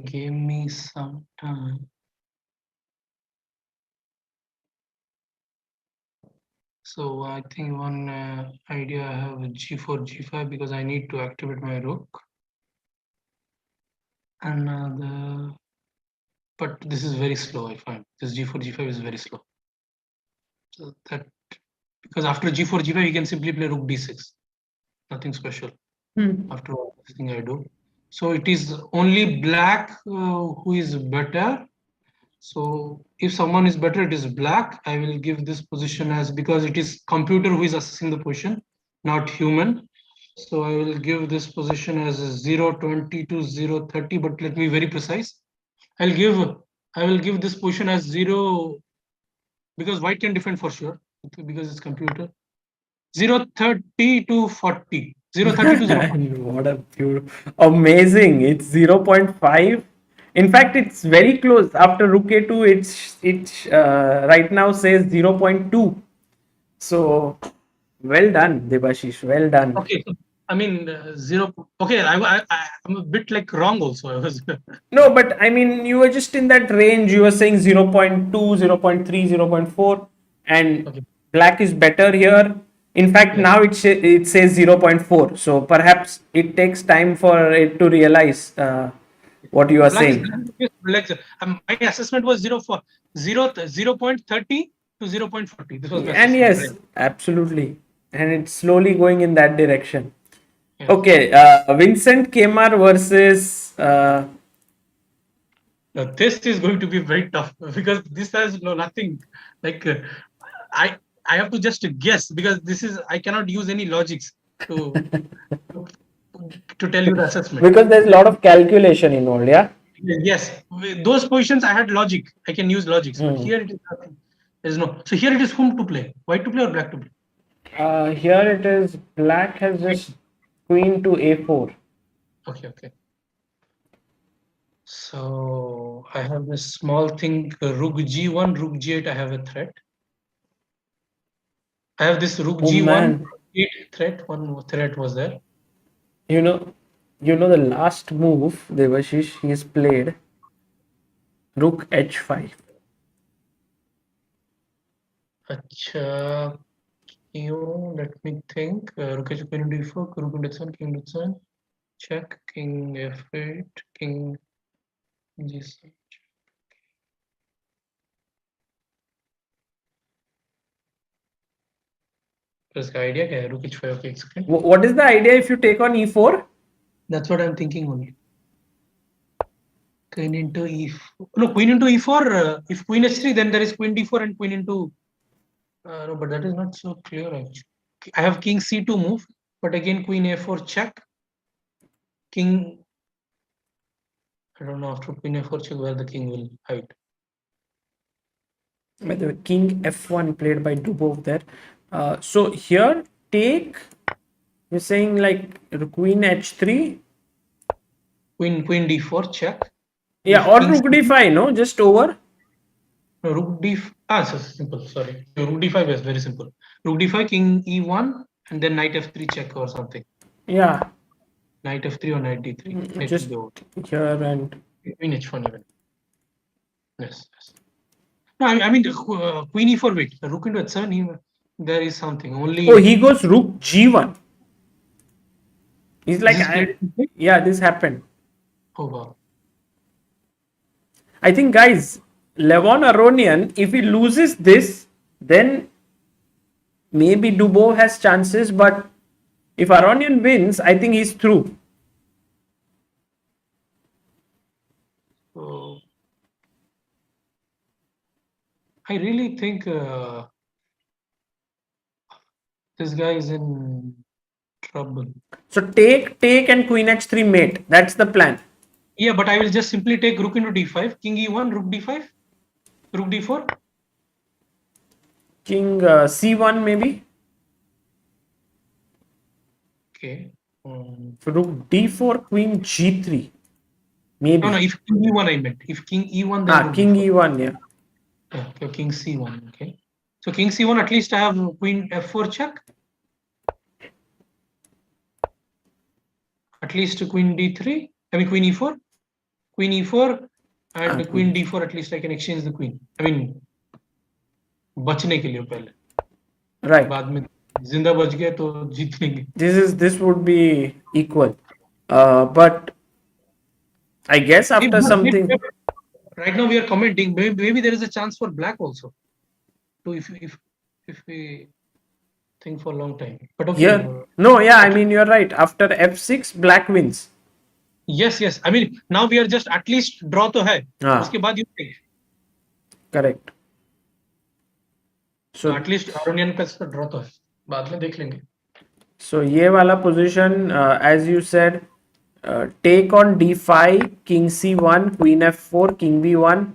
Give me some time. So I think one idea I have g4, g5 because I need to activate my rook. Another, but this is very slow. I find this g4, g5 is very slow. So that because after g4, g5 you can simply play rook d6. Nothing special. After all this thing I do. So it is only black who is better. So if someone is better, it is black. I will give this position as, because it is computer who is assessing the position, not human. So I will give this position as 0.20 to 0.30, but let me be very precise. I will give this position as 0, because white can defend for sure, because it's computer. 0.30 to 40. 0.30 to 0.40. What a beautiful, amazing. It's 0.5. In fact, it's very close. After rook a2, it's right now says 0.2. So well done, Debashish. Well done. Okay. I mean, 0. Okay, I'm a bit like wrong also. I was. No, but I mean, you were just in that range. You were saying 0.2, 0.3, 0.4, and okay, black is better here. In fact, now it says 0.4. So perhaps it takes time for it to realize what you are saying. Like, my assessment was 0.30 to 0.40. This was my and yes, right? Absolutely. And it's slowly going in that direction. Yes. Okay, Vincent Kimar versus Now, this is going to be very tough because this has nothing. Like I I have to just guess because this is I cannot use any logics to to tell you the assessment. Because there's a lot of calculation involved, yeah? Yes, with those positions I had logic. I can use logics, but here it is nothing. There's no. So here it is whom to play, white to play or black to play. Here it is black has just queen to a4. Okay. So I have this small thing, rook g1, rook g8. I have a threat. I have this rook g1, man. 8 threat. One threat was there. You know the last move Devashish he's played rook h5. Acha, let me think. Rook h queen d4, rook d7, king d7, check, king f8, king g7. इसका idea क्या है? Rook h5, okay, second. What is the idea if you take on e4? That's what I'm thinking only. Queen into e4. No, queen into e4. If queen h3, then there is queen d4 and queen into. No, but that is not so clear actually. I have king c2 move, but again queen a4 check. King. I don't know after queen a4 check where the king will hide. By the way, king f1 played by Dubov there. So here take. You're saying like queen h3. Queen d4 check. Yeah, or rook d5. No, just over. No, rook d5. So simple. Sorry, rook d5 is very simple. Rook d5, king e1, and then knight f3 check or something. Yeah. Knight f3 or knight d3. Just here and queen h1 even. Yes. No, I mean queen e4. Wait, rook into h7. There is something only. Oh, he goes rook g1. He's like, yeah, this happened. Oh wow. I think, guys, Levon Aronian, if he loses this, then maybe Dubov has chances. But if Aronian wins, I think he's through. So I really think this guy is in trouble. So take and queen h3 mate. That's the plan. Yeah, but I will just simply take rook into d5, king e1, rook d5, rook d4. King c1 maybe. Okay. Rook d4, queen g3. Maybe. No, if king e1 I meant. If king e1, then king e1, yeah. Okay, king c1, okay. So king c1, at least I have queen f4 check. At least queen d3, I mean queen e4. Queen e4 and queen d4, at least I can exchange the queen. I mean, बचने के लिए पहले. Right. बाद में जिंदा बच गया तो जीत लेंगे. This would be equal. But I guess after something. Right now we are commenting. Maybe there is a chance for black also. So if we think for a long time. But okay. Yeah. No, yeah, I mean you're right. After f6, black wins. Yes. I mean now we are just at least draw तो है. उसके बाद you think. Correct. So at least Aronian का draw तो है. बाद में देख लेंगे. So ये वाला position, as you said, take on d5, king c1, queen f4, king b1,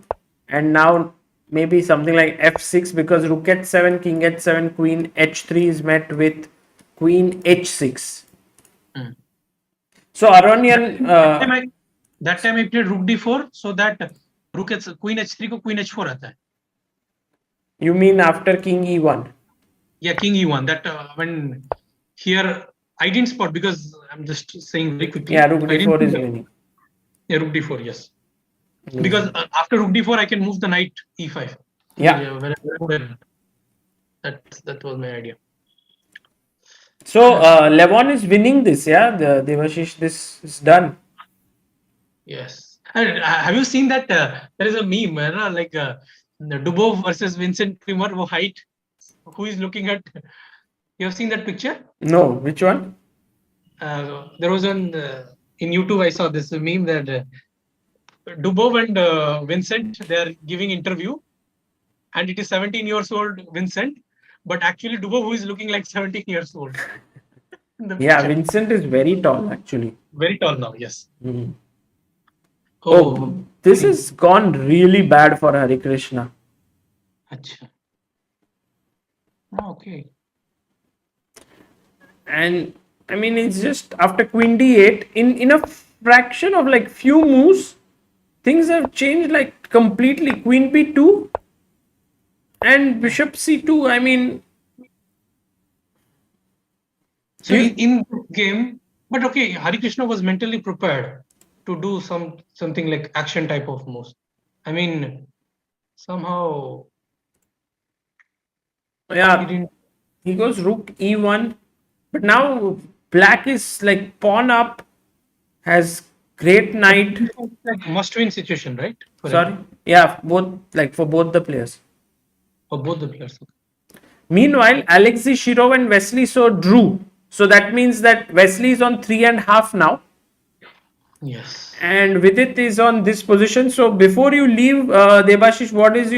and now maybe something like f6 because rook h7, king h7, queen h3 is met with queen h6. So Aronian. That time I played rook d4 so that queen h3 को queen h4 आता है. You mean after king e1? Yeah, king e1. That when here I didn't spot because I'm just saying very quickly. Yeah, rook d4 is winning. Yeah, rook d4, yes. Because after rook d4 I can move the knight e5. Yeah. That was my idea. So Levon is winning this, yeah? Devashish, this is done. Yes. And, have you seen that there is a meme like Dubov versus Vincent Kimar height? Who is looking at? You have seen that picture? No, which one? There was one in YouTube. I saw this meme that Dubov and Vincent, they are giving interview, and it is 17 years old Vincent, but actually Dubov who is looking like 17 years old. In the Yeah, picture. Vincent is very tall actually. Very tall now, yes. Mhm. Oh, Oh, this has gone really bad for Harikrishna. Achha. Okay. And I mean, it's just after Queen D8, in a fraction of like few moves, things have changed like completely. Queen B2 and Bishop C2. I mean, So you, in this game, but okay, Harikrishna was mentally prepared to do something like action type of moves. I mean, somehow he yeah, didn't. he goes Rook E1, but now Black is like pawn up, has great knight. Like must-win situation, right? For Sorry, him, yeah, both like for both the players. for both the players. Meanwhile, Alexei Shirov and Wesley So drew. So that means that Wesley is on 3.5 now, Yes. and Vidit is on this position. So before you leave, Debashish, what is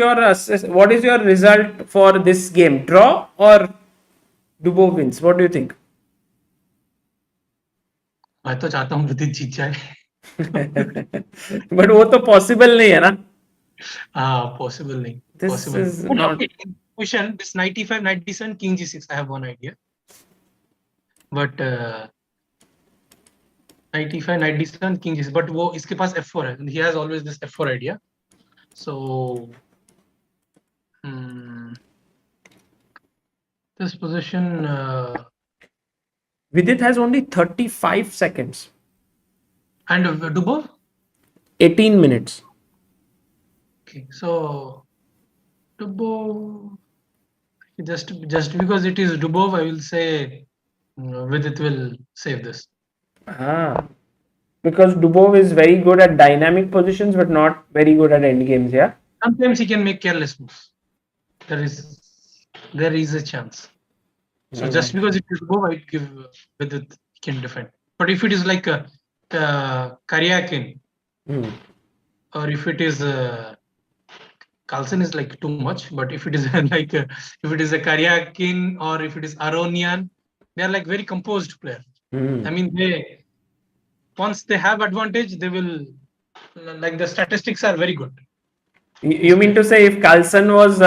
your result for this game? Draw or Dubov wins? What do you think? मैं तो चाहता हूँ विदित जीत जाए. But वो तो possible नहीं है ना? Possible नहीं. This Possible. is But not. okay, question this 95, 97, King G6. I have one idea. But 95, 97, King G6. But वो इसके पास F4 है. He has always this F4 idea. So this position. Vidit has only 35 seconds. And Dubov? 18 minutes. Okay, so Dubov. Just because it is Dubov, I will say Vidit will save this. Because Dubov is very good at dynamic positions, but not very good at end games. Yeah. Sometimes he can make careless moves. There is a chance. So just because it is Dubov, I give Vidit can defend. But if it is like a Karyakin, or if it is Carlsen is like too much. But if it is like if it is a Karyakin or if it is Aronian, they are like very composed player. I mean, they once they have advantage, they will like the statistics are very good. You mean to say if Carlsen was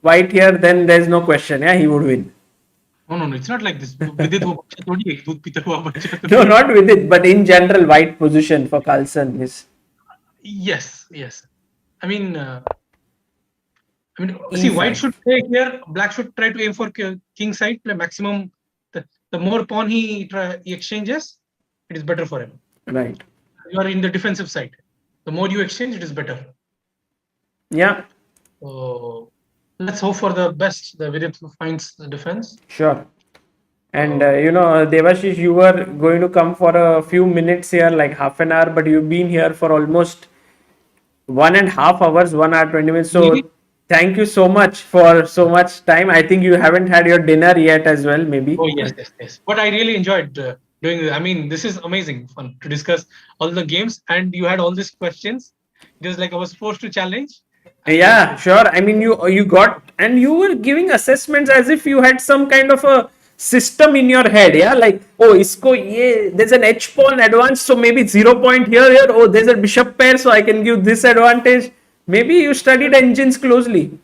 white here, then there's no question. Yeah, he would win. No, it's not like this. Vidit wo bachcha thodi hai, दूध पीता हुआ बच्चा. No, not with it, but in general, white position for Carlsen is. Yes. I mean, see, white should play here. Black should try to aim for king side. Play maximum. The more pawn he exchanges, it is better for him. Right. You are in the defensive side. The more you exchange, it is better. Yeah. So let's hope for the best. The Vidit finds the defense. Sure. And Devashish, you were going to come for a few minutes here, like half an hour, but you've been here for almost 1.5 hours, 1 hour 20 minutes. So thank you so much for so much time. I think you haven't had your dinner yet as well, maybe. Oh yes. But I really enjoyed doing this. I mean, this is amazing fun to discuss all the games, and you had all these questions. It was like I was forced to challenge. Yeah, sure. I mean, you got, and you were giving assessments as if you had some kind of a system in your head. Yeah, like, oh, there's an H pawn advance, so maybe 0 point here. Oh, there's a bishop pair, so I can give this advantage. Maybe you studied engines closely.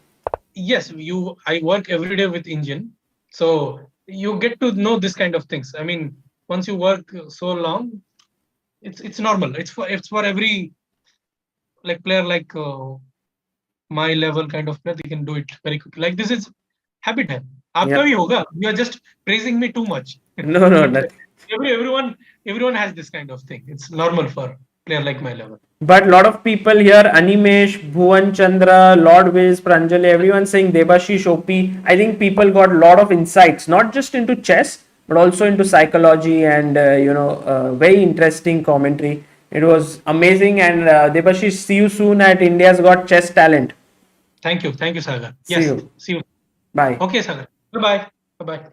Yes, I work every day with engine, so you get to know this kind of things. I mean, once you work so long, it's normal. It's for every like player like my level kind of player. They can do it very quickly. Like this is habit hai. Aapka bhi hoga. You are just praising me too much. No, nothing. Everyone has this kind of thing. It's normal for player like my level. But a lot of people here, Animesh, Bhuvan Chandra, Lord Wiz, Pranjali, everyone saying Debashish OP. I think people got a lot of insights, not just into chess, but also into psychology and, very interesting commentary. It was amazing. And Debashish, see you soon at India's Got Chess Talent. Thank you, Sagar. See you. Bye. Okay, Sagar. Bye-bye.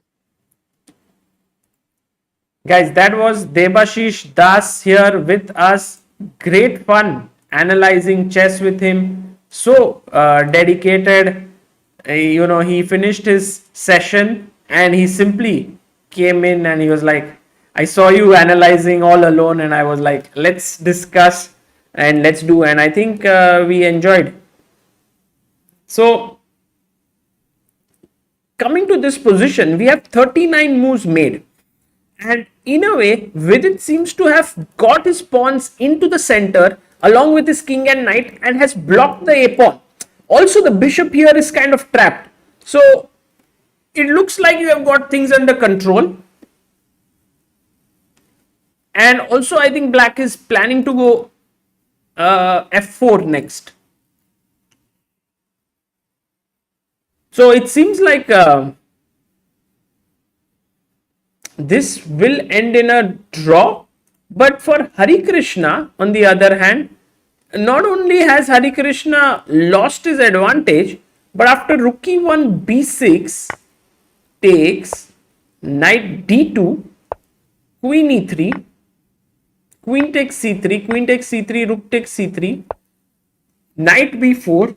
Guys, that was Debashish Das here with us. Great fun analyzing chess with him. So dedicated. He finished his session and he simply came in and he was like, I saw you analyzing all alone, and I was like, let's discuss and let's do. And I think we enjoyed. So coming to this position, we have 39 moves made. And in a way, Vidit seems to have got his pawns into the center along with his king and knight and has blocked the a pawn. Also, the bishop here is kind of trapped. So it looks like you have got things under control. And also, I think black is planning to go f4 next. So it seems like this will end in a draw. But for Harikrishna, on the other hand, not only has Harikrishna lost his advantage, but after rook e1 b6 takes, knight d2, queen e3, queen takes c3, queen takes c3, rook takes c3, knight b4.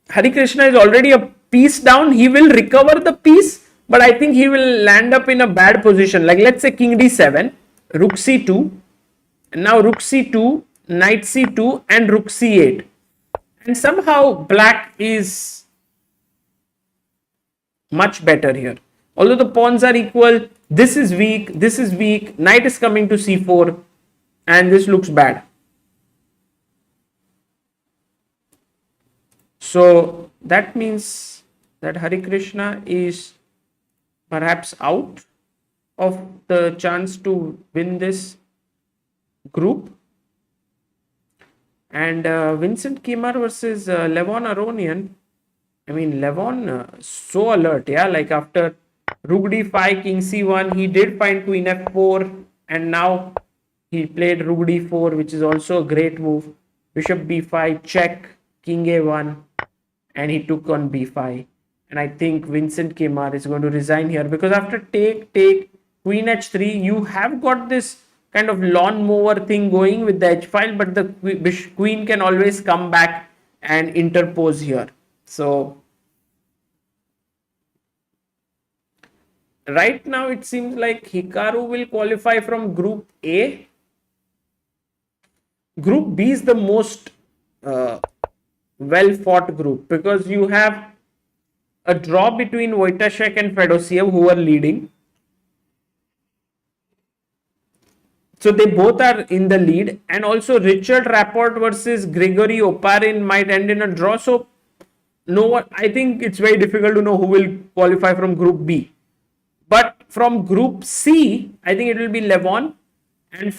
Harikrishna is already a piece down. He will recover the piece, but I think he will land up in a bad position. Like let's say king d7, rook c2, and now rook c2, knight c2, and rook c8. And somehow black is much better here. Although the pawns are equal, this is weak, knight is coming to c4, and this looks bad. So that means that Harikrishna is perhaps out of the chance to win this group. And Vincent Kimar versus Levon Aronian. I mean, Levon so alert, yeah. Like after rook d5, king c1, he did find queen f4, and now he played rook d4, which is also a great move. Bishop b5, check, king a1, and he took on b5. And I think Vincent Kimar is going to resign here, because after take, queen h3, you have got this kind of lawnmower thing going with the h file, but the queen can always come back and interpose here. So right now it seems like Hikaru will qualify from group A. Group B is the most well fought group, because you have a draw between Wojtaszek and Fedosiev, who are leading. So they both are in the lead, and also Richard Rapport versus Gregory Opparin might end in a draw. So I think it's very difficult to know who will qualify from group B. But from group C, I think it will be Levon, and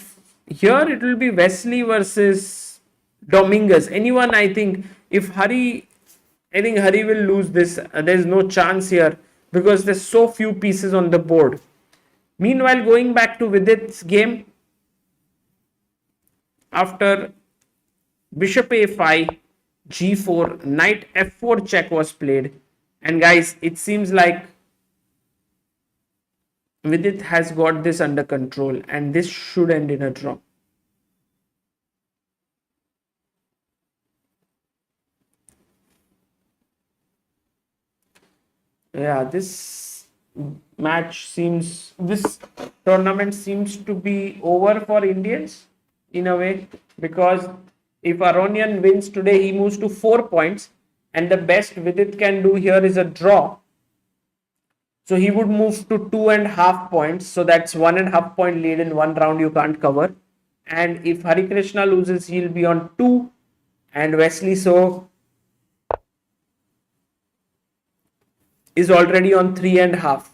here it will be Wesley versus Dominguez. Anyone, I think, I think Hari will lose this. There's no chance here because there's so few pieces on the board. Meanwhile, going back to Vidit's game, after bishop a5, g4, knight f4 check was played. And guys, it seems like Vidit has got this under control, and this should end in a draw. Yeah, this tournament seems to be over for Indians in a way, because if Aronian wins today, he moves to 4 points, and the best Vidit can do here is a draw. So he would move to 2.5 points. So that's 1.5 point lead in one round you can't cover. And if Harikrishna loses, he'll be on 2, and Wesley So is already on 3.5.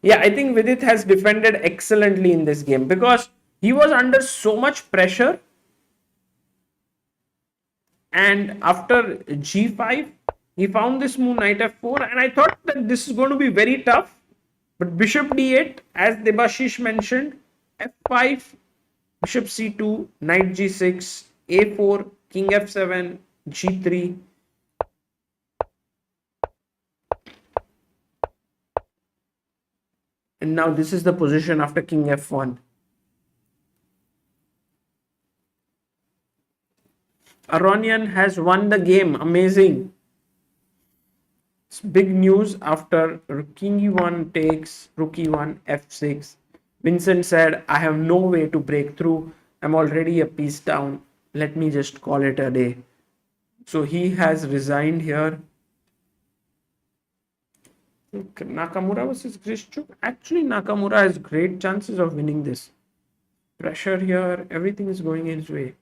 Yeah, I think Vidit has defended excellently in this game, because he was under so much pressure. And after g5, he found this move knight f4, and I thought that this is going to be very tough. But bishop d8, as Debashish mentioned, f5, bishop c2, knight g6, a4, king f7, g3. And now this is the position after king f1. Aronian has won the game. Amazing. It's big news after king e1 takes rook e1 f6. Vincent said, I have no way to break through. I'm already a piece down. Let me just call it a day. So he has resigned here. Nakamura versus Grishchuk. Actually, Nakamura has great chances of winning this. Pressure here. Everything is going his way.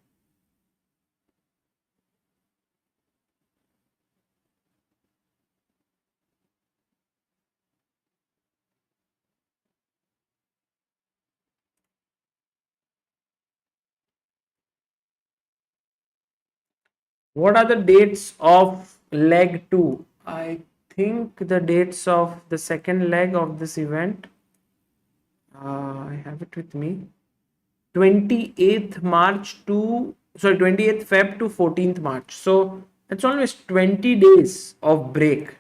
What are the dates of leg 2? I think the dates of the second leg of this event. I have it with me. 28th March to 28th Feb to 14th March. So it's almost 20 days of break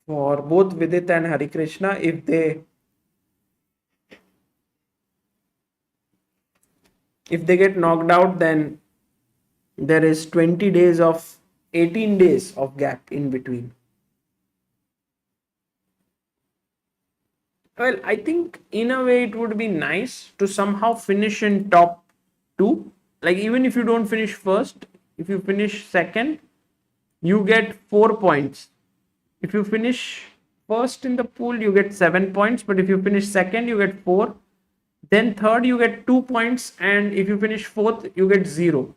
for both Vidit and Harikrishna. If they get knocked out, then there is 20 days of 18 days of gap in between. Well, I think in a way it would be nice to somehow finish in top 2. Like even if you don't finish first, if you finish second, you get 4 points. If you finish first in the pool, you get 7 points. But if you finish second, you get 4. Then third, you get 2 points. And if you finish fourth, you get 0.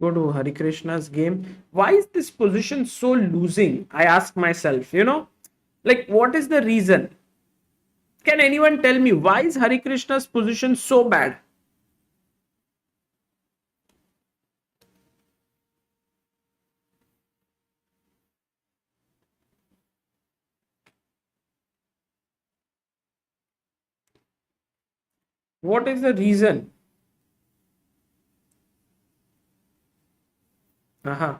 Go to Harikrishna's game. Why is this position so losing? I ask myself, like what is the reason? Can anyone tell me why is Harikrishna's position so bad? What is the reason? Uh-huh.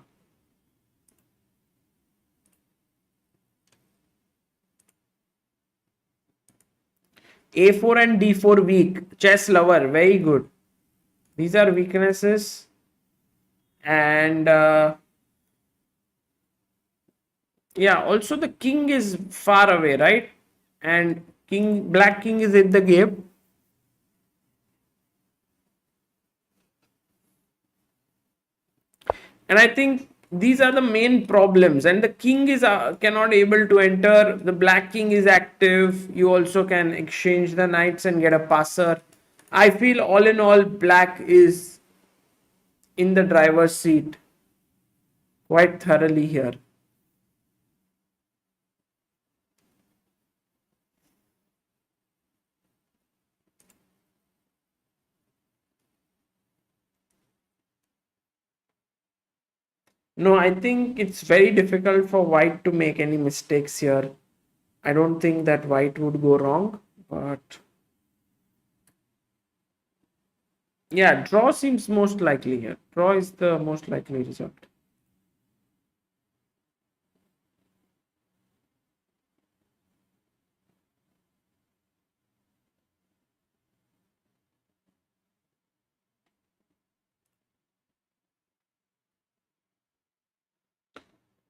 A4 and D4 weak. Chess lover. Very good. These are weaknesses. And yeah, also the king is far away, right? And black king is in the game. And I think these are the main problems. And the king is cannot able to enter. The black king is active. You also can exchange the knights and get a passer. I feel all in all, black is in the driver's seat quite thoroughly here. No, I think it's very difficult for white to make any mistakes here. I don't think that white would go wrong, but yeah, draw seems most likely here. Draw is the most likely result.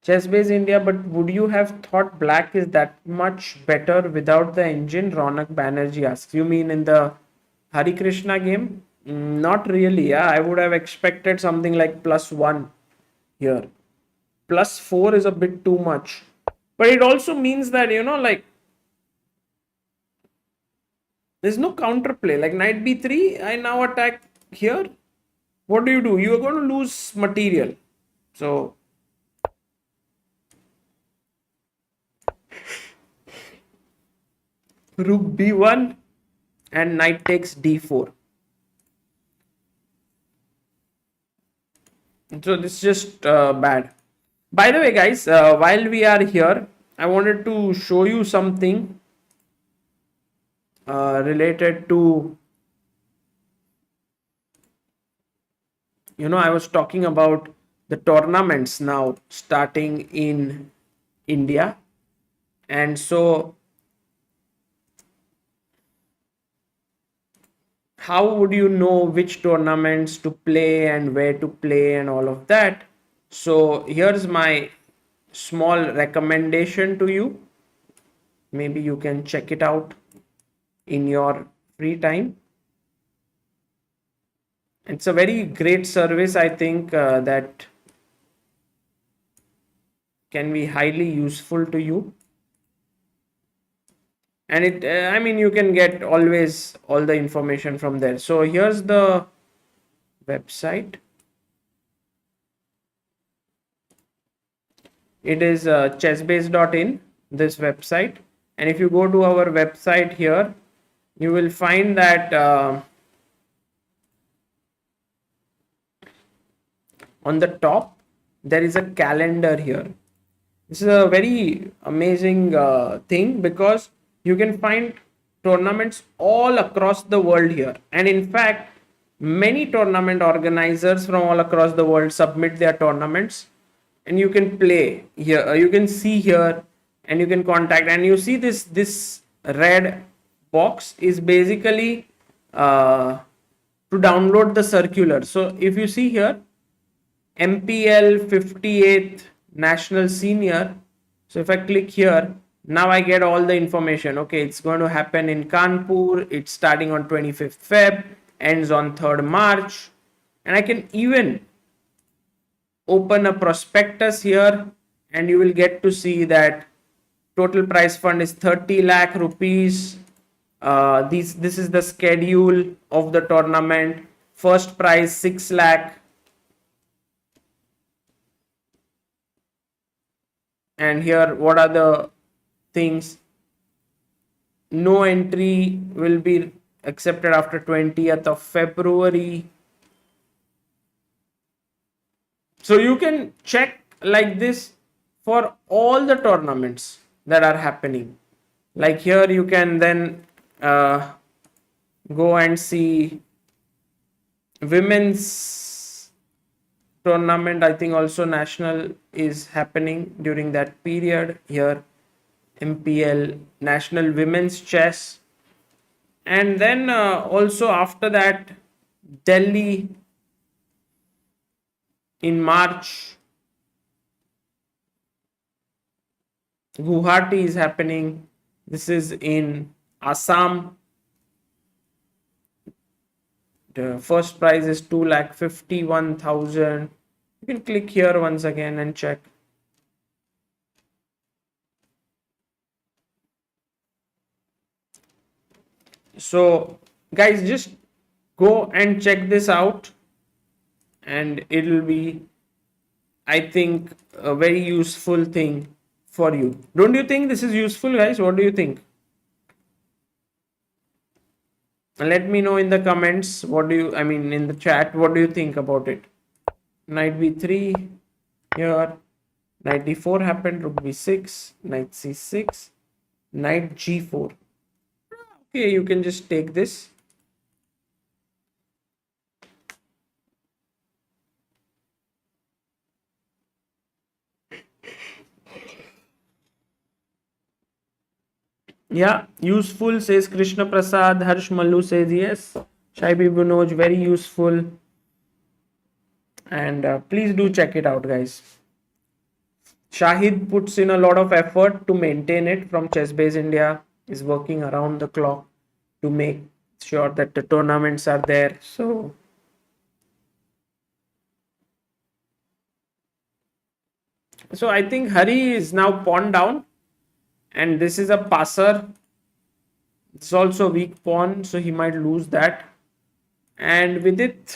ChessBase India, but would you have thought black is that much better without the engine? Ronak Banerjee asks. You mean in the Harikrishna game? Not really. Yeah, I would have expected something like +1 here. +4 is a bit too much. But it also means that, like there's no counterplay. Like knight b3, I now attack here. What do? You are going to lose material. So rook b1 and knight takes d4. So this is just bad. By the way, guys, while we are here, I wanted to show you something related to, I was talking about the tournaments now starting in India. And so how would you know which tournaments to play and where to play and all of that? So here's my small recommendation to you. Maybe you can check it out in your free time. It's a very great service, I think, that can be highly useful to you. And I mean, you can get always all the information from there. So here's the website. It is chessbase.in, this website. And if you go to our website here, you will find that on the top there is a calendar here. This is a very amazing thing because you can find tournaments all across the world here. And in fact, many tournament organizers from all across the world submit their tournaments, and you can play here. You can see here, and you can contact. And you see this red box is basically to download the circular. So if you see here, MPL 58th National Senior. So if I click here, now I get all the information. Okay, it's going to happen in Kanpur. It's starting on 25th Feb, ends on 3rd March. And I can even open a prospectus here, and you will get to see that total prize fund is 30 lakh rupees. This is the schedule of the tournament. First prize 6 lakh. And here, what are the things? No entry will be accepted after 20th of February. So you can check like this for all the tournaments that are happening. Like here, you can then go and see women's tournament. I think also national is happening during that period. Here, MPL, National Women's Chess. And then also after that, Delhi in March. Guwahati is happening. This is in Assam. The first prize is 2,51,000. You can click here once again and check. So guys, just go and check this out, and it will be, I think, a very useful thing for you. Don't you think this is useful, guys? What do you think? Let me know in the comments. In the chat, what do you think about it? Knight b3 here. Knight d4 happened. Rook b6. Knight c6. Knight g4. Okay, you can just take this. Yeah, useful, says Krishna Prasad. Harsh Mallu says yes. Shaibi Bunoj, very useful. And please do check it out, guys. Shahid puts in a lot of effort to maintain it from ChessBase India. Is working around the clock to make sure that the tournaments are there. So I think Hari is now pawn down, and this is a passer. It's also weak pawn, so he might lose that. And Vidit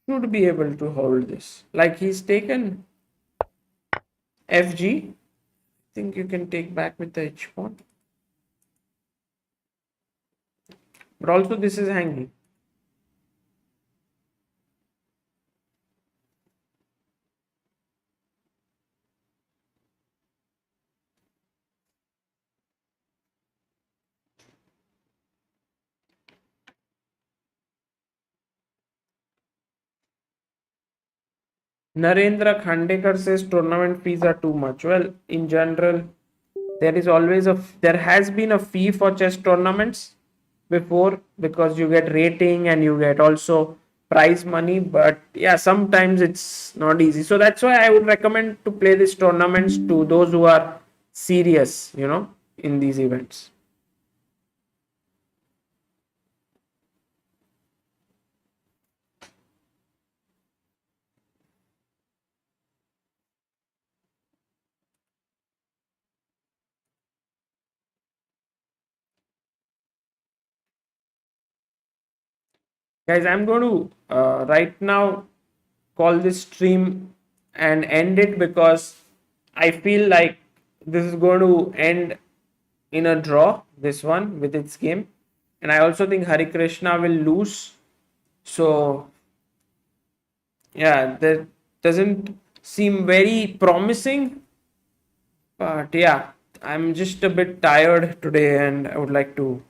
should be able to hold this. Like, he's taken FG. I think you can take back with the H pawn. But also this is hanging. Narendra Khandekar says tournament fees are too much. Well, in general, there has been a fee for chess tournaments before, because you get rating and you get also prize money, but yeah, sometimes it's not easy. So that's why I would recommend to play these tournaments to those who are serious, in these events. Guys, I'm going to right now call this stream and end it, because I feel like this is going to end in a draw, this one with its game. And I also think Harikrishna will lose. So, yeah, that doesn't seem very promising. But yeah, I'm just a bit tired today and I would like to.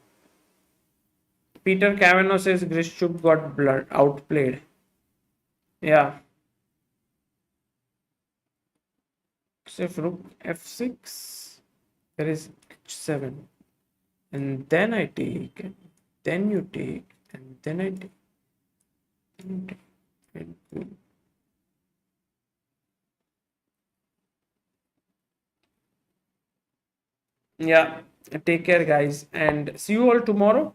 Peter Cavanaugh says Grishchuk got outplayed. Yeah. So if Rook f6, there is h7. And then I take, and then you take, and then I take, and queen. Yeah, take care, guys, and see you all tomorrow.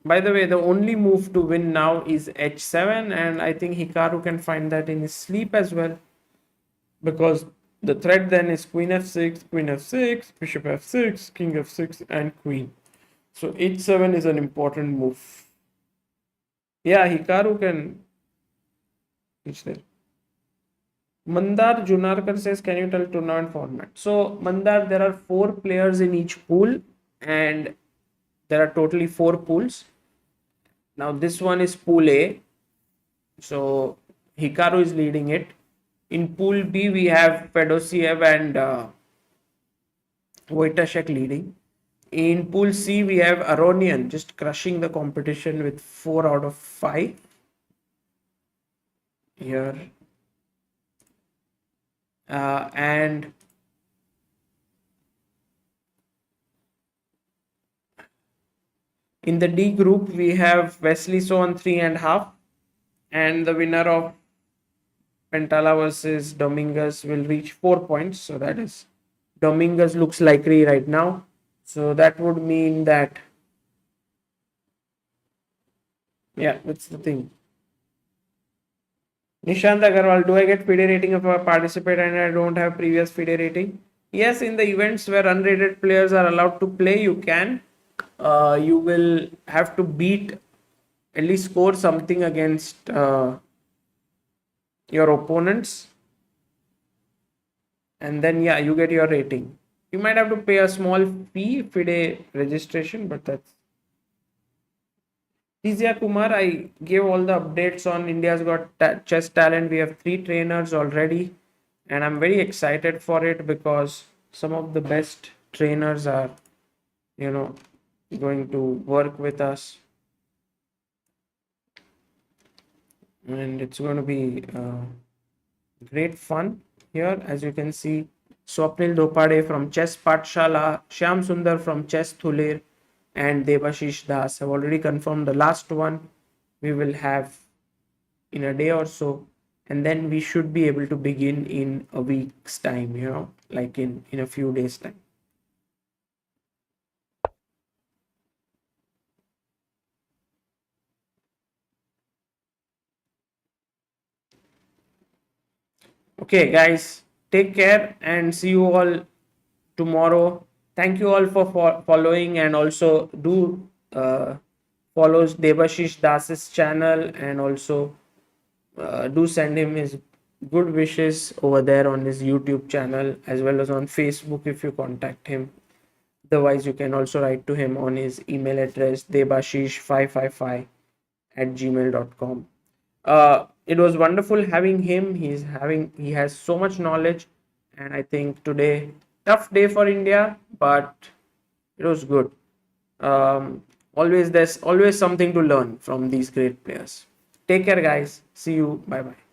By the way, the only move to win now is h7, and I think Hikaru can find that in his sleep as well, because the threat then is queen f6, bishop f6, king f6, and queen. So h7 is an important move. Yeah, Hikaru can reach there. Mandar Junarkar says, can you tell tournament format? So, Mandar, there are 4 players in each pool, and there are totally 4 pools. Now, this one is pool A. So, Hikaru is leading it. In pool B, we have Fedosiev and Wojtaszek leading. In pool C, we have Aronian just crushing the competition with 4 out of 5. Here. And in the D group, we have Wesley So on 3.5, and the winner of Pentala versus Dominguez will reach 4 points. So that is, Dominguez looks likely right now. So that would mean that, yeah, that's the thing. Nishant Agarwal, do I get FIDE rating if I participate and I don't have previous FIDE rating? Yes, in the events where unrated players are allowed to play, you can. You will have to beat, at least score something against your opponents. And then, yeah, you get your rating. You might have to pay a small fee, FIDE registration, but that's. Tizia Kumar, I gave all the updates on India's Got Chess Talent. We have 3 trainers already, and I'm very excited for it, because some of the best trainers are, going to work with us, and it's going to be great fun here. As you can see, Swapnil Dopade from Chess Patshala, Shyam Sundar from Chess Thulir, and Debashish Das have already confirmed the last one. We will have in a day or so, and then we should be able to begin in a week's time, like in a few days' time. Okay, guys, take care and see you all tomorrow. Thank you all for following, and also do follow Debashish Das's channel, and also do send him his good wishes over there on his YouTube channel, as well as on Facebook if you contact him. Otherwise, you can also write to him on his email address debashish555@gmail.com. It was wonderful having him. He has so much knowledge, and I think today, tough day for India, but it was good. There's always something to learn from these great players. Take care, guys. See you. Bye bye.